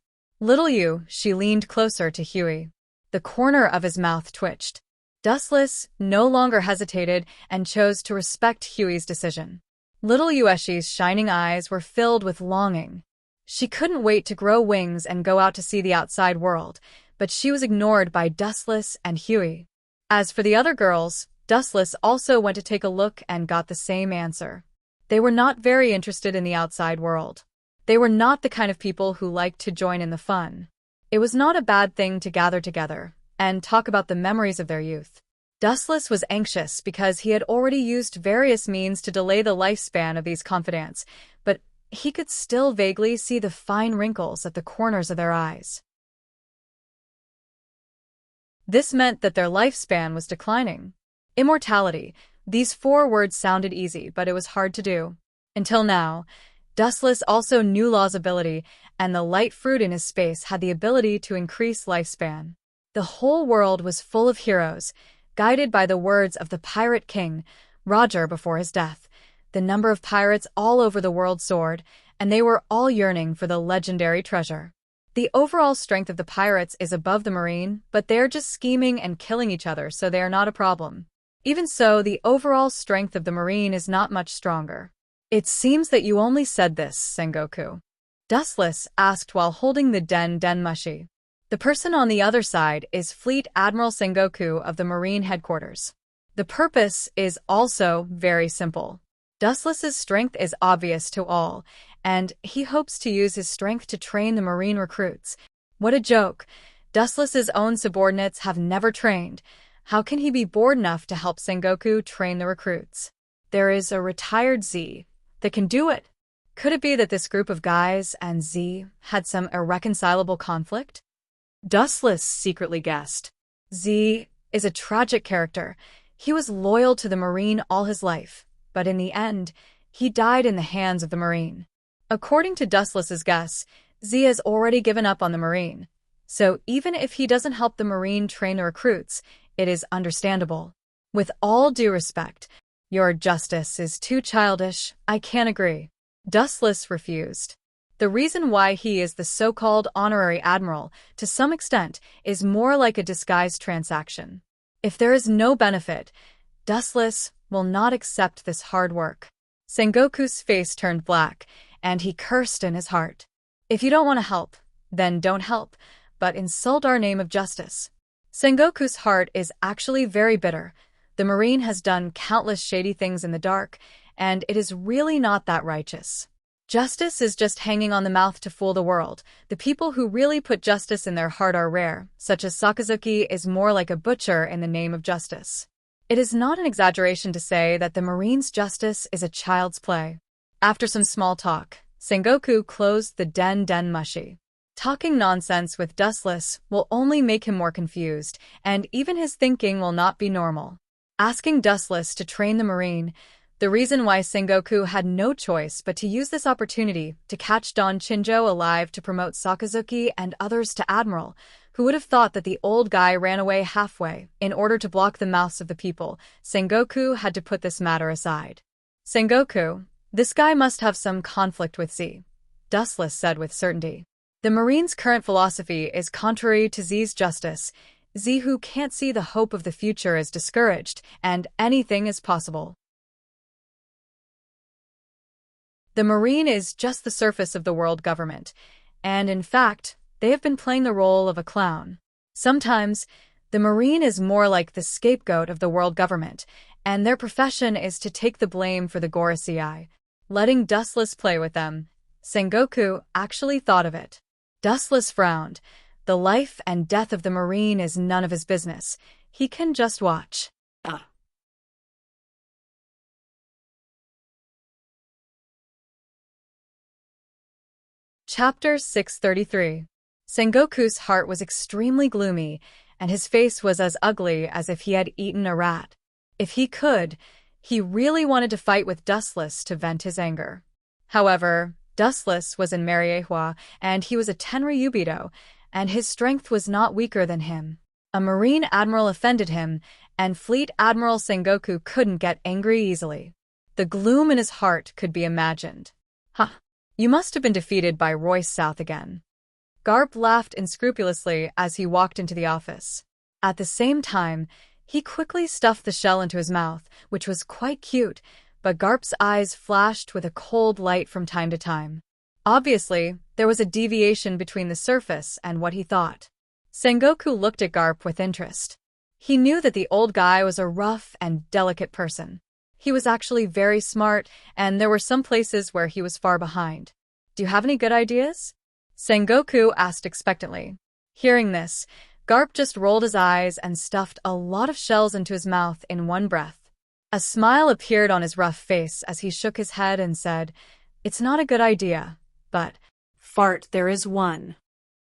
She leaned closer to Huey. The corner of his mouth twitched. Dustless no longer hesitated and chose to respect Huey's decision. Little Yueshi's shining eyes were filled with longing. She couldn't wait to grow wings and go out to see the outside world, but she was ignored by Dustless and Huey. As for the other girls, Dustless also went to take a look and got the same answer. They were not very interested in the outside world. They were not the kind of people who liked to join in the fun. It was not a bad thing to gather together and talk about the memories of their youth. Dustless was anxious because he had already used various means to delay the lifespan of these confidants, but he could still vaguely see the fine wrinkles at the corners of their eyes. This meant that their lifespan was declining. Immortality. These 4 words sounded easy, but it was hard to do. Until now, Dustless also knew Law's ability, and the light fruit in his space had the ability to increase lifespan. The whole world was full of heroes, guided by the words of the Pirate King, Roger, before his death. The number of pirates all over the world soared, and they were all yearning for the legendary treasure. The overall strength of the pirates is above the Marine, but they're just scheming and killing each other, so they are not a problem. Even so, the overall strength of the Marine is not much stronger. "It seems that you only said this, Sengoku," Dustless asked while holding the Den mushi. The person on the other side is Fleet Admiral Sengoku of the Marine headquarters. The purpose is also very simple. Dustless's strength is obvious to all, and he hopes to use his strength to train the Marine recruits. What a joke! Dustless's own subordinates have never trained. How can he be bored enough to help Sengoku train the recruits? There is a retired Z that can do it. Could it be that this group of guys and Z had some irreconcilable conflict? Dustless secretly guessed. Z is a tragic character. He was loyal to the Marine all his life, but in the end, he died in the hands of the Marine. According to Dustless's guess, Z has already given up on the Marine. So even if he doesn't help the Marine train the recruits, it is understandable. With all due respect, your justice is too childish. I can't agree. Dustless refused. The reason why he is the so-called honorary admiral, to some extent, is more like a disguised transaction. If there is no benefit, Dustless will not accept this hard work. Sengoku's face turned black, and he cursed in his heart. If you don't want to help, then don't help, but insult our name of justice. Sengoku's heart is actually very bitter. The Marine has done countless shady things in the dark, and it is really not that righteous. Justice is just hanging on the mouth to fool the world. The people who really put justice in their heart are rare, such as Sakazuki is more like a butcher in the name of justice. It is not an exaggeration to say that the Marine's justice is a child's play. After some small talk, Sengoku closed the den mushi. Talking nonsense with Dustless will only make him more confused, and even his thinking will not be normal. Asking Dustless to train the Marine, the reason why Sengoku had no choice but to use this opportunity to catch Don Chinjo alive to promote Sakazuki and others to Admiral, who would have thought that the old guy ran away halfway in order to block the mouths of the people. Sengoku had to put this matter aside. Sengoku, this guy must have some conflict with Z, Dustless said with certainty. The Marine's current philosophy is contrary to Z's justice. Z, who can't see the hope of the future, is discouraged, and anything is possible. The Marine is just the surface of the world government, and in fact, they have been playing the role of a clown. Sometimes, the Marine is more like the scapegoat of the world government, and their profession is to take the blame for the Gorosei, letting Dustless play with them. Sengoku actually thought of it. Dustless frowned. The life and death of the Marine is none of his business. He can just watch. Chapter 633. Sengoku's heart was extremely gloomy, and his face was as ugly as if he had eaten a rat. If he could, he really wanted to fight with Dustless to vent his anger. However, Dustless was in Mariehua, and he was a Tenryubido, and his strength was not weaker than him. A Marine Admiral offended him, and Fleet Admiral Sengoku couldn't get angry easily. The gloom in his heart could be imagined. You must have been defeated by Royce South again. Garp laughed unscrupulously as he walked into the office. At the same time, he quickly stuffed the shell into his mouth, which was quite cute, but Garp's eyes flashed with a cold light from time to time. Obviously, there was a deviation between the surface and what he thought. Sengoku looked at Garp with interest. He knew that the old guy was a rough and delicate person. He was actually very smart, and there were some places where he was far behind. Do you have any good ideas? Sengoku asked expectantly. Hearing this, Garp just rolled his eyes and stuffed a lot of shells into his mouth in one breath. A smile appeared on his rough face as he shook his head and said, "It's not a good idea, but..." Fart, there is one.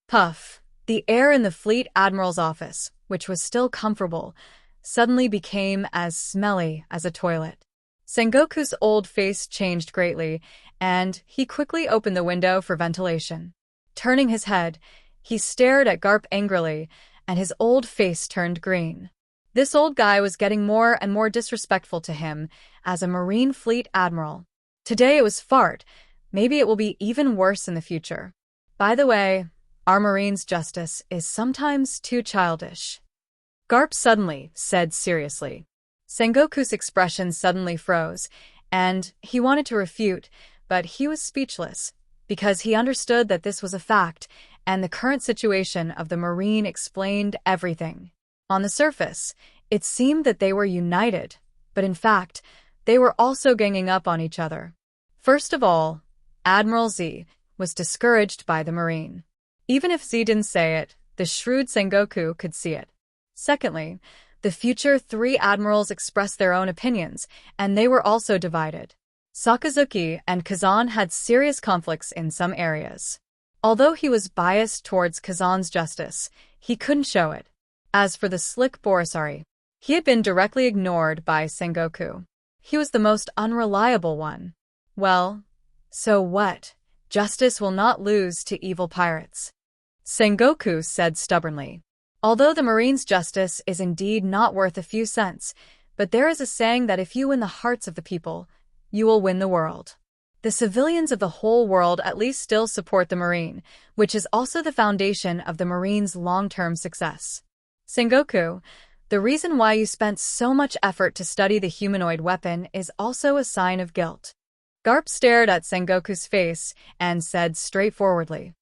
Puff. The air in the Fleet Admiral's office, which was still comfortable, suddenly became as smelly as a toilet. Sengoku's old face changed greatly, and he quickly opened the window for ventilation. Turning his head, he stared at Garp angrily, and his old face turned green. This old guy was getting more and more disrespectful to him as a Marine Fleet Admiral. Today it was Fart. Maybe it will be even worse in the future. By the way, our Marine's justice is sometimes too childish. Garp suddenly said seriously. Sengoku's expression suddenly froze, and he wanted to refute, but he was speechless, because he understood that this was a fact, and the current situation of the Marine explained everything. On the surface, it seemed that they were united, but in fact, they were also ganging up on each other. First of all, Admiral Z was discouraged by the Marine. Even if Z didn't say it, the shrewd Sengoku could see it. Secondly, the future three admirals expressed their own opinions, and they were also divided. Sakazuki and Kazan had serious conflicts in some areas. Although he was biased towards Kazan's justice, he couldn't show it. As for the slick Borisari, he had been directly ignored by Sengoku. He was the most unreliable one. Well, so what? Justice will not lose to evil pirates. Sengoku said stubbornly. Although the Marine's justice is indeed not worth a few cents, but there is a saying that if you win the hearts of the people, you will win the world. The civilians of the whole world at least still support the Marine, which is also the foundation of the Marine's long-term success. Sengoku, the reason why you spent so much effort to study the humanoid weapon is also a sign of guilt. Garp stared at Sengoku's face and said straightforwardly.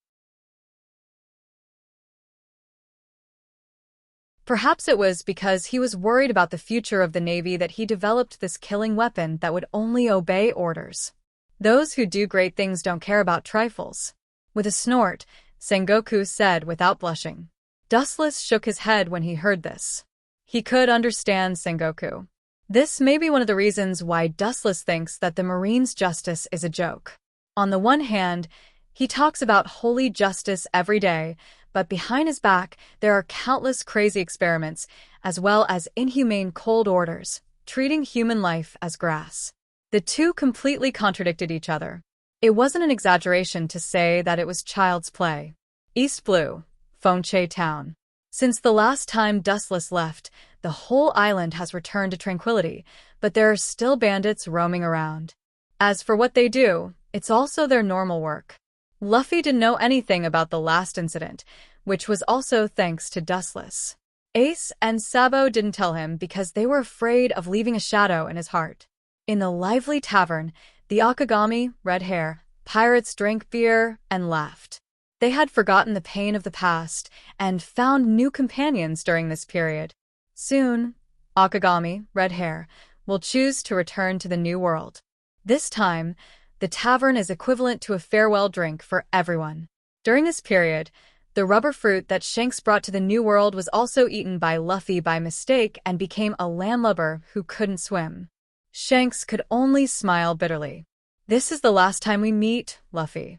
Perhaps it was because he was worried about the future of the Navy that he developed this killing weapon that would only obey orders. Those who do great things don't care about trifles. With a snort, Sengoku said without blushing. Dustless shook his head when he heard this. He could understand Sengoku. This may be one of the reasons why Dustless thinks that the Marine's justice is a joke. On the one hand, he talks about holy justice every day, but behind his back there are countless crazy experiments, as well as inhumane cold orders, treating human life as grass. The two completely contradicted each other. It wasn't an exaggeration to say that it was child's play. East Blue, Fengche Town. Since the last time Dustless left, the whole island has returned to tranquility, but there are still bandits roaming around. As for what they do, it's also their normal work. Luffy didn't know anything about the last incident, which was also thanks to Dustless. Ace and Sabo didn't tell him because they were afraid of leaving a shadow in his heart. In the lively tavern, the Akagami, red hair, pirates drank beer and laughed. They had forgotten the pain of the past and found new companions during this period. Soon, Akagami, red hair, will choose to return to the new world. This time, the tavern is equivalent to a farewell drink for everyone. During this period, the rubber fruit that Shanks brought to the new world was also eaten by Luffy by mistake and became a landlubber who couldn't swim. Shanks could only smile bitterly. This is the last time we meet, Luffy.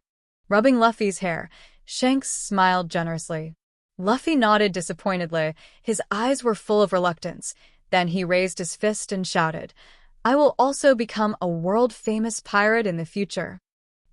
Rubbing Luffy's hair, Shanks smiled generously. Luffy nodded disappointedly. His eyes were full of reluctance. Then he raised his fist and shouted, "I will also become a world-famous pirate in the future."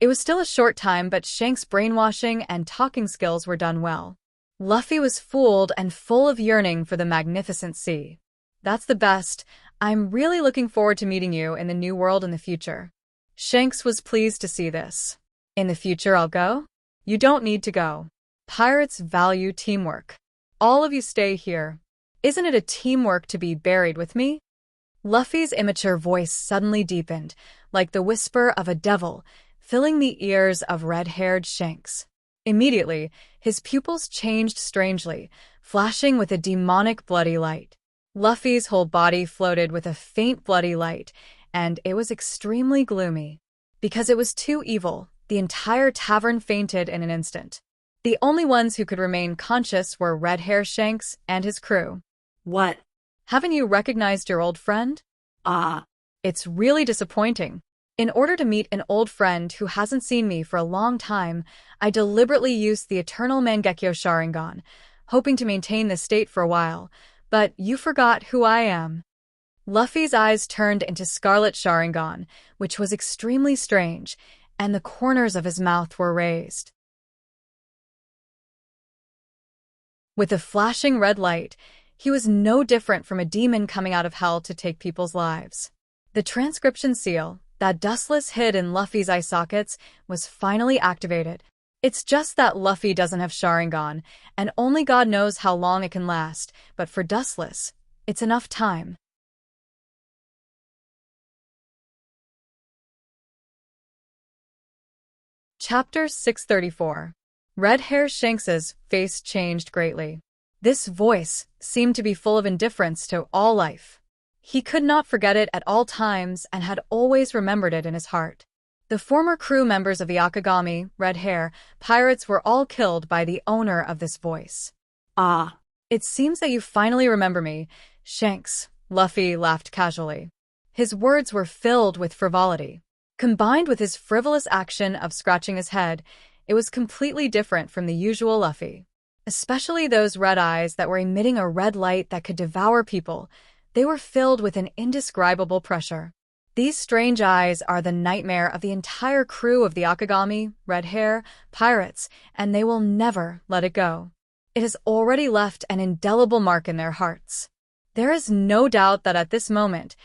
It was still a short time, but Shanks' brainwashing and talking skills were done well. Luffy was fooled and full of yearning for the magnificent sea. "That's the best. I'm really looking forward to meeting you in the new world in the future." Shanks was pleased to see this. "In the future I'll go? You don't need to go. Pirates value teamwork. All of you stay here. Isn't it a teamwork to be buried with me?" Luffy's immature voice suddenly deepened, like the whisper of a devil, filling the ears of red-haired Shanks. Immediately, his pupils changed strangely, flashing with a demonic bloody light. Luffy's whole body floated with a faint bloody light, and it was extremely gloomy. Because it was too evil, the entire tavern fainted in an instant. The only ones who could remain conscious were Red-Hair Shanks and his crew. What? "Haven't you recognized your old friend?" Ah. "It's really disappointing. In order to meet an old friend who hasn't seen me for a long time, I deliberately used the Eternal Mangekyo Sharingan, hoping to maintain this state for a while, but you forgot who I am." Luffy's eyes turned into Scarlet Sharingan, which was extremely strange, and the corners of his mouth were raised. With a flashing red light, he was no different from a demon coming out of hell to take people's lives. The transcription seal that Dustless hid in Luffy's eye sockets was finally activated. It's just that Luffy doesn't have Sharingan, and only God knows how long it can last, but for Dustless, it's enough time. Chapter 634. Red-Hair Shanks's face changed greatly. This voice seemed to be full of indifference to all life. He could not forget it at all times and had always remembered it in his heart. The former crew members of the Akagami, Red Hair, pirates were all killed by the owner of this voice. Ah. "It seems that you finally remember me, Shanks," Luffy laughed casually. His words were filled with frivolity. Combined with his frivolous action of scratching his head, it was completely different from the usual Luffy. Especially those red eyes that were emitting a red light that could devour people. They were filled with an indescribable pressure. These strange eyes are the nightmare of the entire crew of the Akagami, Red Hair, pirates, and they will never let it go. It has already left an indelible mark in their hearts. There is no doubt that at this moment,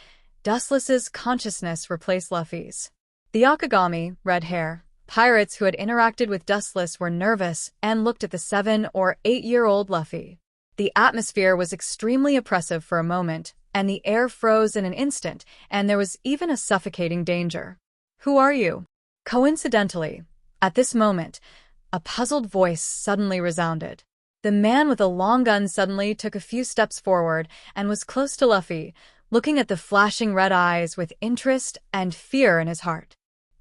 Dustless's consciousness replaced Luffy's. The Akagami, Red Hair, pirates who had interacted with Dustless were nervous and looked at the 7- or 8-year-old Luffy. The atmosphere was extremely oppressive for a moment, and the air froze in an instant, and there was even a suffocating danger. "Who are you?" Coincidentally, at this moment, a puzzled voice suddenly resounded. The man with a long gun suddenly took a few steps forward and was close to Luffy, looking at the flashing red eyes with interest and fear in his heart.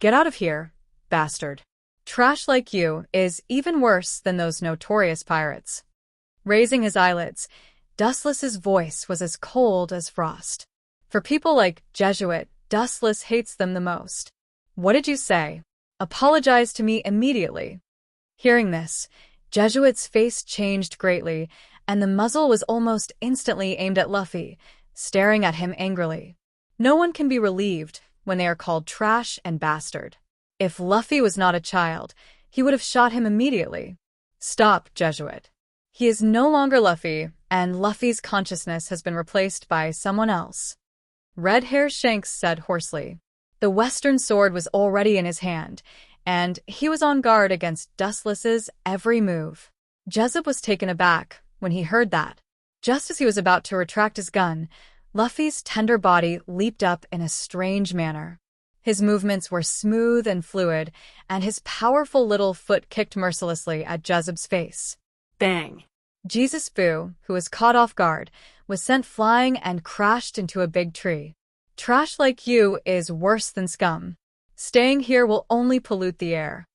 Get out of here, bastard. Trash like you is even worse than those notorious pirates. Raising his eyelids, Dustless's voice was as cold as frost. For people like Jesuit, Dustless hates them the most. What did you say? Apologize to me immediately. Hearing this, Jesuit's face changed greatly, and the muzzle was almost instantly aimed at Luffy, staring at him angrily. No one can be relieved when they are called trash and bastard. If Luffy was not a child, he would have shot him immediately. Stop, Jesuit. He is no longer Luffy, and Luffy's consciousness has been replaced by someone else. Red Hair Shanks said hoarsely. The western sword was already in his hand, and he was on guard against Dustless's every move. Jesup was taken aback when he heard that. Just as he was about to retract his gun, Luffy's tender body leaped up in a strange manner. His movements were smooth and fluid, and his powerful little foot kicked mercilessly at Jezeb's face. Bang! Jesus Boo, who was caught off guard, was sent flying and crashed into a big tree. Trash like you is worse than scum. Staying here will only pollute the air.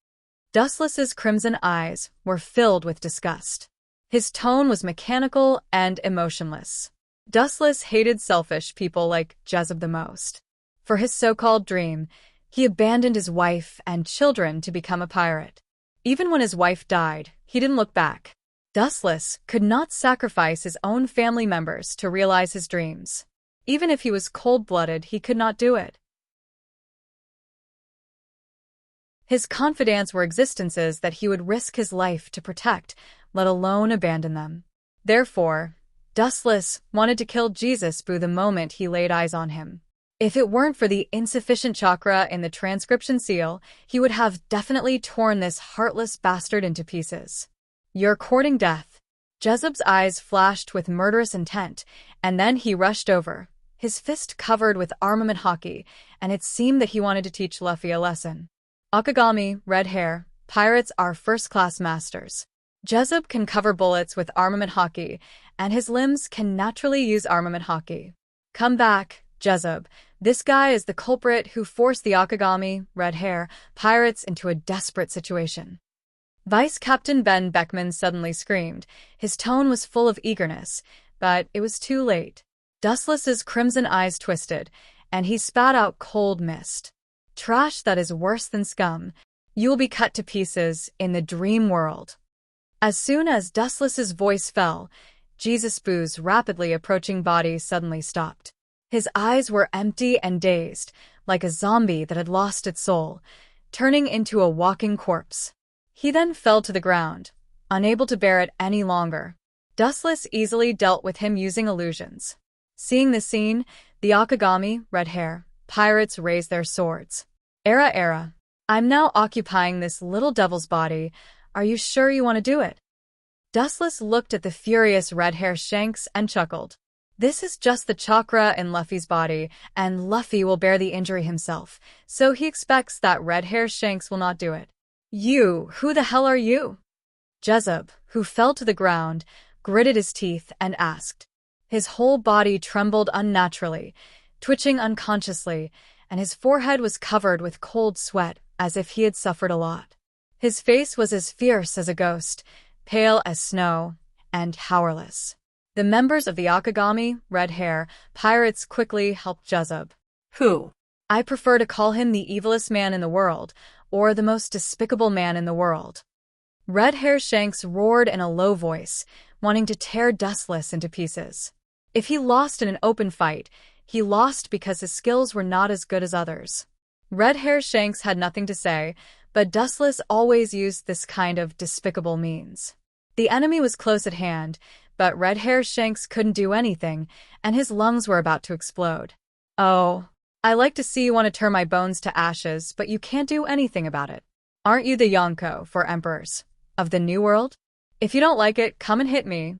Dustless's crimson eyes were filled with disgust. His tone was mechanical and emotionless. Dustless hated selfish people like Jezeb the most. For his so-called dream, he abandoned his wife and children to become a pirate. Even when his wife died, he didn't look back. Dustless could not sacrifice his own family members to realize his dreams. Even if he was cold-blooded, he could not do it. His confidants were existences that he would risk his life to protect, let alone abandon them. Therefore, Dustless wanted to kill Jesus Boo the moment he laid eyes on him. If it weren't for the insufficient chakra in the transcription seal, he would have definitely torn this heartless bastard into pieces. You're courting death. Jezeb's eyes flashed with murderous intent, and then he rushed over, his fist covered with armament hockey, and it seemed that he wanted to teach Luffy a lesson. Akagami, red hair, pirates are first-class masters. Jezeb can cover bullets with armament hockey, and his limbs can naturally use armament hockey. Come back, Jezeb. This guy is the culprit who forced the Akagami, red hair, pirates into a desperate situation. Vice Captain Ben Beckman suddenly screamed. His tone was full of eagerness, but it was too late. Dustless's crimson eyes twisted, and he spat out cold mist. Trash that is worse than scum. You will be cut to pieces in the dream world. As soon as Dustless's voice fell, Jesus Boo's rapidly approaching body suddenly stopped. His eyes were empty and dazed, like a zombie that had lost its soul, turning into a walking corpse. He then fell to the ground, unable to bear it any longer. Dustless easily dealt with him using illusions. Seeing the scene, the Akagami, red hair, pirates raised their swords. Era. I'm now occupying this little devil's body. Are you sure you want to do it? Dustless looked at the furious red hair Shanks and chuckled. This is just the chakra in Luffy's body, and Luffy will bear the injury himself, so he expects that red hair Shanks will not do it. You, who the hell are you? Jezeb, who fell to the ground, gritted his teeth and asked. His whole body trembled unnaturally, twitching unconsciously, and his forehead was covered with cold sweat as if he had suffered a lot. His face was as fierce as a ghost, pale as snow, and powerless. The members of the Akagami, red hair, pirates quickly helped Jezeb. Who? I prefer to call him the evilest man in the world, or the most despicable man in the world. Red Hair Shanks roared in a low voice, wanting to tear Dustless into pieces. If he lost in an open fight, he lost because his skills were not as good as others. Red Hair Shanks had nothing to say, but Dustless always used this kind of despicable means. The enemy was close at hand, but Red Hair Shanks couldn't do anything, and his lungs were about to explode. Oh, I like to see you want to turn my bones to ashes, but you can't do anything about it. Aren't you the Yonko for emperors of the New World? If you don't like it, come and hit me.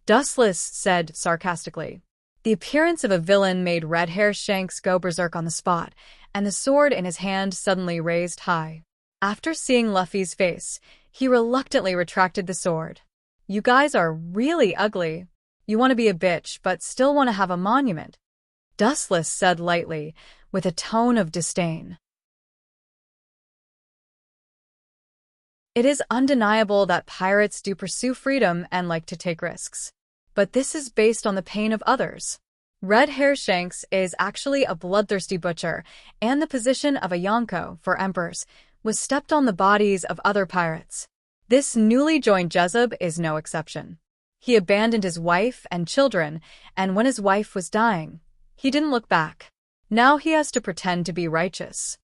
Dustless said sarcastically. The appearance of a villain made Red Hair Shanks go berserk on the spot, and the sword in his hand suddenly raised high. After seeing Luffy's face, he reluctantly retracted the sword. You guys are really ugly. You want to be a bitch, but still want to have a monument. Dustless said lightly, with a tone of disdain. It is undeniable that pirates do pursue freedom and like to take risks. But this is based on the pain of others. Red Hair Shanks is actually a bloodthirsty butcher, and the position of a Yonko, for emperors, was stepped on the bodies of other pirates. This newly joined Jezub is no exception. He abandoned his wife and children, and when his wife was dying, he didn't look back. Now he has to pretend to be righteous.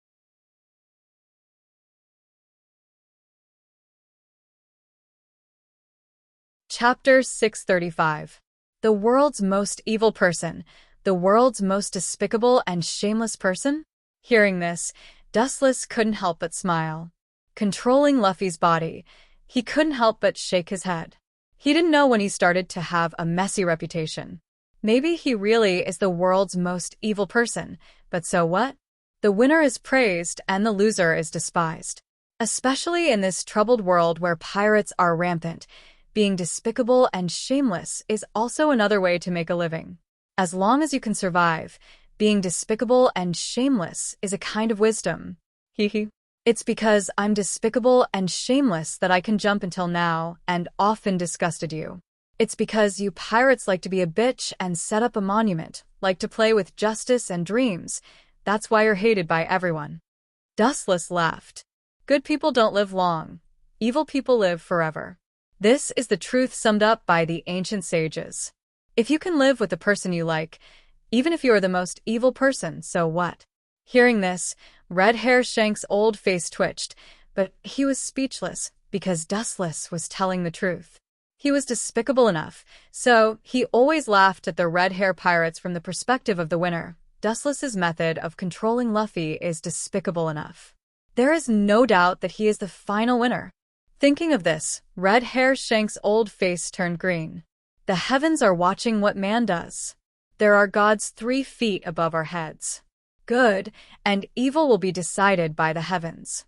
Chapter 635. The world's most evil person, the world's most despicable and shameless person? Hearing this, Dustless couldn't help but smile. Controlling Luffy's body, he couldn't help but shake his head. He didn't know when he started to have a messy reputation. Maybe he really is the world's most evil person, but so what? The winner is praised and the loser is despised. Especially in this troubled world where pirates are rampant, being despicable and shameless is also another way to make a living. As long as you can survive, being despicable and shameless is a kind of wisdom. Hee. It's because I'm despicable and shameless that I can jump until now and often disgusted you. It's because you pirates like to be a bitch and set up a monument, like to play with justice and dreams. That's why you're hated by everyone. Dustless laughed. Good people don't live long. Evil people live forever. This is the truth summed up by the ancient sages. If you can live with the person you like, even if you are the most evil person, so what? Hearing this, Red Hair Shank's old face twitched, but he was speechless because Dustless was telling the truth. He was despicable enough, so he always laughed at the red hair pirates from the perspective of the winner. Dustless's method of controlling Luffy is despicable enough. There is no doubt that he is the final winner. Thinking of this, Red Hair Shank's old face turned green. The heavens are watching what man does. There are gods 3 feet above our heads. Good and evil will be decided by the heavens.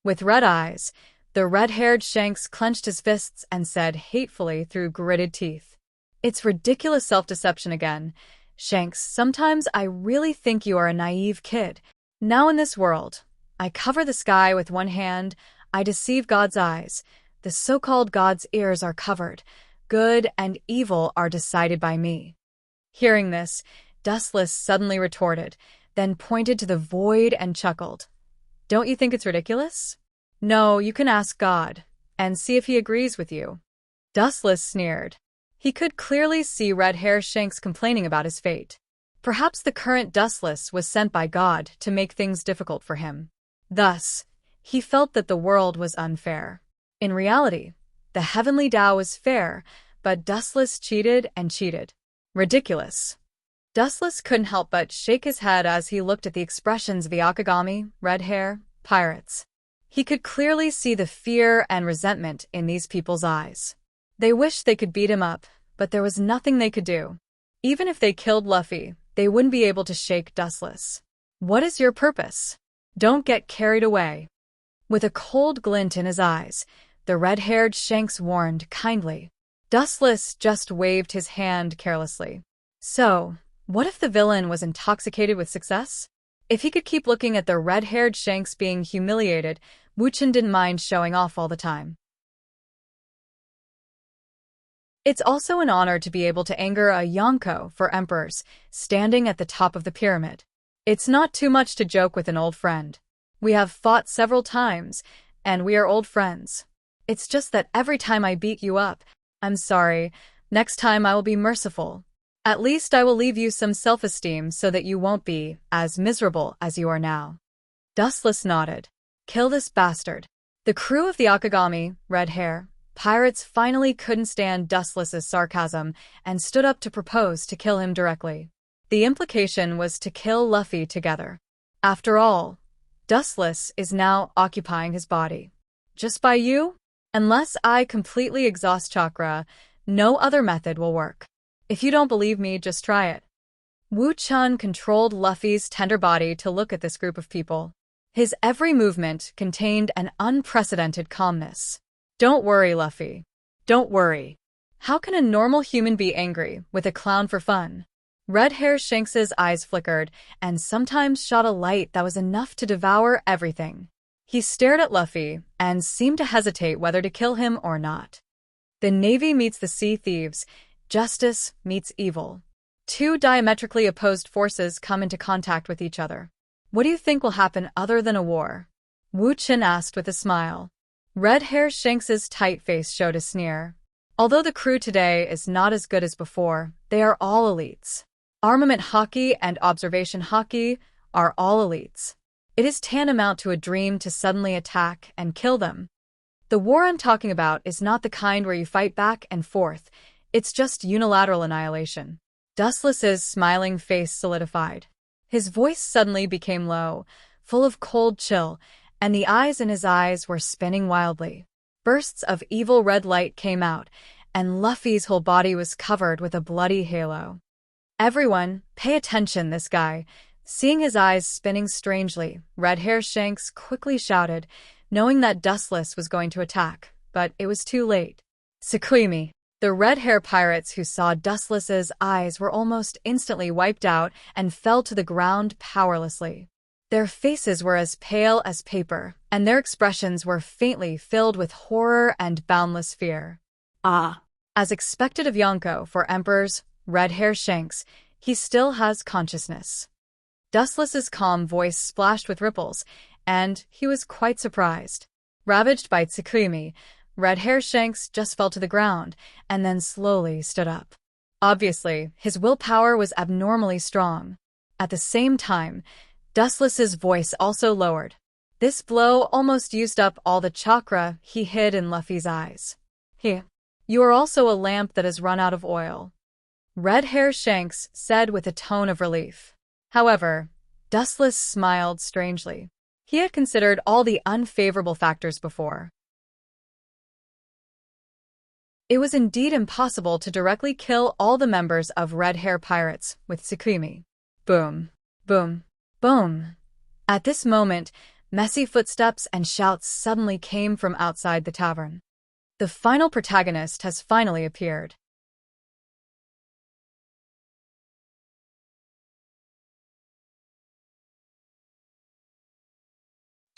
With red eyes, the red-haired Shanks clenched his fists and said hatefully through gritted teeth, "It's ridiculous self-deception again. Shanks, sometimes I really think you are a naive kid. Now in this world, I cover the sky with one hand, I deceive God's eyes. The so-called God's ears are covered. Good and evil are decided by me." Hearing this, Dustless suddenly retorted, then pointed to the void and chuckled. "Don't you think it's ridiculous? No, you can ask God, and see if he agrees with you." Dustless sneered. He could clearly see Red Hair Shanks complaining about his fate. Perhaps the current Dustless was sent by God to make things difficult for him. Thus, he felt that the world was unfair. In reality, the heavenly Tao was fair, but Dustless cheated and cheated. Ridiculous. Dustless couldn't help but shake his head as he looked at the expressions of the Akagami, red hair, pirates. He could clearly see the fear and resentment in these people's eyes. They wished they could beat him up, but there was nothing they could do. Even if they killed Luffy, they wouldn't be able to shake Dustless. "What is your purpose? Don't get carried away." With a cold glint in his eyes, the red-haired Shanks warned kindly. Dustless just waved his hand carelessly. So, what if the villain was intoxicated with success? If he could keep looking at the red-haired Shanks being humiliated, Wuchen didn't mind showing off all the time. It's also an honor to be able to anger a Yonko for emperors, standing at the top of the pyramid. It's not too much to joke with an old friend. We have fought several times, and we are old friends. It's just that every time I beat you up, I'm sorry, next time I will be merciful. At least I will leave you some self-esteem so that you won't be as miserable as you are now. Dustless nodded. Kill this bastard. The crew of the Akagami, red hair, pirates finally couldn't stand Dustless's sarcasm and stood up to propose to kill him directly. The implication was to kill Luffy together. After all, Dustless is now occupying his body. Just by you? Unless I completely exhaust chakra, no other method will work. If you don't believe me, just try it. Wu Chun controlled Luffy's tender body to look at this group of people. His every movement contained an unprecedented calmness. Don't worry, Luffy. Don't worry. How can a normal human be angry with a clown for fun? Red Hair Shanks's eyes flickered and sometimes shot a light that was enough to devour everything. He stared at Luffy and seemed to hesitate whether to kill him or not. The Navy meets the Sea Thieves. Justice meets evil. Two diametrically opposed forces come into contact with each other. What do you think will happen other than a war? Wu Qin asked with a smile. Red Hair Shanks's tight face showed a sneer. Although the crew today is not as good as before, they are all elites. Armament hockey and observation hockey are all elites. It is tantamount to a dream to suddenly attack and kill them. The war I'm talking about is not the kind where you fight back and forth. It's just unilateral annihilation. Dustless's smiling face solidified. His voice suddenly became low, full of cold chill, and the eyes in his eyes were spinning wildly. Bursts of evil red light came out, and Luffy's whole body was covered with a bloody halo. Everyone, pay attention, this guy. Seeing his eyes spinning strangely, Red Hair Shanks quickly shouted, knowing that Dustless was going to attack, but it was too late. Tsukuyomi. The red-hair pirates who saw Dustless's eyes were almost instantly wiped out and fell to the ground powerlessly. Their faces were as pale as paper, and their expressions were faintly filled with horror and boundless fear. Ah. As expected of Yonko for Emperor's Red Hair Shanks, he still has consciousness. Dustless's calm voice splashed with ripples, and he was quite surprised. Ravaged by Tsukuyomi, Red Hair Shanks just fell to the ground, and then slowly stood up. Obviously, his willpower was abnormally strong. At the same time, Dustless's voice also lowered. This blow almost used up all the chakra he hid in Luffy's eyes. You are also a lamp that has run out of oil, Red Hair Shanks said with a tone of relief. However, Dustless smiled strangely. He had considered all the unfavorable factors before. It was indeed impossible to directly kill all the members of Red Hair Pirates with Tsukuyomi. Boom, boom, boom. At this moment, messy footsteps and shouts suddenly came from outside the tavern. The final protagonist has finally appeared.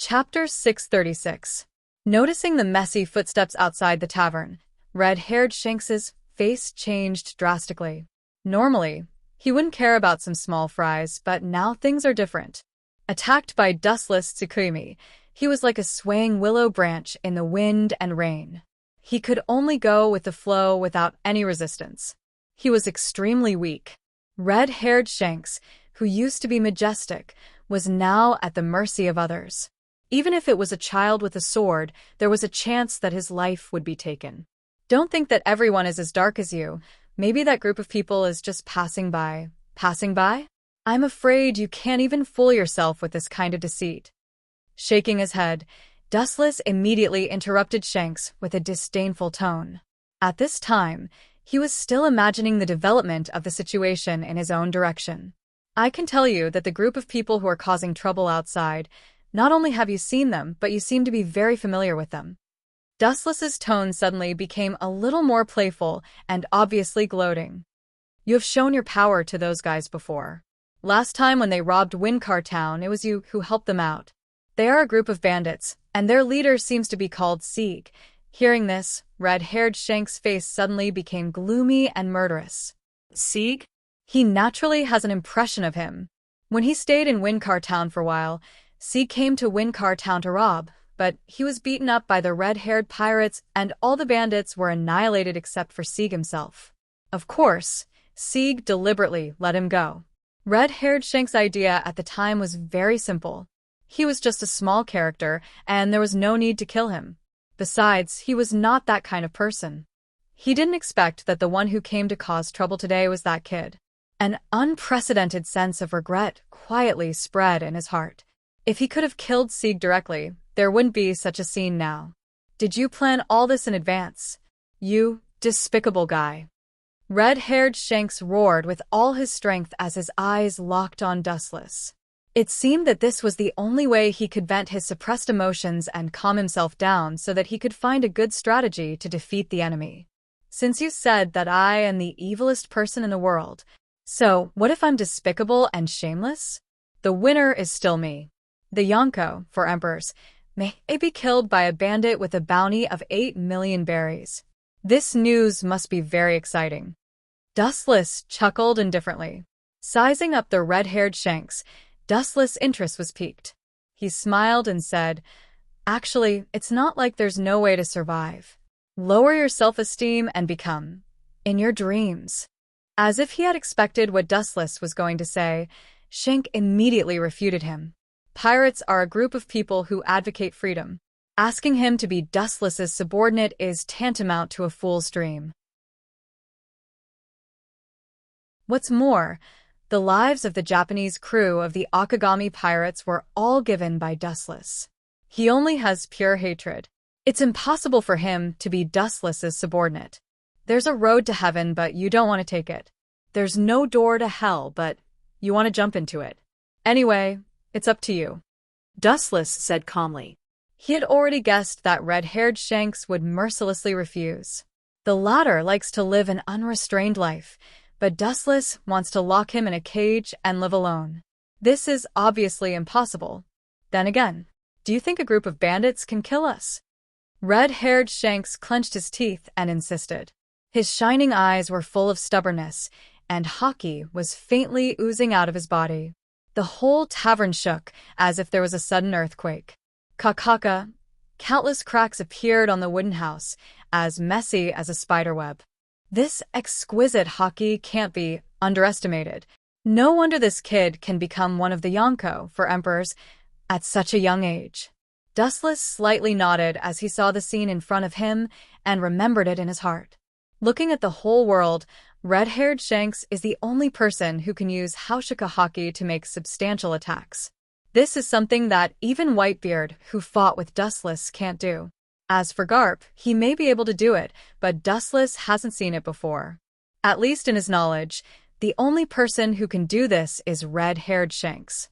Chapter 636. Noticing the messy footsteps outside the tavern, Red-haired Shanks's face changed drastically. Normally, he wouldn't care about some small fries, but now things are different. Attacked by dustless Tsukuyomi, he was like a swaying willow branch in the wind and rain. He could only go with the flow without any resistance. He was extremely weak. Red-haired Shanks, who used to be majestic, was now at the mercy of others. Even if it was a child with a sword, there was a chance that his life would be taken. Don't think that everyone is as dark as you. Maybe that group of people is just passing by. Passing by? I'm afraid you can't even fool yourself with this kind of deceit. Shaking his head, Dustless immediately interrupted Shanks with a disdainful tone. At this time, he was still imagining the development of the situation in his own direction. I can tell you that the group of people who are causing trouble outside, not only have you seen them, but you seem to be very familiar with them. Dustless's tone suddenly became a little more playful and obviously gloating. You have shown your power to those guys before. Last time when they robbed Windcar Town, it was you who helped them out. They are a group of bandits, and their leader seems to be called Sieg. Hearing this, red-haired Shanks' face suddenly became gloomy and murderous. Sieg? He naturally has an impression of him. When he stayed in Windcar Town for a while, Sieg came to Windcar Town to rob, but he was beaten up by the red-haired pirates and all the bandits were annihilated except for Sieg himself. Of course, Sieg deliberately let him go. Red-haired Shanks' idea at the time was very simple. He was just a small character, and there was no need to kill him. Besides, he was not that kind of person. He didn't expect that the one who came to cause trouble today was that kid. An unprecedented sense of regret quietly spread in his heart. If he could have killed Sieg directly, there wouldn't be such a scene now. Did you plan all this in advance? You despicable guy. Red-haired Shanks roared with all his strength as his eyes locked on Dustless. It seemed that this was the only way he could vent his suppressed emotions and calm himself down so that he could find a good strategy to defeat the enemy. Since you said that I am the evilest person in the world, so what if I'm despicable and shameless? The winner is still me. The Yonko, for Emperors, may be killed by a bandit with a bounty of 8 million berries. This news must be very exciting. Dustless chuckled indifferently. Sizing up the red-haired Shanks, Dustless' interest was piqued. He smiled and said, "Actually, it's not like there's no way to survive. Lower your self-esteem and become in your dreams." As if he had expected what Dustless was going to say, Shank immediately refuted him. Pirates are a group of people who advocate freedom. Asking him to be Dustless's subordinate is tantamount to a fool's dream. What's more, the lives of the Japanese crew of the Akagami pirates were all given by Dustless. He only has pure hatred. It's impossible for him to be Dustless's subordinate. There's a road to heaven, but you don't want to take it. There's no door to hell, but you want to jump into it. Anyway, it's up to you. Dustless said calmly. He had already guessed that red-haired Shanks would mercilessly refuse. The latter likes to live an unrestrained life, but Dustless wants to lock him in a cage and live alone. This is obviously impossible. Then again, do you think a group of bandits can kill us? Red-haired Shanks clenched his teeth and insisted. His shining eyes were full of stubbornness, and hockey was faintly oozing out of his body. The whole tavern shook as if there was a sudden earthquake. Kakaka, countless cracks appeared on the wooden house, as messy as a spiderweb. This exquisite hockey can't be underestimated. No wonder this kid can become one of the Yonko for emperors at such a young age. Dustless slightly nodded as he saw the scene in front of him and remembered it in his heart. Looking at the whole world, red-haired Shanks is the only person who can use Haushika hockey to make substantial attacks. This is something that even Whitebeard, who fought with Dustless, can't do. As for Garp, he may be able to do it, but Dustless hasn't seen it before. At least in his knowledge, the only person who can do this is red-haired Shanks.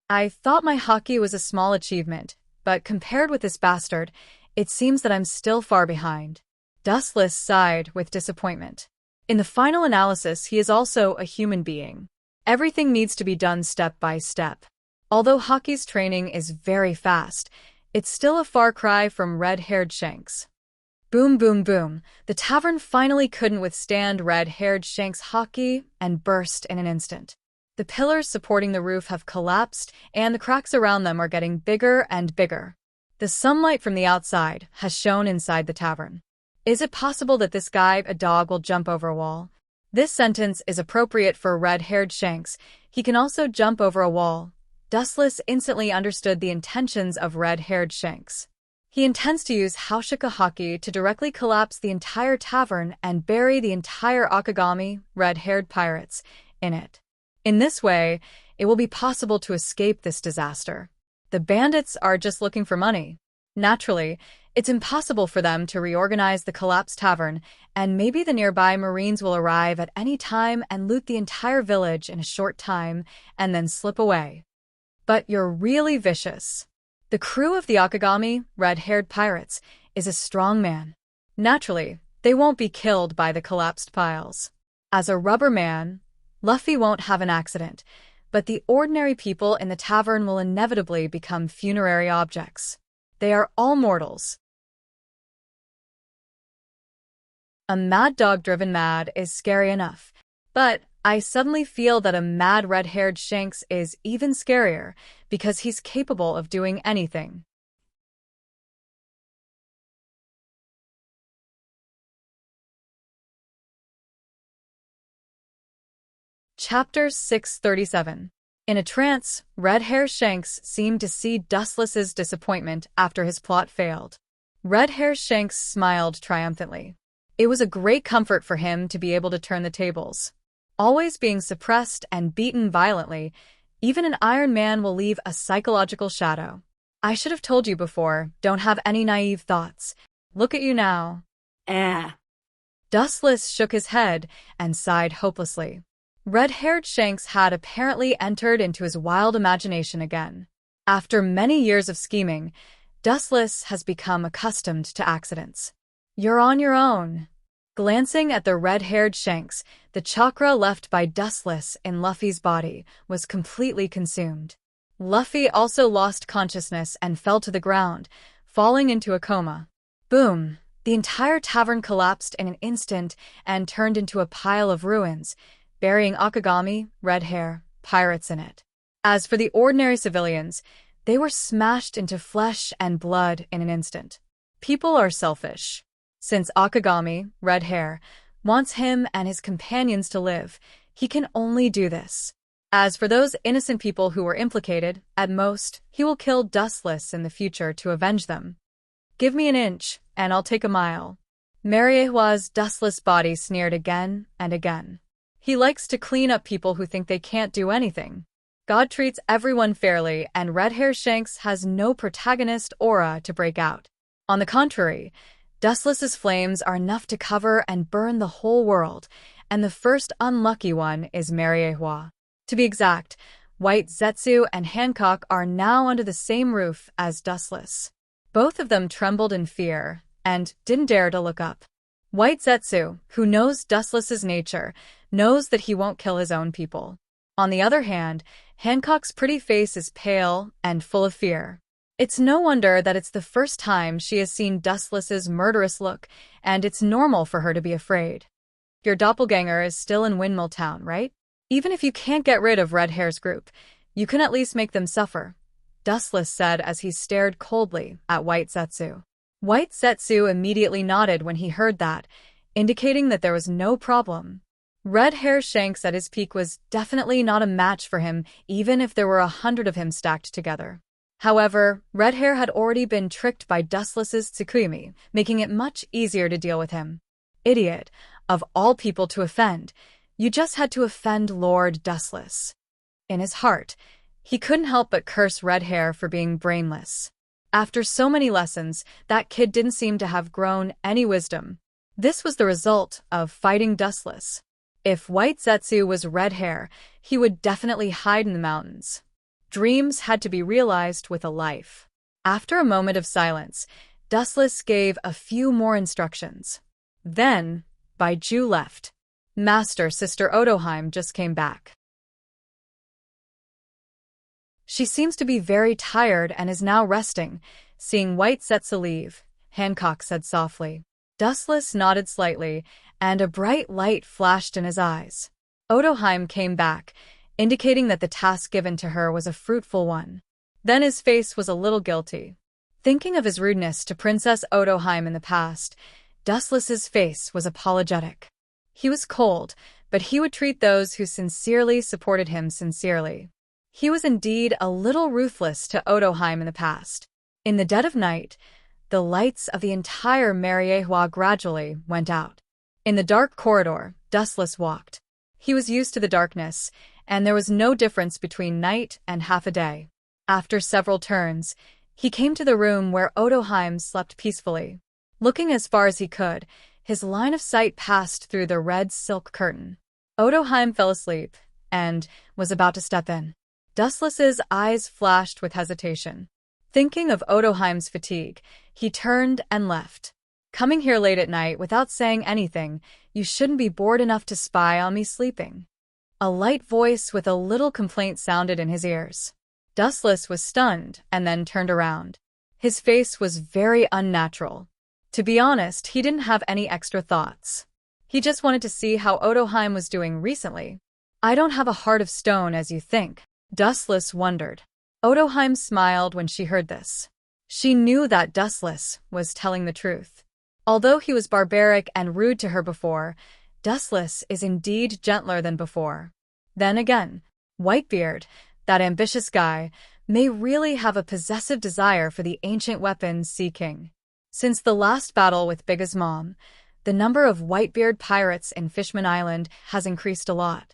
I thought my hockey was a small achievement, but compared with this bastard, it seems that I'm still far behind. Dustless sighed with disappointment. In the final analysis, he is also a human being. Everything needs to be done step by step. Although hockey's training is very fast, it's still a far cry from red-haired Shanks. Boom, boom, boom. The tavern finally couldn't withstand red-haired Shanks' hockey and burst in an instant. The pillars supporting the roof have collapsed, and the cracks around them are getting bigger and bigger. The sunlight from the outside has shone inside the tavern. Is it possible that this guy, a dog, will jump over a wall? This sentence is appropriate for red-haired Shanks. He can also jump over a wall. Dustless instantly understood the intentions of red-haired Shanks. He intends to use Haushika hockey to directly collapse the entire tavern and bury the entire Akagami, red-haired pirates, in it. In this way, it will be possible to escape this disaster. The bandits are just looking for money. Naturally, it's impossible for them to reorganize the collapsed tavern, and maybe the nearby Marines will arrive at any time and loot the entire village in a short time and then slip away. But you're really vicious. The crew of the Akagami, red-haired pirates, is a strong man. Naturally, they won't be killed by the collapsed piles. As a rubber man, Luffy won't have an accident, but the ordinary people in the tavern will inevitably become funerary objects. They are all mortals. A mad dog driven mad is scary enough, but I suddenly feel that a mad red-haired Shanks is even scarier because he's capable of doing anything. Chapter 637. In a trance, red-haired Shanks seemed to see Dustless's disappointment after his plot failed. Red-haired Shanks smiled triumphantly. It was a great comfort for him to be able to turn the tables. Always being suppressed and beaten violently, even an Iron Man will leave a psychological shadow. I should have told you before, don't have any naive thoughts. Look at you now. Dustless shook his head and sighed hopelessly. Red-haired Shanks had apparently entered into his wild imagination again. After many years of scheming, Dustless has become accustomed to accidents. You're on your own. Glancing at the red-haired Shanks, the chakra left by Dustless in Luffy's body was completely consumed. Luffy also lost consciousness and fell to the ground, falling into a coma. Boom! The entire tavern collapsed in an instant and turned into a pile of ruins, burying Akagami, Red Hair, pirates in it. As for the ordinary civilians, they were smashed into flesh and blood in an instant. People are selfish. Since Akagami, Red Hair, wants him and his companions to live, he can only do this. As for those innocent people who were implicated, at most, he will kill Dustless in the future to avenge them. Give me an inch, and I'll take a mile. Mariehua's dustless body sneered again and again. He likes to clean up people who think they can't do anything. God treats everyone fairly, and Red Hair Shanks has no protagonist aura to break out. On the contrary, Dustless's flames are enough to cover and burn the whole world, and the first unlucky one is Mariehua. To be exact, White Zetsu and Hancock are now under the same roof as Dustless. Both of them trembled in fear and didn't dare to look up. White Zetsu, who knows Dustless's nature, knows that he won't kill his own people. On the other hand, Hancock's pretty face is pale and full of fear. It's no wonder that it's the first time she has seen Dustless's murderous look, and it's normal for her to be afraid. Your doppelganger is still in Windmill Town, right? Even if you can't get rid of Red Hair's group, you can at least make them suffer, Dustless said as he stared coldly at White Zetsu. White Zetsu immediately nodded when he heard that, indicating that there was no problem. Red Hair Shanks at his peak was definitely not a match for him, even if there were 100 of him stacked together. However, Red Hair had already been tricked by Dustless's Tsukumi, making it much easier to deal with him. Idiot, of all people to offend, you just had to offend Lord Dustless. In his heart, he couldn't help but curse Red Hair for being brainless. After so many lessons, that kid didn't seem to have grown any wisdom. This was the result of fighting Dustless. If White Zetsu was Red Hair, he would definitely hide in the mountains. Dreams had to be realized with a life. After a moment of silence, Dustless gave a few more instructions. Then, Baiju left. Master Sister Odoheim just came back. She seems to be very tired and is now resting. Seeing White Zetsu leave, Hancock said softly. Dustless nodded slightly, and a bright light flashed in his eyes. Odoheim came back, indicating that the task given to her was a fruitful one. Then his face was a little guilty. Thinking of his rudeness to Princess Odoheim in the past, Dustless's face was apologetic. He was cold, but he would treat those who sincerely supported him sincerely. He was indeed a little ruthless to Odoheim in the past. In the dead of night, the lights of the entire Mariehua gradually went out. In the dark corridor, Dustless walked. He was used to the darkness, and there was no difference between night and half a day. After several turns, he came to the room where Odoheim slept peacefully. Looking as far as he could, his line of sight passed through the red silk curtain. Odoheim fell asleep and was about to step in. Dustless's eyes flashed with hesitation. Thinking of Odoheim's fatigue, he turned and left. Coming here late at night without saying anything, you shouldn't be bored enough to spy on me sleeping. A light voice with a little complaint sounded in his ears. Dustless was stunned and then turned around. His face was very unnatural. To be honest, he didn't have any extra thoughts. He just wanted to see how Odoheim was doing recently. I don't have a heart of stone as you think, Dustless wondered. Odoheim smiled when she heard this. She knew that Dustless was telling the truth. Although he was barbaric and rude to her before, Dustless is indeed gentler than before. Then again, Whitebeard, that ambitious guy, may really have a possessive desire for the ancient weapons Sea King. Since the last battle with Big's mom, the number of Whitebeard pirates in Fishman Island has increased a lot.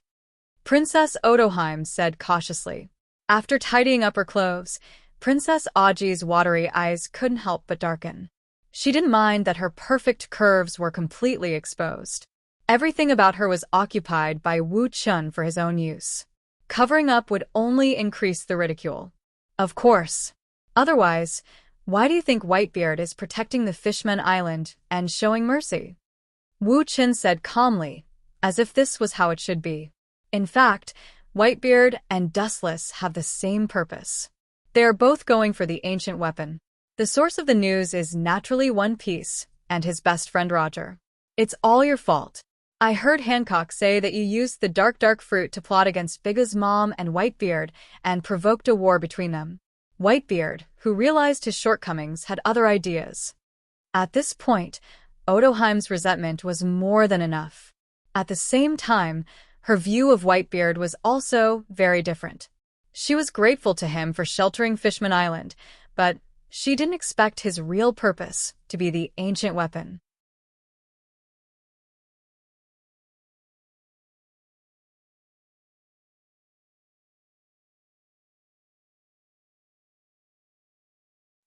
Princess Odoheim said cautiously. After tidying up her clothes, Princess Aji's watery eyes couldn't help but darken. She didn't mind that her perfect curves were completely exposed. Everything about her was occupied by Wu Chun for his own use. Covering up would only increase the ridicule. Of course. Otherwise, why do you think Whitebeard is protecting the Fishman Island and showing mercy? Wu Chun said calmly, as if this was how it should be. In fact, Whitebeard and Dustless have the same purpose. They are both going for the ancient weapon. The source of the news is naturally One Piece and his best friend Roger. It's all your fault. I heard Hancock say that you used the dark fruit to plot against Bigga's mom and Whitebeard and provoked a war between them. Whitebeard, who realized his shortcomings, had other ideas. At this point, Odoheim's resentment was more than enough. At the same time, her view of Whitebeard was also very different. She was grateful to him for sheltering Fishman Island, but she didn't expect his real purpose to be the ancient weapon.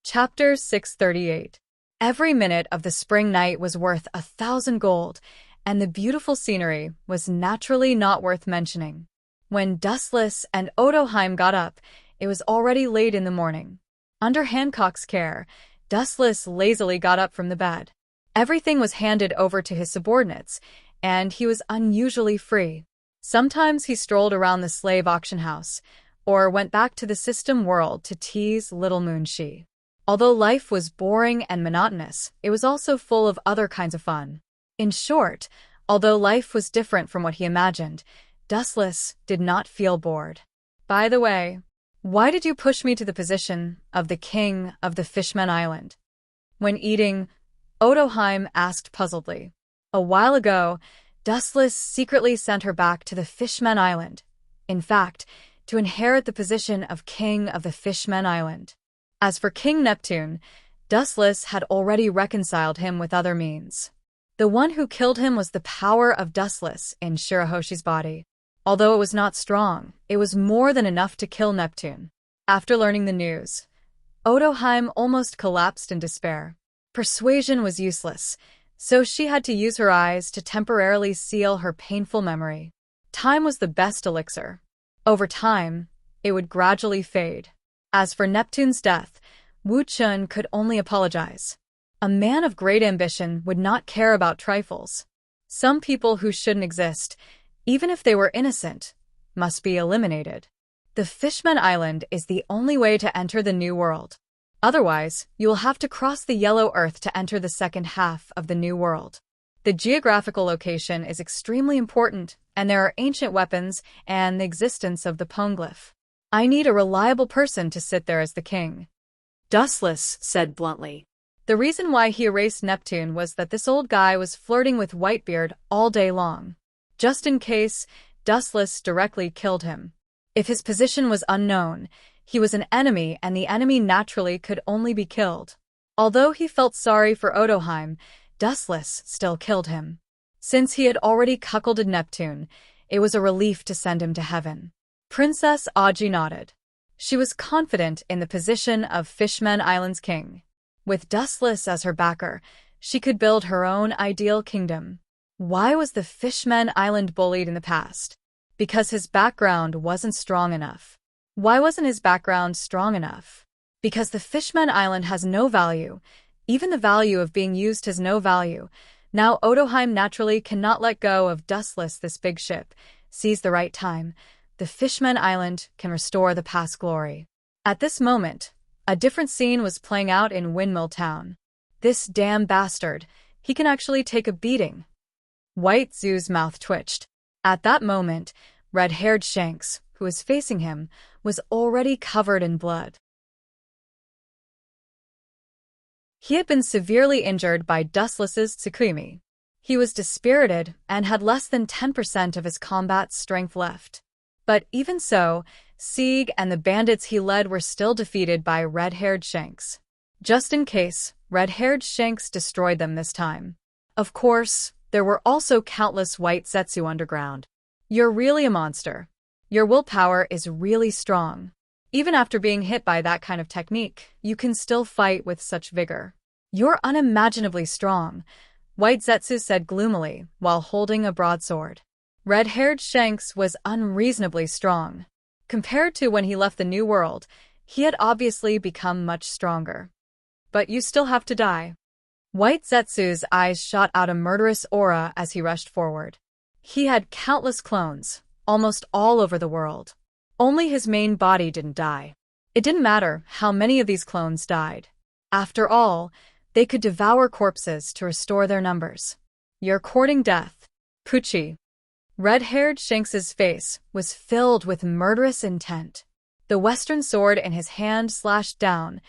Chapter 638. Every minute of the spring night was worth 1,000 gold, and the beautiful scenery was naturally not worth mentioning. When Dustless and Odoheim got up, it was already late in the morning. Under Hancock's care, Dustless lazily got up from the bed. Everything was handed over to his subordinates, and he was unusually free. Sometimes he strolled around the slave auction house, or went back to the system world to tease Little Moonshee. Although life was boring and monotonous, it was also full of other kinds of fun. In short, although life was different from what he imagined, Dustless did not feel bored. By the way, why did you push me to the position of the king of the Fishman Island? When eating, Odoheim asked puzzledly. A while ago, Dustless secretly sent her back to the Fishman Island. In fact, to inherit the position of king of the Fishman Island. As for King Neptune, Dustless had already reconciled him with other means. The one who killed him was the power of Dustless in Shirahoshi's body. Although it was not strong, it was more than enough to kill Neptune. After learning the news, Odoheim almost collapsed in despair. Persuasion was useless, so she had to use her eyes to temporarily seal her painful memory. Time was the best elixir. Over time, it would gradually fade. As for Neptune's death, Wu Chun could only apologize. A man of great ambition would not care about trifles. Some people who shouldn't exist, even if they were innocent, must be eliminated. The Fishman Island is the only way to enter the New World. Otherwise, you will have to cross the Yellow Earth to enter the second half of the New World. The geographical location is extremely important, and there are ancient weapons and the existence of the Poneglyph. I need a reliable person to sit there as the king. Dustless said bluntly. The reason why he erased Neptune was that this old guy was flirting with Whitebeard all day long. Just in case, Dustless directly killed him. If his position was unknown, he was an enemy and the enemy naturally could only be killed. Although he felt sorry for Odoheim, Dustless still killed him. Since he had already cuckolded Neptune, it was a relief to send him to heaven. Princess Aji nodded. She was confident in the position of Fishman Island's king. With Dustless as her backer, she could build her own ideal kingdom. Why was the Fishman Island bullied in the past? Because his background wasn't strong enough. Why wasn't his background strong enough? Because the Fishman Island has no value. Even the value of being used has no value. Now Odoheim naturally cannot let go of Dustless. This big ship sees the right time. The Fishman Island can restore the past glory. At this moment, a different scene was playing out in Windmill Town. This damn bastard, he can actually take a beating. White Zoo's mouth twitched. At that moment, red-haired Shanks, who was facing him, was already covered in blood. He had been severely injured by Dustless's Tsukimi. He was dispirited and had less than 10% of his combat strength left. But even so, Sieg and the bandits he led were still defeated by red-haired Shanks. Just in case, red-haired Shanks destroyed them this time. Of course, there were also countless white Zetsu underground. You're really a monster. Your willpower is really strong. Even after being hit by that kind of technique, you can still fight with such vigor. You're unimaginably strong, White Zetsu said gloomily while holding a broadsword. Red-haired Shanks was unreasonably strong. Compared to when he left the New World, he had obviously become much stronger. But you still have to die. White Zetsu's eyes shot out a murderous aura as he rushed forward. He had countless clones, almost all over the world. Only his main body didn't die. It didn't matter how many of these clones died. After all, they could devour corpses to restore their numbers. You're courting death. Pucci. Red-haired Shanks's face was filled with murderous intent. The western sword in his hand slashed down,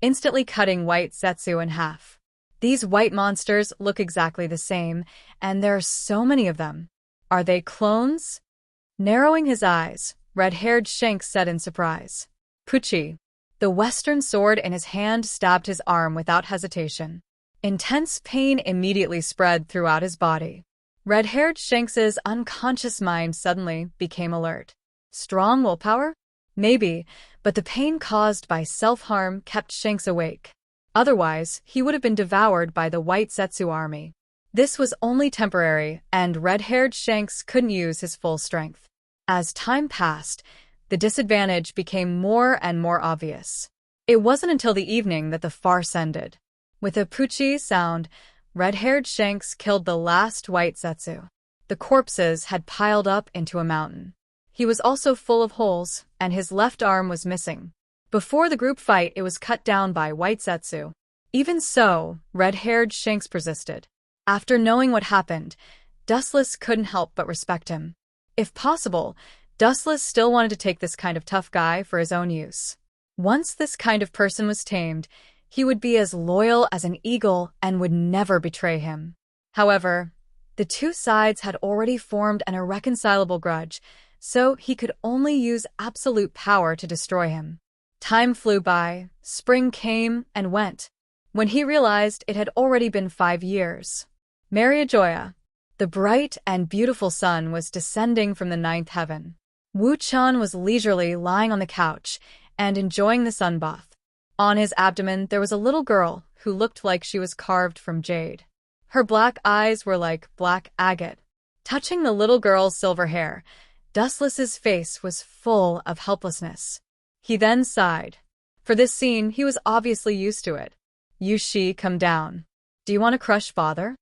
instantly cutting White Zetsu in half. These white monsters look exactly the same, and there are so many of them. Are they clones? Narrowing his eyes, red-haired Shanks said in surprise. Pucci. The western sword in his hand stabbed his arm without hesitation. Intense pain immediately spread throughout his body. Red-haired Shanks's unconscious mind suddenly became alert. Strong willpower? Maybe, but the pain caused by self-harm kept Shanks awake. Otherwise, he would have been devoured by the White Zetsu army. This was only temporary, and red-haired Shanks couldn't use his full strength. As time passed, the disadvantage became more and more obvious. It wasn't until the evening that the farce ended. With a Pucci sound, red-haired Shanks killed the last White Zetsu. The corpses had piled up into a mountain. He was also full of holes, and his left arm was missing. Before the group fight, it was cut down by White Zetsu. Even so, red-haired Shanks persisted. After knowing what happened, Dustless couldn't help but respect him. If possible, Dustless still wanted to take this kind of tough guy for his own use. Once this kind of person was tamed, he would be as loyal as an eagle and would never betray him. However, the two sides had already formed an irreconcilable grudge, so he could only use absolute power to destroy him. Time flew by, spring came and went. When he realized it had already been 5 years. Maria Joya. The bright and beautiful sun was descending from the 9th heaven. Wu-chan was leisurely lying on the couch and enjoying the sunbath. On his abdomen there was a little girl who looked like she was carved from jade. Her black eyes were like black agate. Touching the little girl's silver hair, Dustless's face was full of helplessness. He then sighed. For this scene, he was obviously used to it. Yushi, come down. Do you want to crush father?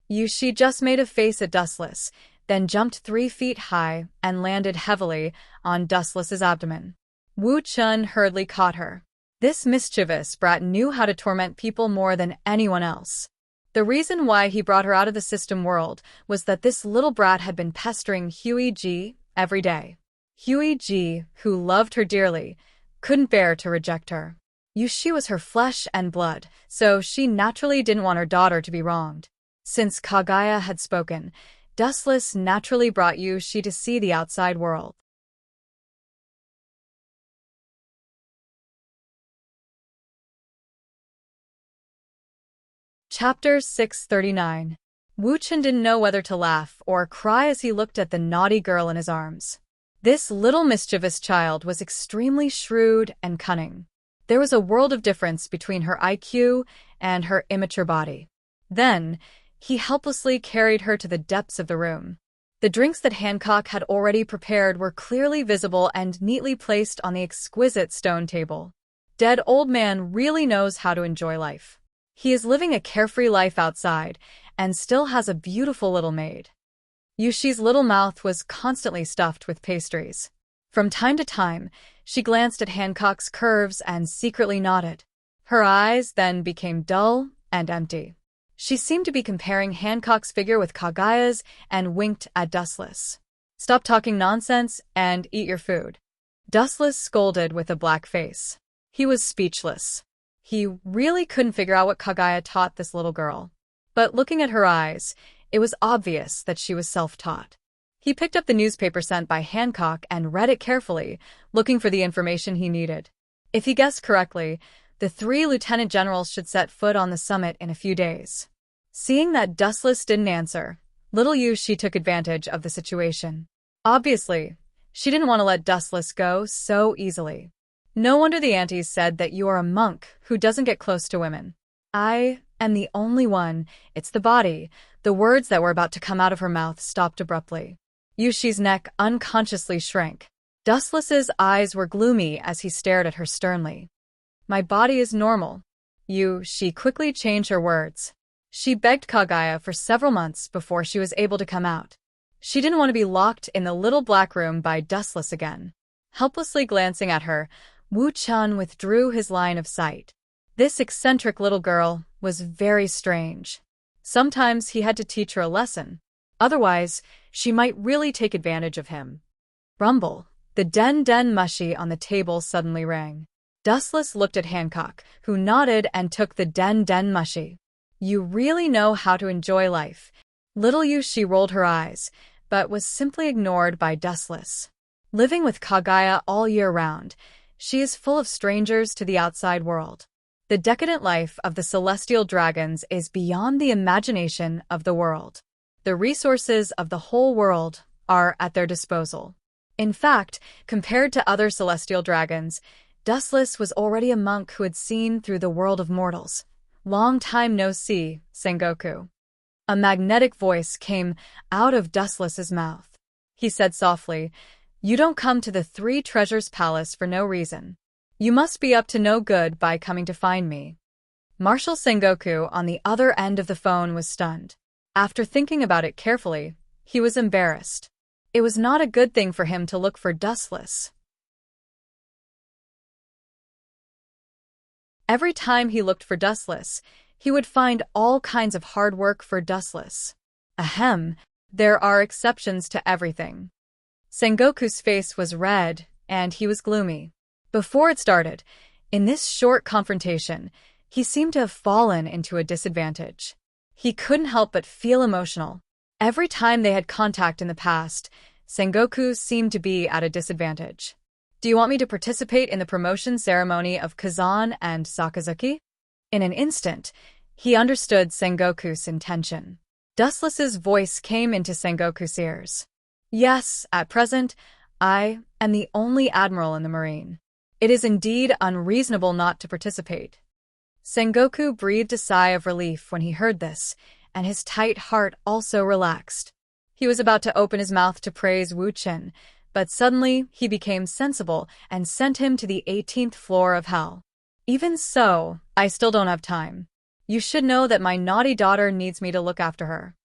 Yushi just made a face at Dustless, then jumped 3 feet high and landed heavily on Dustless's abdomen. Wu-chun hurriedly caught her. This mischievous brat knew how to torment people more than anyone else. The reason why he brought her out of the system world was that this little brat had been pestering Huey-ji every day. Huey-ji, who loved her dearly, couldn't bear to reject her. Yushi was her flesh and blood, so she naturally didn't want her daughter to be wronged. Since Kaguya had spoken, Dustless naturally brought Yushi to see the outside world. Chapter 639. Wu-chan didn't know whether to laugh or cry as he looked at the naughty girl in his arms. This little mischievous child was extremely shrewd and cunning. There was a world of difference between her IQ and her immature body. Then, he helplessly carried her to the depths of the room. The drinks that Hancock had already prepared were clearly visible and neatly placed on the exquisite stone table. Dead old man really knows how to enjoy life. He is living a carefree life outside and still has a beautiful little maid. Yushi's little mouth was constantly stuffed with pastries. From time to time, she glanced at Hancock's curves and secretly nodded. Her eyes then became dull and empty. She seemed to be comparing Hancock's figure with Kaguya's and winked at Dustless. Stop talking nonsense and eat your food. Dustless scolded with a black face. He was speechless. He really couldn't figure out what Kaguya taught this little girl. But looking at her eyes, it was obvious that she was self-taught. He picked up the newspaper sent by Hancock and read it carefully, looking for the information he needed. If he guessed correctly, the 3 lieutenant generals should set foot on the summit in a few days. Seeing that Dustless didn't answer, little Yushi took advantage of the situation. Obviously, she didn't want to let Dustless go so easily. No wonder the aunties said that you are a monk who doesn't get close to women. I am the only one, it's the body. The words that were about to come out of her mouth stopped abruptly. Yushi's neck unconsciously shrank. Dustless's eyes were gloomy as he stared at her sternly. My body is normal. She quickly changed her words. She begged Kagaya for several months before she was able to come out. She didn't want to be locked in the little black room by Dustless again. Helplessly glancing at her, Wu Chun withdrew his line of sight. This eccentric little girl was very strange. Sometimes he had to teach her a lesson. Otherwise, she might really take advantage of him. Rumble. The den mushy on the table suddenly rang. Dustless looked at Hancock, who nodded and took the den mushy. You really know how to enjoy life. Little Yu she rolled her eyes, but was simply ignored by Dustless. Living with Kagaya all year round, she is full of strangers to the outside world. The decadent life of the celestial dragons is beyond the imagination of the world. The resources of the whole world are at their disposal. In fact, compared to other celestial dragons, Dustless was already a monk who had seen through the world of mortals. Long time no see, Sengoku. A magnetic voice came out of Dustless's mouth. He said softly, You don't come to the Three Treasures Palace for no reason. You must be up to no good by coming to find me. Marshal Sengoku on the other end of the phone was stunned. After thinking about it carefully, he was embarrassed. It was not a good thing for him to look for Dustless. Every time he looked for Dustless, he would find all kinds of hard work for Dustless. Ahem, there are exceptions to everything. Sengoku's face was red, and he was gloomy. Before it started, in this short confrontation, he seemed to have fallen into a disadvantage. He couldn't help but feel emotional. Every time they had contact in the past, Sengoku seemed to be at a disadvantage. Do you want me to participate in the promotion ceremony of Kazan and Sakazuki? In an instant, he understood Sengoku's intention. Dustless's voice came into Sengoku's ears. Yes, at present, I am the only admiral in the Marine. It is indeed unreasonable not to participate. Sengoku breathed a sigh of relief when he heard this, and his tight heart also relaxed. He was about to open his mouth to praise Wu Chen, but suddenly he became sensible and sent him to the 18th floor of hell. Even so, I still don't have time. You should know that my naughty daughter needs me to look after her.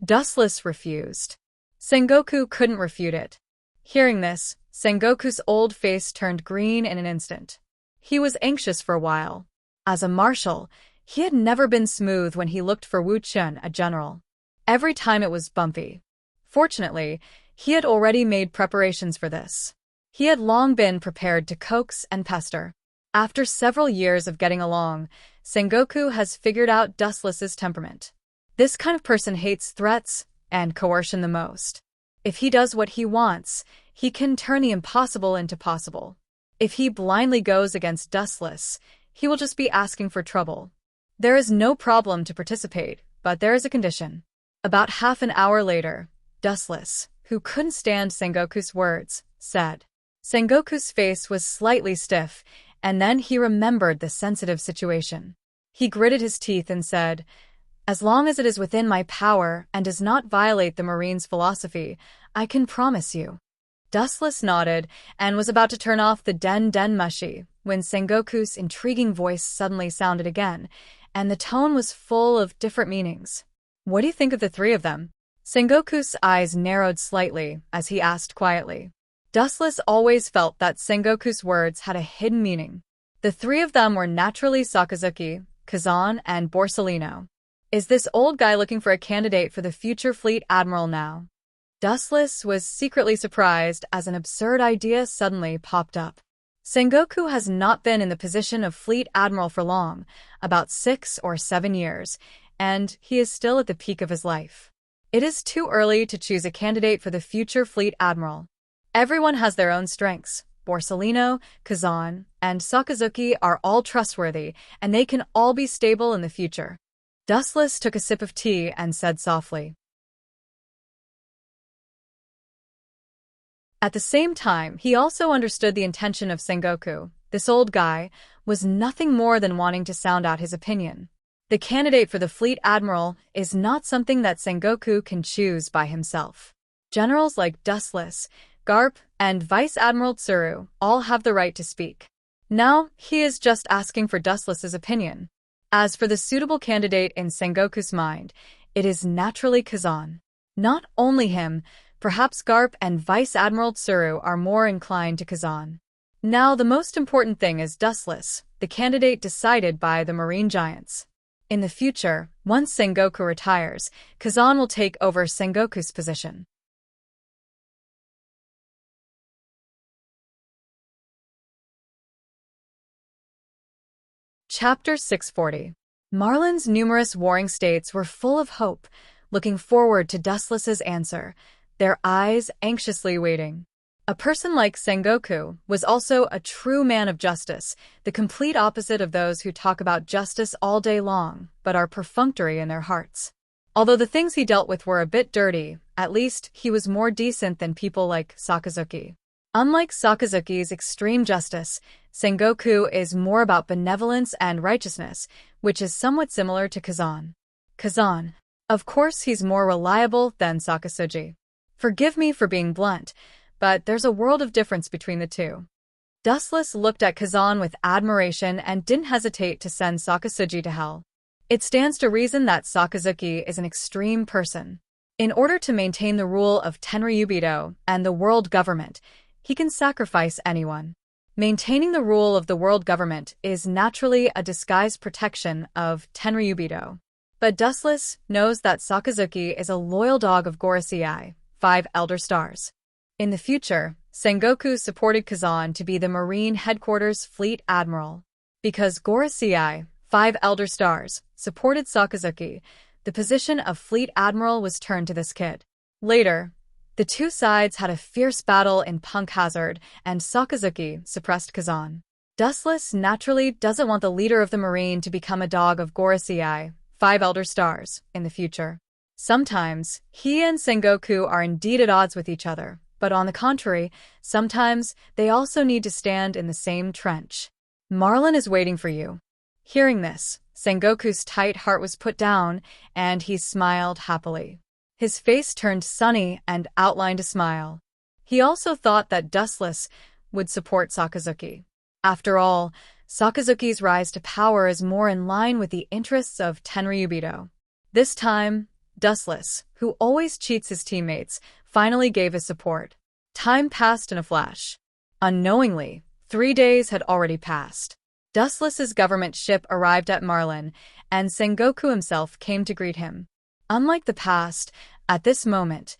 Dustless refused. Sengoku couldn't refute it. Hearing this, Sengoku's old face turned green in an instant. He was anxious for a while. As a marshal, he had never been smooth when he looked for Wu Chun, a general. Every time it was bumpy. Fortunately, he had already made preparations for this. He had long been prepared to coax and pester. After several years of getting along, Sengoku has figured out Dustless's temperament. This kind of person hates threats and coercion the most. If he does what he wants, he can turn the impossible into possible. If he blindly goes against Dustless, he will just be asking for trouble. There is no problem to participate, but there is a condition. About half an hour later, Dustless, who couldn't stand Sengoku's words, said. Sengoku's face was slightly stiff, and then he remembered the sensitive situation. He gritted his teeth and said, As long as it is within my power and does not violate the Marine's philosophy, I can promise you. Dustless nodded and was about to turn off the den mushy when Sengoku's intriguing voice suddenly sounded again, and the tone was full of different meanings. What do you think of the three of them? Sengoku's eyes narrowed slightly as he asked quietly. Dustless always felt that Sengoku's words had a hidden meaning. The three of them were naturally Sakazuki, Kazan, and Borsellino. Is this old guy looking for a candidate for the future fleet admiral now? Dustless was secretly surprised as an absurd idea suddenly popped up. Sengoku has not been in the position of fleet admiral for long, about 6 or 7 years, and he is still at the peak of his life. It is too early to choose a candidate for the future fleet admiral. Everyone has their own strengths. Borsellino, Kazan, and Sakazuki are all trustworthy, and they can all be stable in the future. Dustless took a sip of tea and said softly. At the same time, he also understood the intention of Sengoku. This old guy was nothing more than wanting to sound out his opinion. The candidate for the fleet admiral is not something that Sengoku can choose by himself. Generals like Dustless, Garp, and Vice Admiral Tsuru all have the right to speak. Now, he is just asking for Dustless's opinion. As for the suitable candidate in Sengoku's mind, it is naturally Kazan. Not only him, perhaps Garp and Vice Admiral Tsuru are more inclined to Kazan. Now the most important thing is Dustless, the candidate decided by the marine giants. In the future, once Sengoku retires, Kazan will take over Sengoku's position. Chapter 640. Marlin's numerous warring states were full of hope, looking forward to Dustless's answer, their eyes anxiously waiting. A person like Sengoku was also a true man of justice, the complete opposite of those who talk about justice all day long, but are perfunctory in their hearts. Although the things he dealt with were a bit dirty, at least he was more decent than people like Sakazuki. Unlike Sakazuki's extreme justice, Sengoku is more about benevolence and righteousness, which is somewhat similar to Kazan. Kazan. Of course he's more reliable than Sakazuki. Forgive me for being blunt, but there's a world of difference between the two. Dustless looked at Kazan with admiration and didn't hesitate to send Sakazuki to hell. It stands to reason that Sakazuki is an extreme person. In order to maintain the rule of Tenryubido and the world government, he can sacrifice anyone. Maintaining the rule of the world government is naturally a disguised protection of Tenryubido. But Dustless knows that Sakazuki is a loyal dog of Gorosei, 5 Elder Stars. In the future, Sengoku supported Kazan to be the Marine Headquarters Fleet Admiral. Because Gorosei, 5 Elder Stars, supported Sakazuki, the position of Fleet Admiral was turned to this kid. Later, the two sides had a fierce battle in Punk Hazard, and Sakazuki suppressed Kazan. Dustless naturally doesn't want the leader of the Marine to become a dog of Gorosei, 5 Elder Stars, in the future. Sometimes, he and Sengoku are indeed at odds with each other, but on the contrary, sometimes they also need to stand in the same trench. Marlin is waiting for you. Hearing this, Sengoku's tight heart was put down, and he smiled happily. His face turned sunny and outlined a smile. He also thought that Dustless would support Sakazuki. After all, Sakazuki's rise to power is more in line with the interests of Tenryubido. This time, Dustless, who always cheats his teammates, finally gave his support. Time passed in a flash. Unknowingly, 3 days had already passed. Dustless's government ship arrived at Marlin, and Sengoku himself came to greet him. Unlike the past, at this moment,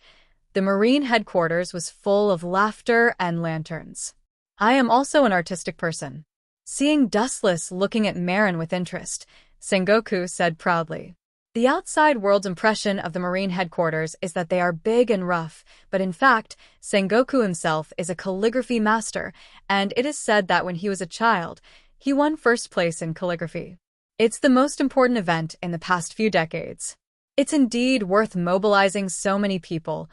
the Marine headquarters was full of laughter and lanterns. I am also an artistic person. Seeing Dustless looking at Marin with interest, Sengoku said proudly. The outside world's impression of the Marine headquarters is that they are big and rough, but in fact, Sengoku himself is a calligraphy master, and it is said that when he was a child, he won first place in calligraphy. It's the most important event in the past few decades. It's indeed worth mobilizing so many people,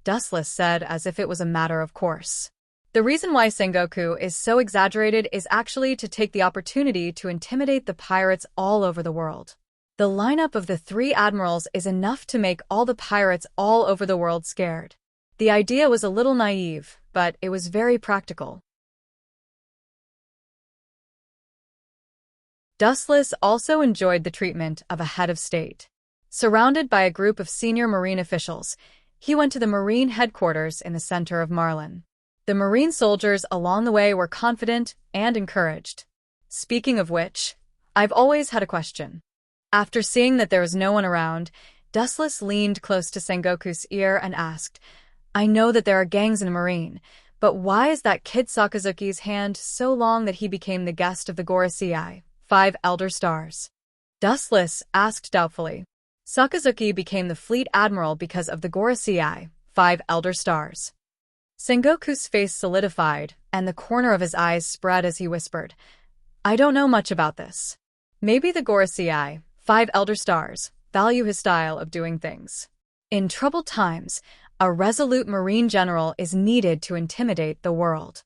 Dustless said as if it was a matter of course. The reason why Sengoku is so exaggerated is actually to take the opportunity to intimidate the pirates all over the world. The lineup of the 3 admirals is enough to make all the pirates all over the world scared. The idea was a little naive, but it was very practical. Dustless also enjoyed the treatment of a head of state. Surrounded by a group of senior Marine officials, he went to the Marine headquarters in the center of Marlin. The Marine soldiers along the way were confident and encouraged. Speaking of which, I've always had a question. After seeing that there was no one around, Dustless leaned close to Sengoku's ear and asked, I know that there are gangs in Marine, but why is that kid Sakazuki's hand so long that he became the guest of the Gorosei, 5 Elder Stars? Dustless asked doubtfully. Sakazuki became the fleet admiral because of the Gorosei, 5 Elder Stars. Sengoku's face solidified, and the corner of his eyes spread as he whispered, I don't know much about this. Maybe the Gorosei, 5 Elder Stars, value his style of doing things. In troubled times, a resolute Marine general is needed to intimidate the world.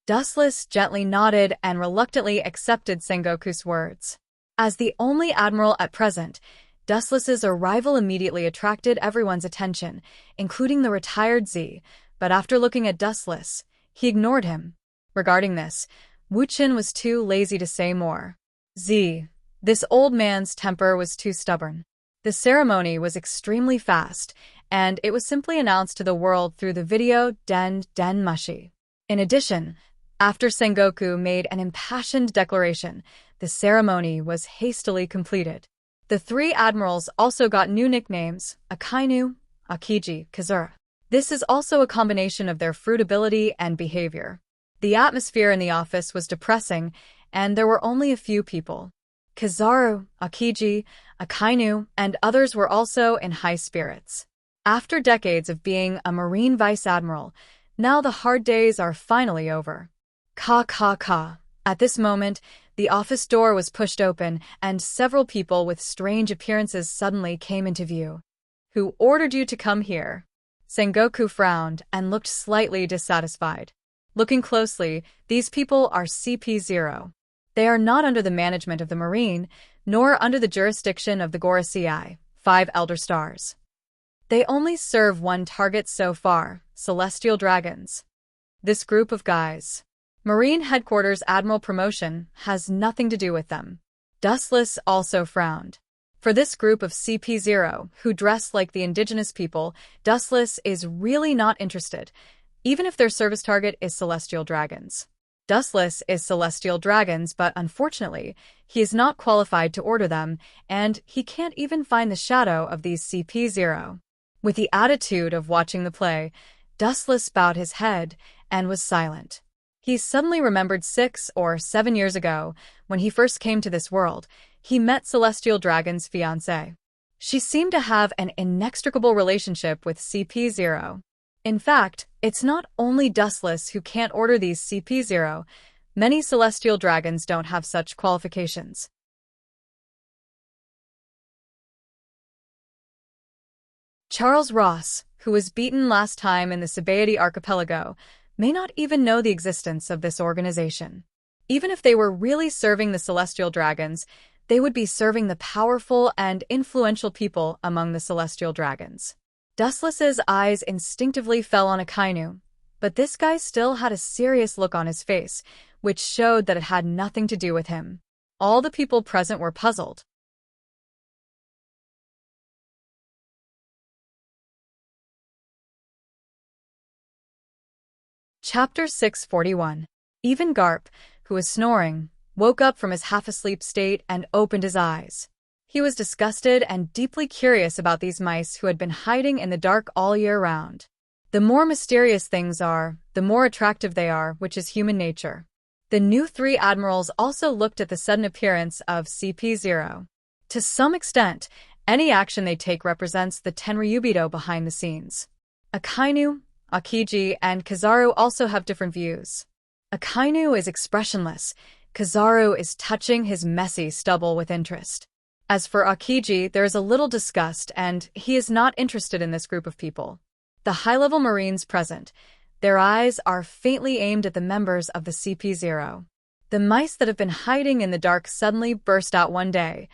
Dustless gently nodded and reluctantly accepted Sengoku's words. As the only admiral at present, Dustless's arrival immediately attracted everyone's attention, including the retired Z, but after looking at Dustless, he ignored him. Regarding this, Wu Qin was too lazy to say more. Z, This old man's temper was too stubborn. The ceremony was extremely fast, and it was simply announced to the world through the video Den Mushi. In addition, after Sengoku made an impassioned declaration, the ceremony was hastily completed. The three admirals also got new nicknames: Akainu, Akiji, Kazura. This is also a combination of their fruitability and behavior. The atmosphere in the office was depressing, and there were only a few people. Kizaru, Akiji, Akainu, and others were also in high spirits. After decades of being a Marine Vice Admiral, now the hard days are finally over. Ka. At this moment, the office door was pushed open, and several people with strange appearances suddenly came into view. Who ordered you to come here? Sengoku frowned and looked slightly dissatisfied. Looking closely, these people are CP0. They are not under the management of the Marine, nor under the jurisdiction of the Gorosei, 5 Elder Stars. They only serve one target so far: Celestial Dragons. This group of guys. Marine Headquarters Admiral promotion has nothing to do with them. Dustless also frowned. For this group of CP0, who dress like the indigenous people, Dustless is really not interested, even if their service target is Celestial Dragons. Dustless is Celestial Dragons, but unfortunately, he is not qualified to order them, and he can't even find the shadow of these CP0. With the attitude of watching the play, Dustless bowed his head and was silent. He suddenly remembered 6 or 7 years ago, when he first came to this world, he met Celestial Dragon's fiancée. She seemed to have an inextricable relationship with CP0. In fact, it's not only Dustless who can't order these CP0, many Celestial Dragons don't have such qualifications. Charles Ross, who was beaten last time in the Sabaody Archipelago, may not even know the existence of this organization. Even if they were really serving the Celestial Dragons, they would be serving the powerful and influential people among the Celestial Dragons. Dustless's eyes instinctively fell on Akainu, but this guy still had a serious look on his face, which showed that it had nothing to do with him. All the people present were puzzled. Chapter 641. Even Garp, who was snoring, woke up from his half-asleep state and opened his eyes. He was disgusted and deeply curious about these mice who had been hiding in the dark all year round. The more mysterious things are, the more attractive they are, which is human nature. The new 3 admirals also looked at the sudden appearance of CP0. To some extent, any action they take represents the Tenryubido behind the scenes. Akainu, Akiji, and Kizaru also have different views. Akainu is expressionless. Kizaru is touching his messy stubble with interest. As for Akiji, there is a little disgust, and he is not interested in this group of people. The high-level Marines present, their eyes are faintly aimed at the members of the CP0. The mice that have been hiding in the dark suddenly burst out one day.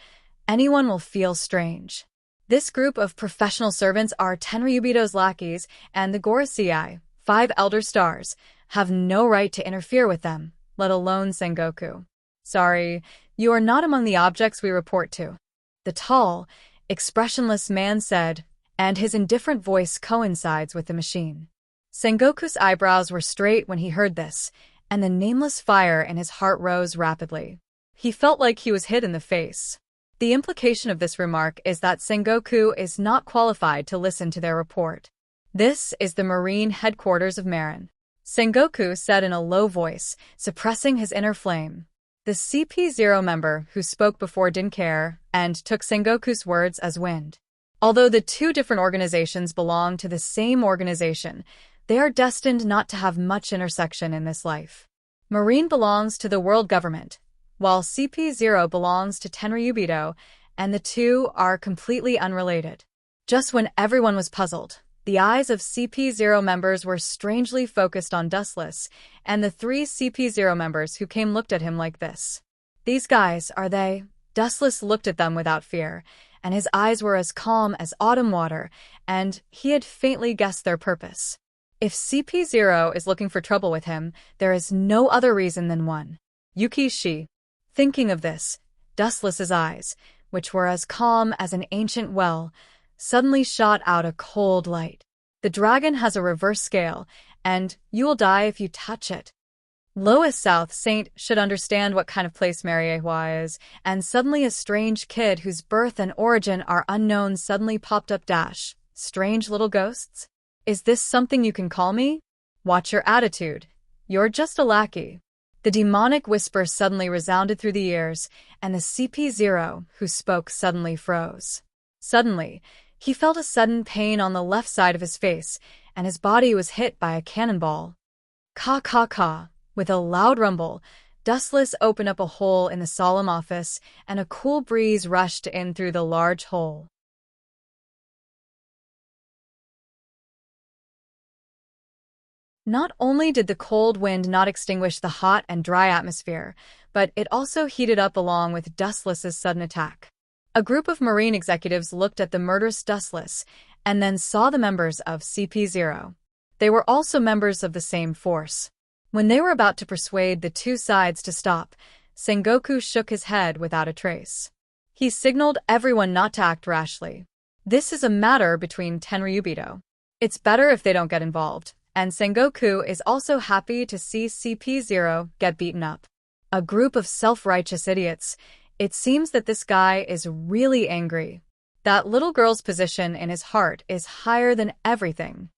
Anyone will feel strange. This group of professional servants are Tenryubido's lackeys, and the Gorosei, 5 Elder Stars, have no right to interfere with them, let alone Sengoku. Sorry, you are not among the objects we report to. The tall, expressionless man said, and his indifferent voice coincides with the machine. Sengoku's eyebrows were straight when he heard this, and the nameless fire in his heart rose rapidly. He felt like he was hit in the face. The implication of this remark is that Sengoku is not qualified to listen to their report. This is the Marine Headquarters of Marin. Sengoku said in a low voice, suppressing his inner flame. The CP0 member who spoke before didn't care and took Sengoku's words as wind. Although the 2 different organizations belong to the same organization, they are destined not to have much intersection in this life. Marine belongs to the world government, while CP0 belongs to Tenryubido, and the 2 are completely unrelated. Just when everyone was puzzled, the eyes of CP0 members were strangely focused on Dustless, and the 3 CP0 members who came looked at him like this. These guys, are they? Dustless looked at them without fear, and his eyes were as calm as autumn water, and he had faintly guessed their purpose. If CP0 is looking for trouble with him, there is no other reason than one. Yuki Shi. Thinking of this, Dustless's eyes, which were as calm as an ancient well, suddenly shot out a cold light. The dragon has a reverse scale, and you will die if you touch it. Lois South Saint should understand what kind of place Mariehua is, and suddenly a strange kid whose birth and origin are unknown suddenly popped up. Strange little ghosts? Is this something you can call me? Watch your attitude. You're just a lackey. The demonic whisper suddenly resounded through the ears, and the CP0 who spoke suddenly froze. Suddenly, he felt a sudden pain on the left side of his face, and his body was hit by a cannonball. Caw caw caw. With a loud rumble, Dustless opened up a hole in the solemn office, and a cool breeze rushed in through the large hole. Not only did the cold wind not extinguish the hot and dry atmosphere, but it also heated up along with Dustless's sudden attack. A group of Marine executives looked at the murderous Dustless and then saw the members of CP0. They were also members of the same force. When they were about to persuade the two sides to stop, Sengoku shook his head without a trace. He signaled everyone not to act rashly. This is a matter between Tenryubito. It's better if they don't get involved, and Sengoku is also happy to see CP0 get beaten up. A group of self-righteous idiots. It seems that this guy is really angry. That little girl's position in his heart is higher than everything.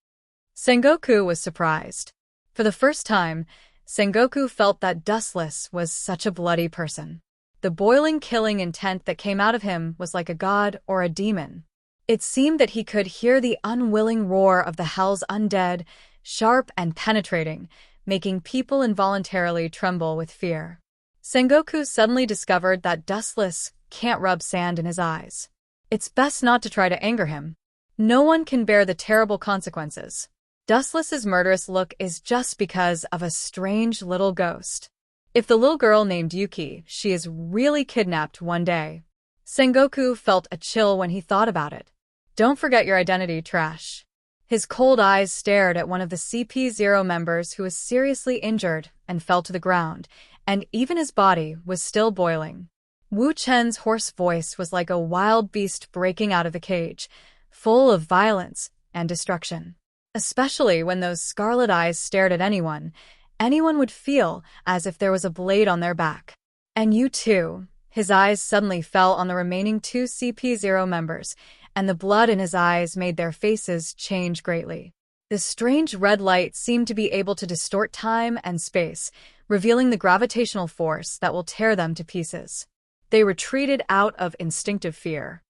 Sengoku was surprised. For the first time, Sengoku felt that Dustless was such a bloody person. The boiling killing intent that came out of him was like a god or a demon. It seemed that he could hear the unwilling roar of the hell's undead, sharp and penetrating, making people involuntarily tremble with fear. Sengoku suddenly discovered that Dustless can't rub sand in his eyes. It's best not to try to anger him. No one can bear the terrible consequences. Dustless's murderous look is just because of a strange little ghost. If the little girl named Yuki, she is really kidnapped one day. Sengoku felt a chill when he thought about it. Don't forget your identity, trash. His cold eyes stared at one of the CP0 members who was seriously injured and fell to the ground, and even his body was still boiling. Wu Chen's hoarse voice was like a wild beast breaking out of the cage, full of violence and destruction. Especially when those scarlet eyes stared at anyone would feel as if there was a blade on their back. And you too. His eyes suddenly fell on the remaining two CP0 members, and the blood in his eyes made their faces change greatly. The strange red light seemed to be able to distort time and space, revealing the gravitational force that will tear them to pieces. They retreated out of instinctive fear.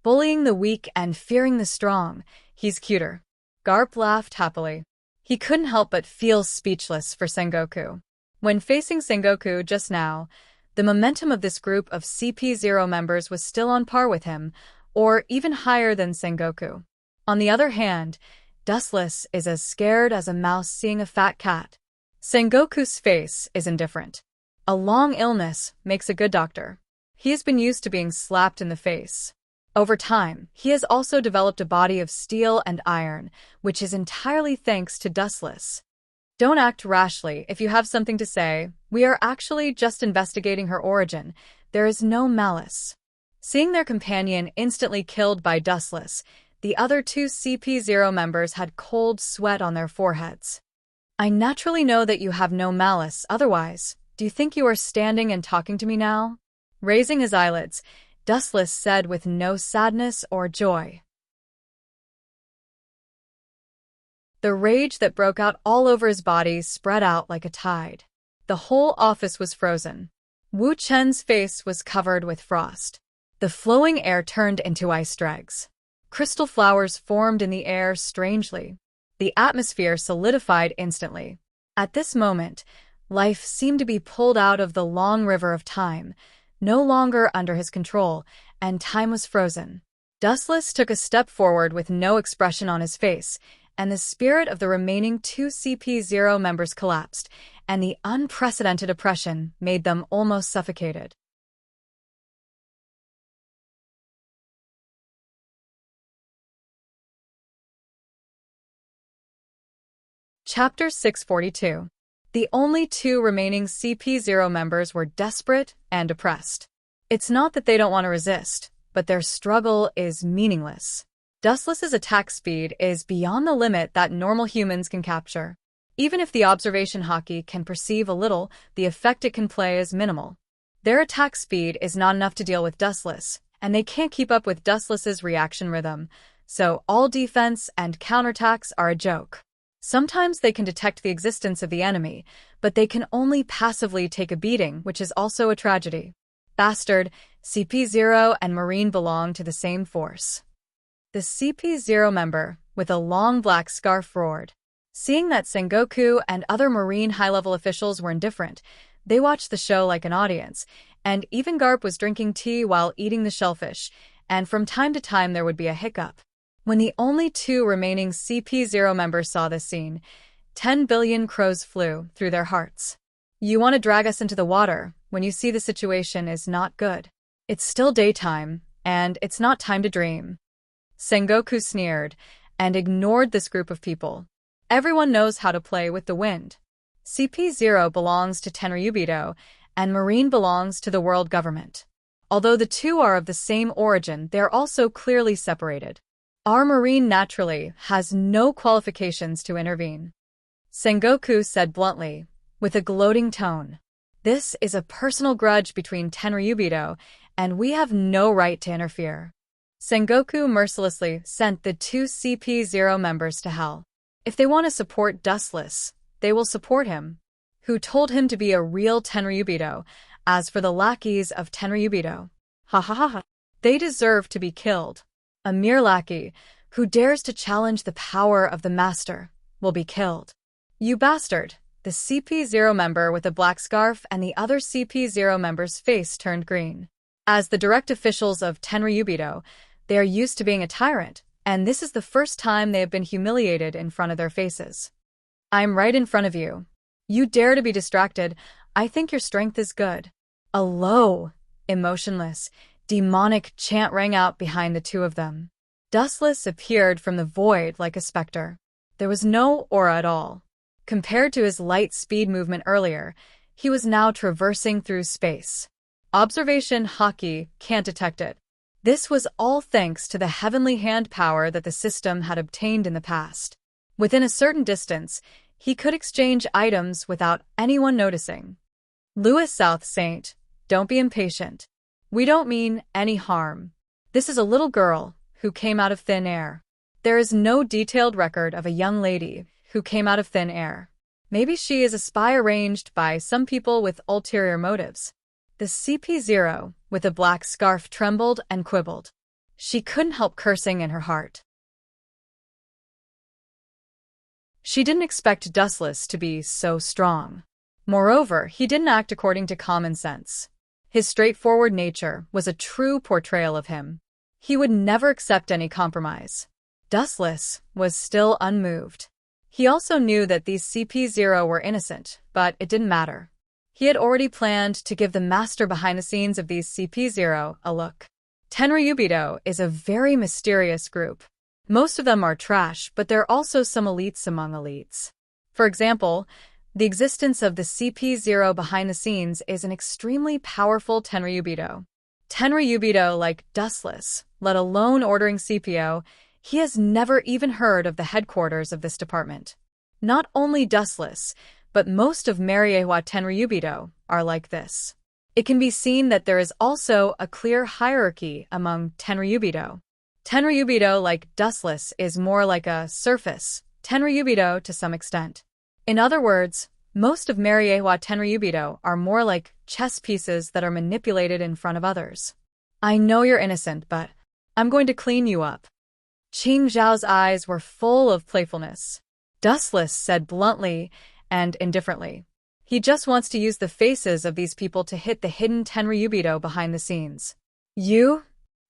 Bullying the weak and fearing the strong, he's cuter. Garp laughed happily. He couldn't help but feel speechless for Sengoku. When facing Sengoku just now, the momentum of this group of CP0 members was still on par with him, or even higher than Sengoku. On the other hand, Dustless is as scared as a mouse seeing a fat cat. Sengoku's face is indifferent. A long illness makes a good doctor. He has been used to being slapped in the face. Over time, he has also developed a body of steel and iron, which is entirely thanks to Dustless. Don't act rashly if you have something to say. We are actually just investigating her origin. There is no malice. Seeing their companion instantly killed by Dustless, the other two CP0 members had cold sweat on their foreheads. I naturally know that you have no malice, otherwise, do you think you are standing and talking to me now? Raising his eyelids, Dustless said with no sadness or joy. The rage that broke out all over his body spread out like a tide. The whole office was frozen. Wu Chen's face was covered with frost. The flowing air turned into ice dregs. Crystal flowers formed in the air strangely. The atmosphere solidified instantly. At this moment, life seemed to be pulled out of the long river of time, no longer under his control, and time was frozen. Dustless took a step forward with no expression on his face, and the spirit of the remaining two CP0 members collapsed, and the unprecedented oppression made them almost suffocated. Chapter 642. The only two remaining CP0 members were desperate and oppressed. It's not that they don't want to resist, but their struggle is meaningless. Dustless's attack speed is beyond the limit that normal humans can capture. Even if the observation hockey can perceive a little, the effect it can play is minimal. Their attack speed is not enough to deal with Dustless, and they can't keep up with Dustless's reaction rhythm, so all defense and counterattacks are a joke. Sometimes they can detect the existence of the enemy, but they can only passively take a beating, which is also a tragedy. Bastard, CP0 and Marine belong to the same force. The CP0 member, with a long black scarf, roared. Seeing that Sengoku and other Marine high-level officials were indifferent, they watched the show like an audience, and even Garp was drinking tea while eating the shellfish, and from time to time there would be a hiccup. When the only two remaining CP0 members saw this scene, 10 billion crows flew through their hearts. You want to drag us into the water when you see the situation is not good. It's still daytime, and it's not time to dream. Sengoku sneered and ignored this group of people. Everyone knows how to play with the wind. CP0 belongs to Tenryubido, and Marine belongs to the world government. Although the two are of the same origin, they're also clearly separated. Our Marine naturally has no qualifications to intervene. Sengoku said bluntly, with a gloating tone. This is a personal grudge between Tenryubido, and we have no right to interfere. Sengoku mercilessly sent the two CP0 members to hell. If they want to support Dustless, they will support him. Who told him to be a real Tenryubido? As for the lackeys of Tenryubido, ha ha ha ha, they deserve to be killed. A mere lackey, who dares to challenge the power of the master, will be killed. You bastard! The CP0 member with a black scarf and the other CP0 member's face turned green. As the direct officials of Tenryubido, they are used to being a tyrant, and this is the first time they have been humiliated in front of their faces. I'm right in front of you. You dare to be distracted. I think your strength is good. A low, emotionless, demonic chant rang out behind the two of them. Dustless appeared from the void like a specter. There was no aura at all. Compared to his light speed movement earlier, he was now traversing through space. Observation hockey can't detect it. This was all thanks to the heavenly hand power that the system had obtained in the past. Within a certain distance, he could exchange items without anyone noticing. Louis South Saint, don't be impatient. We don't mean any harm. This is a little girl who came out of thin air. There is no detailed record of a young lady who came out of thin air. Maybe she is a spy arranged by some people with ulterior motives. The CP0, with a black scarf, trembled and quibbled. She couldn't help cursing in her heart. She didn't expect Dustless to be so strong. Moreover, he didn't act according to common sense. His straightforward nature was a true portrayal of him. He would never accept any compromise. Dustless was still unmoved. He also knew that these CP0 were innocent, but it didn't matter. He had already planned to give the master behind the scenes of these CP0 a look. Tenryubido is a very mysterious group. Most of them are trash, but there are also some elites among elites. For example, the existence of the CP0 behind the scenes is an extremely powerful Tenryubido. Tenryubido, like Dustless, let alone ordering CPO, he has never even heard of the headquarters of this department. Not only Dustless, but most of Mariewa Tenryubido are like this. It can be seen that there is also a clear hierarchy among Tenryubido. Tenryubido, like Dustless, is more like a surface Tenryubido to some extent. In other words, most of Mariewa Tenryubido are more like chess pieces that are manipulated in front of others. I know you're innocent, but I'm going to clean you up. Qing Zhao's eyes were full of playfulness. Dustless said bluntly and indifferently. He just wants to use the faces of these people to hit the hidden Tenryubido behind the scenes. You?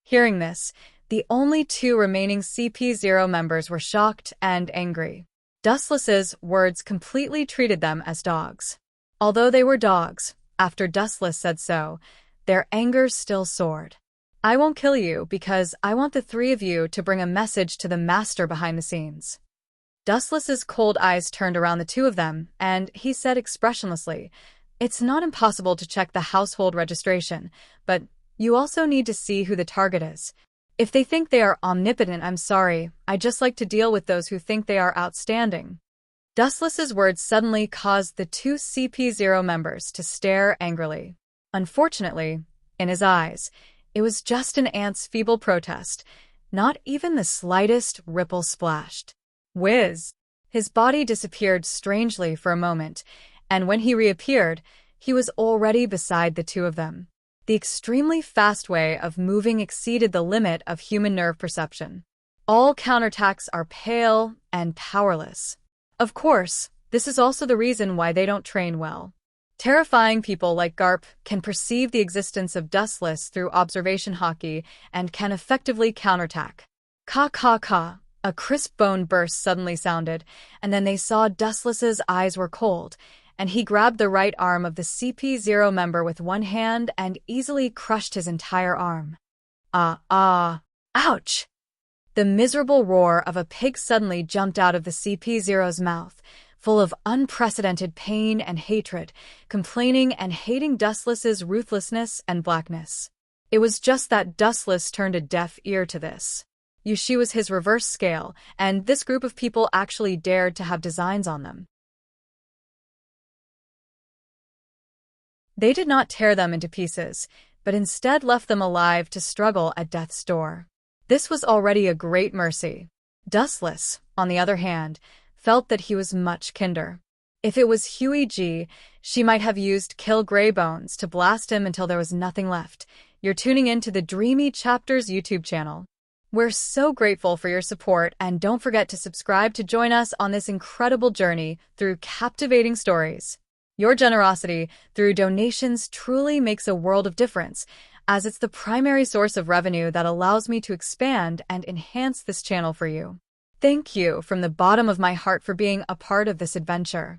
Hearing this, the only two remaining CP0 members were shocked and angry. Dustless's words completely treated them as dogs. Although they were dogs, after Dustless said so, their anger still soared. I won't kill you because I want the three of you to bring a message to the master behind the scenes. Dustless's cold eyes turned around the two of them, and he said expressionlessly, It's not impossible to check the household registration, but You also need to see who the target is. If they think they are omnipotent, I'm sorry, I just like to deal with those who think they are outstanding. Dustless's words suddenly caused the two CP0 members to stare angrily. Unfortunately, in his eyes, it was just an ant's feeble protest, not even the slightest ripple splashed. Whiz! His body disappeared strangely for a moment, and when he reappeared, he was already beside the two of them. The extremely fast way of moving exceeded the limit of human nerve perception. All counterattacks are pale and powerless. Of course, this is also the reason why they don't train well. Terrifying people like Garp can perceive the existence of Dustless through observation hockey and can effectively counterattack. Ka ka ka, a crisp bone burst suddenly sounded, and then they saw Dustless's eyes were cold, and he grabbed the right arm of the CP0 member with one hand and easily crushed his entire arm. Ouch! The miserable roar of a pig suddenly jumped out of the CP0's mouth, full of unprecedented pain and hatred, complaining and hating Dustless's ruthlessness and blackness. It was just that Dustless turned a deaf ear to this. She was his reverse scale, and this group of people actually dared to have designs on them. They did not tear them into pieces, but instead left them alive to struggle at death's door. This was already a great mercy. Dustless, on the other hand, felt that he was much kinder. If it was Huey G, she might have used Kill Greybones to blast him until there was nothing left. You're tuning in to the Dreamy Chapters YouTube channel. We're so grateful for your support, and don't forget to subscribe to join us on this incredible journey through captivating stories. Your generosity through donations truly makes a world of difference, as it's the primary source of revenue that allows me to expand and enhance this channel for you. Thank you from the bottom of my heart for being a part of this adventure.